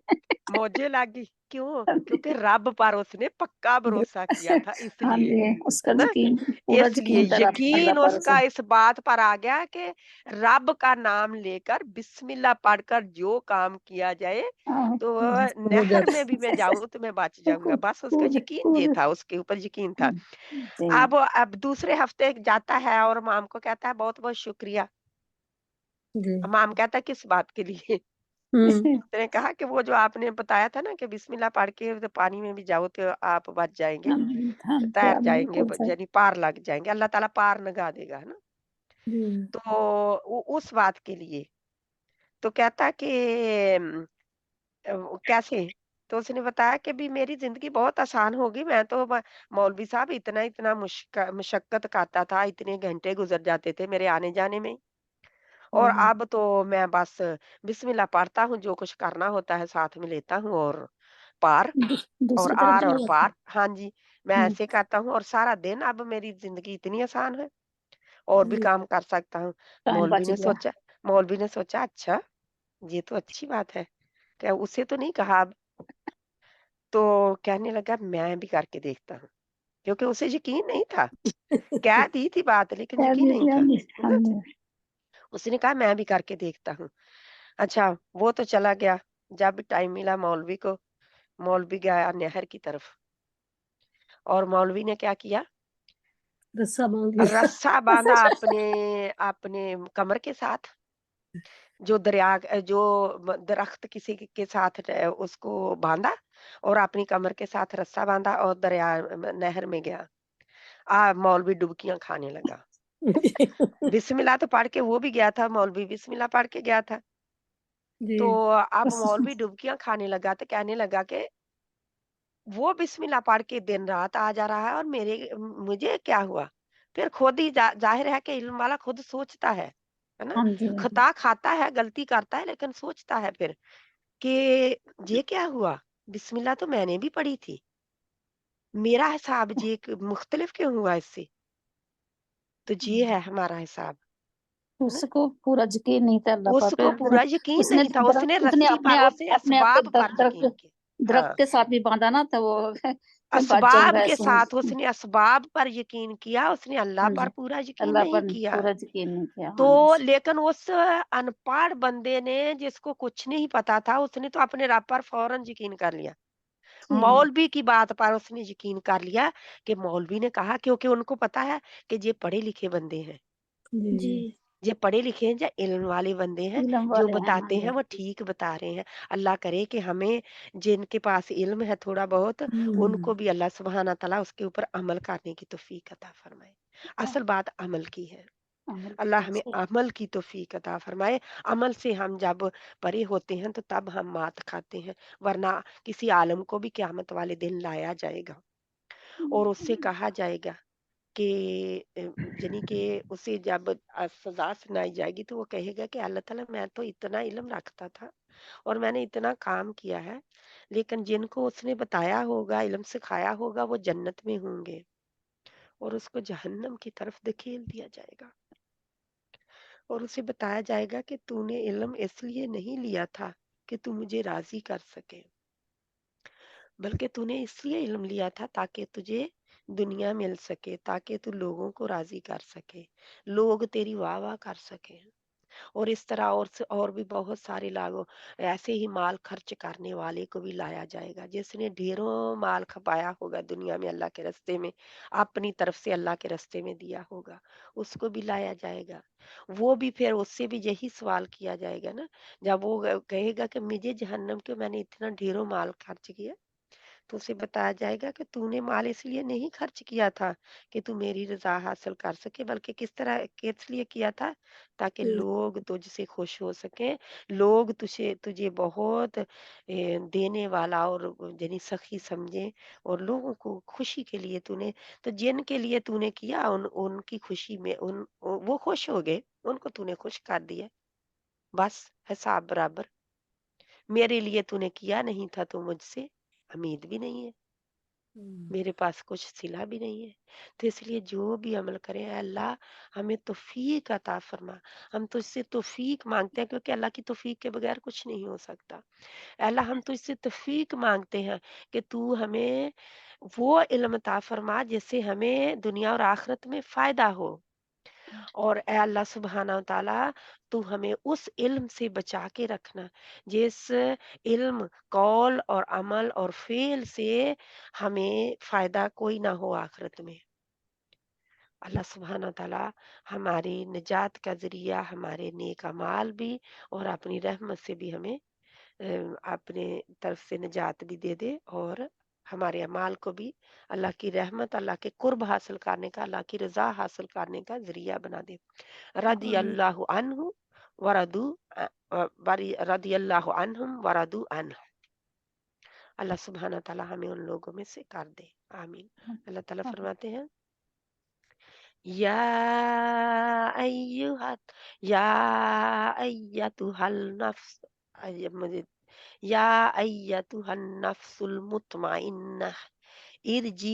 मौजे लगी। क्यों? क्योंकि रब पर उसने पक्का भरोसा किया था, हाँ इसलिए, जी, उसका है ना। यकीन, पूरा इसलिए यकीन था अल्लाह यकीन पर उसे। उसका इस बात पर आ गया कि रब का नाम लेकर बिस्मिल्लाह पढ़कर जो काम किया जाए, हाँ, तो हो नहर जाता में भी मैं जाऊं तो मैं बच जाऊंगा, बस उसका पूरे यकीन ये पूरे था, उसके ऊपर यकीन था। जी अब दूसरे हफ्ते जाता है और माम को कहता है बहुत बहुत शुक्रिया। जी माम कहता है किस बात के लिए? उसने कहा कि वो जो आपने बताया था ना कि बिस्मिल्लाह पढ़ के तो पानी में भी जाओ तो आप बच जाएंगे, हम तैर क्या जाएंगे, बिल्कुल सही। यानी पार लग जाएंगे, अल्लाह ताला पार लगा देगा, है ना। तो उस बात के लिए तो कहता कि कैसे? तो उसने बताया कि भी मेरी जिंदगी बहुत आसान होगी, मैं तो मौलवी साहब इतना इतना मुशक्कत करता था, इतने घंटे गुजर जाते थे मेरे आने जाने में, और अब तो मैं बस बिस्मिल्लाह पढ़ता हूँ, जो कुछ करना होता है साथ में लेता हूँ, और पार, और दूसरी तरफ आर और चले जाते पार, हाँ जी, मैं हैं। ऐसे करता हूँ, और सारा दिन अब मेरी जिंदगी इतनी आसान है, और भी काम कर सकता हूँ। टाइम मौलवी बच ने गया। सोचा मौलवी ने सोचा अच्छा, ये तो अच्छी बात है, क्या उसे तो नहीं कहा अब। तो कहने लगा मैं भी करके देखता हूँ, क्योंकि उसे यकीन नहीं था, कह दी थी बात लेकिन कह यकीन दी नहीं थी था, हाँ जी, है हाँ ना। जी। उसने कहा मैं भी करके देखता हूँ। अच्छा, वो तो चला गया, जब भी टाइम मिला मौलवी को, मौलवी गया नहर की तरफ, और मौलवी ने क्या किया, रस्सा बांध लिया रस्सा बांधा अपने अपने कमर के साथ, जो जो दरख्त किसी के साथ उसको बांधा, और अपनी कमर के साथ रस्सा बांधा, और नहर में गया। मौलवी डुबकियां खाने लगा। बिस्मिल्लाह तो पढ़ के वो भी गया था, मौलवी बिस्मिल्लाह पढ़ के गया था। जी तो अब मौलवी डुबकियां खाने लगा, तो कहने लगा कि वो बिस्मिल्लाह पढ़ के दिन रात आ जा रहा है, और मुझे क्या हुआ? फिर खुद ही जाहिर है कि इल्म वाला खुद सोचता है ना? हाँ जी, हाँ जी। खता खाता है, गलती करता है, लेकिन सोचता है फिर कि ये क्या हुआ? बिस्मिल्लाह तो मैंने भी पढ़ी थी, मेरा हिसाब ये मुख्तलिफ क्यों हुआ इससे? तो ये है हमारा हिसाब, है ना? उसको पूरा यकीन नहीं था अल्लाह पर, उसको फिर पूरा यकीन उसने नहीं था, उसने दरख्त, उसने रस्सी अपने पर, आप उसने अपने आप को असबाब पर यकीन दरख्त किया। दरख्त हाँ, के साथ भी बांधा ना, तो वो मैं बच असबाब जाऊंगा के ऐसे। साथ उसने असबाब पर यकीन किया, उसने अल्लाह हाँ पर जी, पूरा यकीन अल्लाह नहीं पर किया। पूरा यकीन नहीं किया। तो हाँ जी। लेकिन उस अनपढ़ बंदे ने, जिसको कुछ नहीं पता था, उसने तो अपने रब पर फौरन यकीन कर लिया। मौलवी की बात पर उसने यकीन कर लिया कि मौलवी ने कहा, क्योंकि उनको पता है कि ये पढ़े लिखे बंदे हैं, जी ये पढ़े लिखे हैं या इल्म वाले बंदे हैं, इलम जो वाले हैं, हाँ बताते हैं जी। वो ठीक बता रहे हैं। अल्लाह करे कि हमें जिनके पास इल्म है थोड़ा बहुत, उनको भी अल्लाह सुब्हाना तआला उसके ऊपर अमल करने की तौफीक अता फरमाए। असल बात अमल की है। अमल अल्लाह की हमें सही। अमल की तौफीक अता फरमाए। अमल से हम जब परे होते हैं तो तब हम मात खाते हैं, वरना किसी आलम को भी क़यामत वाले दिन लाया जाएगा और उससे कहा जाएगा कि यानी कि उसे जब सज़ा सुनाई जाएगी तो वो कहेगा कि अल्लाह ताला मैं तो इतना इल्म रखता था और मैंने इतना काम किया है, लेकिन जिनको उसने बताया होगा, इल्म सिखाया होगा वो जन्नत में होंगे और उसको जहन्नम की तरफ धकेल दिया जाएगा। और उसे बताया जाएगा कि तूने इल्म इसलिए नहीं लिया था कि तू मुझे राज़ी कर सके, बल्कि तूने इसलिए इल्म लिया था ताकि तुझे दुनिया मिल सके, ताकि तू लोगों को राज़ी कर सके, लोग तेरी वाह-वाह कर सकें। और इस तरह और भी बहुत सारे लागो ऐसे ही माल खर्च करने वाले को भी लाया जाएगा, जिसने ढेरों माल खपाया होगा दुनिया में अल्लाह के रास्ते में, अपनी तरफ से अल्लाह के रास्ते में दिया होगा, उसको भी लाया जाएगा। वो भी फिर उससे भी यही सवाल किया जाएगा ना, जब वो कहेगा कि मुझे जहन्नम क्यों, मैंने इतना ढेरों माल खर्च किया, तो उसे बताया जाएगा कि तूने माल इसलिए नहीं खर्च किया था कि तू मेरी रज़ा हासिल कर सके, बल्कि किस तरह किस लिए किया था, ताकि लोग तुझसे खुश हो सकें, लोग तुझे तुझे बहुत देने वाला और यानी सखी समझें और लोगों को खुशी के लिए तूने, तो जिनके लिए तूने किया उनकी खुशी में वो खुश हो गए, उनको तूने खुश कर दिया, बस हिसाब बराबर। मेरे लिए तूने किया नहीं था तो मुझसे उम्मीद भी नहीं है, मेरे पास कुछ सिला भी नहीं है। तो इसलिए जो भी अमल करें, ऐ अल्लाह हमें तौफ़ीक अता फ़रमा। हम तुझसे तौफ़ीक माँगते हैं क्योंकि अल्लाह की तौफ़ीक के बगैर कुछ नहीं हो सकता। ऐ अल्लाह हम तुझसे तौफ़ीक माँगते हैं कि तू हमें वो इल्म अता फ़रमा जिससे हमें दुनिया और आखिरत में फ़ायदा हो। और ए अल्लाह सुब्हाना व तआला तू हमें उस इल्म से बचा के रखना, जिस इल्म, कौल और अमल और फ़ेल से हमें फ़ायदा कोई ना हो आखिरत में। अल्लाह सुब्हाना व तआला हमारी निजात का ज़रिया, हमारे नेक अमाल भी और अपनी रहमत से भी हमें अपने तरफ से निजात भी दे दे और हमारे अमाल को भी अल्लाह की रहमत, अल्लाह के कुर्ब हासिल करने का, अल्लाह की रज़ा हासिल करने का ज़रिया बना दे। रज़ी अल्लाहु अन्हु व रदू रज़ी अल्लाहु अन्हुम व रदू अन्हु। अल्लाह सुब्हाना व तआला हमें उन लोगों में से कर दे। आमीन। अल्लाह ताला फरमाते हैं, या अय्युहत या अय्यतुहल नफ्स मुझे या अय्यतुहन नफ्सुल मुतमइन्नह इरजी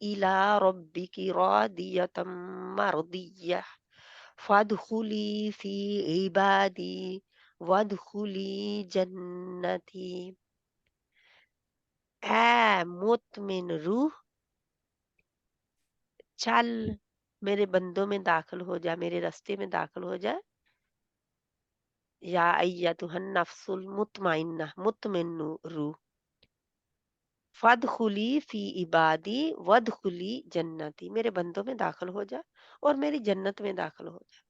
इला रब्बिकी रादियतम मर्दियह फदखुली फी इबादी वदखुली जन्नती। ऐ मुतमिन रूह, चल मेरे बंदों में दाखिल हो जा, मेरे रास्ते में दाखिल हो जा। या अय्यतुहन नफ्सुल मुतमइन्नह, मुतमिन रूह, फदखुली फी इबादी वदखुली जन्नती, मेरे बंदों में दाखिल हो जा और मेरी जन्नत में दाखिल हो जा।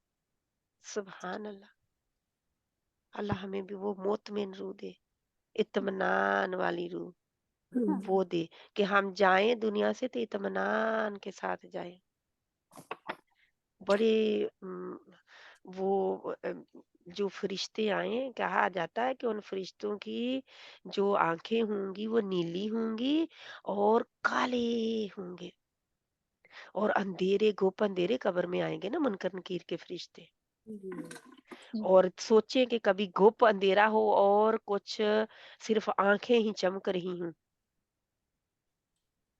सुभान अल्लाह। अल्लाह हमें भी वो मुतमिन रूह दे, इत्मीनान वाली रूह वो दे कि हम जाएं दुनिया से तो इत्मीनान के साथ जाएं। बड़े वो जो फरिश्ते आए, कहा जाता है कि उन फरिश्तों की जो आंखें होंगी वो नीली होंगी और काले होंगे और अंधेरे गोप अंधेरे कब्र में आएंगे ना मुनकर नकीर के फरिश्ते। और सोचें कि कभी गुप अंधेरा हो और कुछ सिर्फ आंखें ही चमक रही हूँ,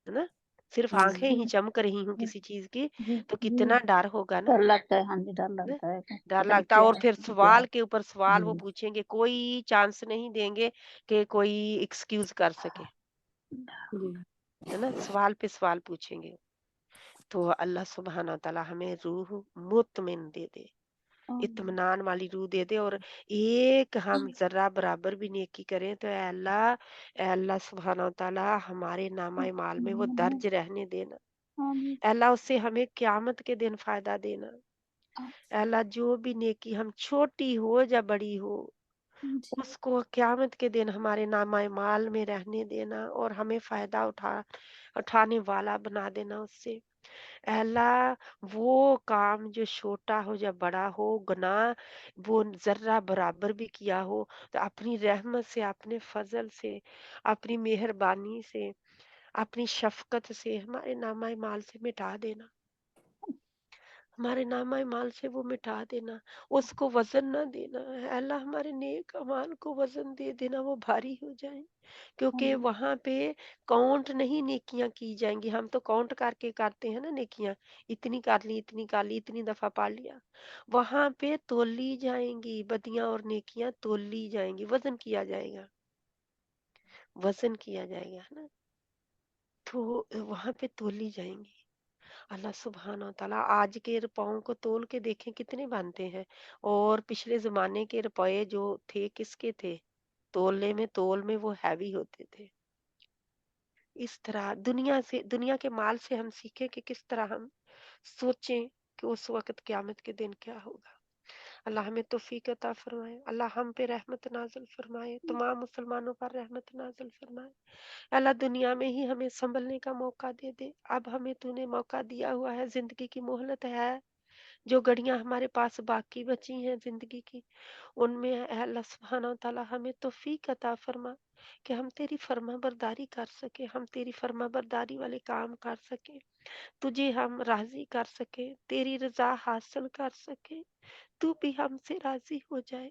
है ना, सिर्फ आंखें ही चमक रही हूँ किसी चीज की, तो कितना डर होगा ना, डर लगता है, हाँ जी, डर है ना? लगता है, डर पता नहीं लगता है। क्या और है फिर क्या सवाल है। के ऊपर सवाल वो पूछेंगे, कोई चांस नहीं देंगे कि कोई एक्सक्यूज कर सके, है ना, सवाल पे सवाल पूछेंगे। तो अल्लाह सुब्हाना तआला हमें रूह मुतमिन दे दे, इत्मीनान वाली रूह दे दे और एक हम जर्रा बराबर भी नेकी करें तो ए अल्लाह सुब्हाना व तआला हमारे नामा माल में वो दर्ज रहने देना। ए अल्लाह उससे हमें क़यामत के दिन फायदा देना। अल्लाह जो भी नेकी हम छोटी हो या बड़ी हो जी उसको क़यामत के दिन हमारे नामा माल में रहने देना और हमें फायदा उठाने वाला बना देना उससे। अल्लाह वो काम जो छोटा हो या बड़ा हो, गुनाह वो जर्रा बराबर भी किया हो तो अपनी रहमत से, अपने फजल से, अपनी मेहरबानी से, अपनी शफकत से हमारे नामा माल से मिटा देना, हमारे नामा माल से वो मिटा देना, उसको वजन ना देना। अल्लाह हमारे नेक अमाल को वजन दे देना, वो भारी हो जाए, क्योंकि वहां पे काउंट नहीं नेकियां की जाएंगी। हम तो काउंट करके करते हैं ना नेकियां, इतनी कर ली, इतनी कर ली, इतनी दफा पढ़ लिया। वहां पे तोली जाएंगी बदियां और नेकियां, तोली जाएंगी, वजन किया जाएगा, वजन किया जाएगा, है ना। तो वहां पे तोली जाएंगी। अल्लाह सुब्हान व तआला आज के रुपयों को तोल के देखें कितने बनते हैं, और पिछले जमाने के रुपए जो थे किसके थे, तोलने में, तोल में वो हैवी होते थे। इस तरह दुनिया के माल से हम सीखें कि किस तरह हम सोचें कि उस वक्त क़यामत के दिन क्या होगा। अल्लाह हमें तौफीक अता फरमाए, अल्लाह हम पे रहमत नाज़िल फरमाए, तमाम मुसलमानों पर रहमत नाज़िल फरमाए। अल्लाह दुनिया में ही हमें संभलने का मौका दे दे। अब हमें तूने मौका दिया हुआ है, जिंदगी की मोहलत है, जो घड़ियां हमारे पास बाकी बची हैं जिंदगी की, उनमें है अल्लाह सुब्हाना तआला हमें तौफीक अता फरमा कि हम तेरी फर्मा बरदारी कर सके, हम तेरी फर्मा बरदारी वाले काम कर सके, तुझे हम राजी कर सके, तेरी रजा हासिल कर सके, तू भी हमसे राजी हो जाए।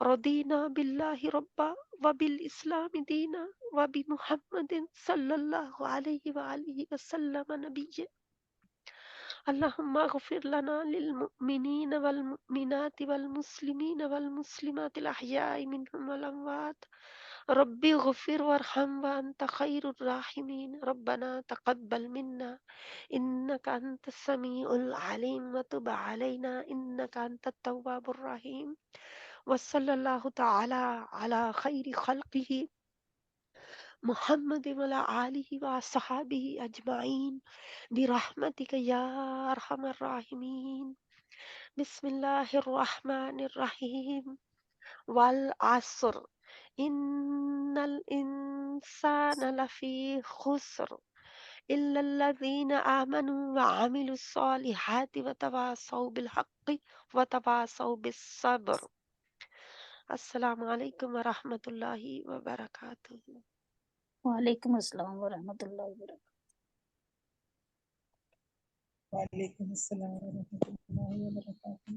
रदीना बिल्लाहि रब्बा व बिल इस्लामी दीना व बि मुहम्मदिन सल्लल्लाहु अलैहि व आलिहि वसल्लम नबिय्या। अल्लाहुम्मा अग़फिर लना लिल मुमिनीन वल मुमिनात वल मुस्लिमीन वल मुस्लिमात अल अहयाइ मिनहुम वल अमवात। रब्बि इग़फिर वरहम व अंत खैरुर राहिमीन। रब्बना तक़ब्बल मिन्ना इन्नका अंतस समीउल अलीम व तुब अलैना इन्नका अंतत तव्वाबुर रहीम। वसल्लल्लाहु तआला अला खैरि खल्क़िही मुहम्मद वला आलिहि व अस्हाबिही अजमाइन बिरहमतिका या अरहमर राहिमीन। बिस्मिल्लाहिर रहमानिर रहीम। वल अस्र इन्नल इंसाना लफी खुस्र इल्लल्लज़ीना आमनू व अमिलुस सालिहाति व तवासौ बिल हक़्क़ि व तवासौ बिस सब्र। अस्सलामु अलैकुम व रहमतुल्लाहि व बरकातुहू। वालेकुम अस्सलाम व रहमतुल्लाहि व बरकातहू। वालेकुम अस्सलाम व रहमतुल्लाहि व बरकातहू।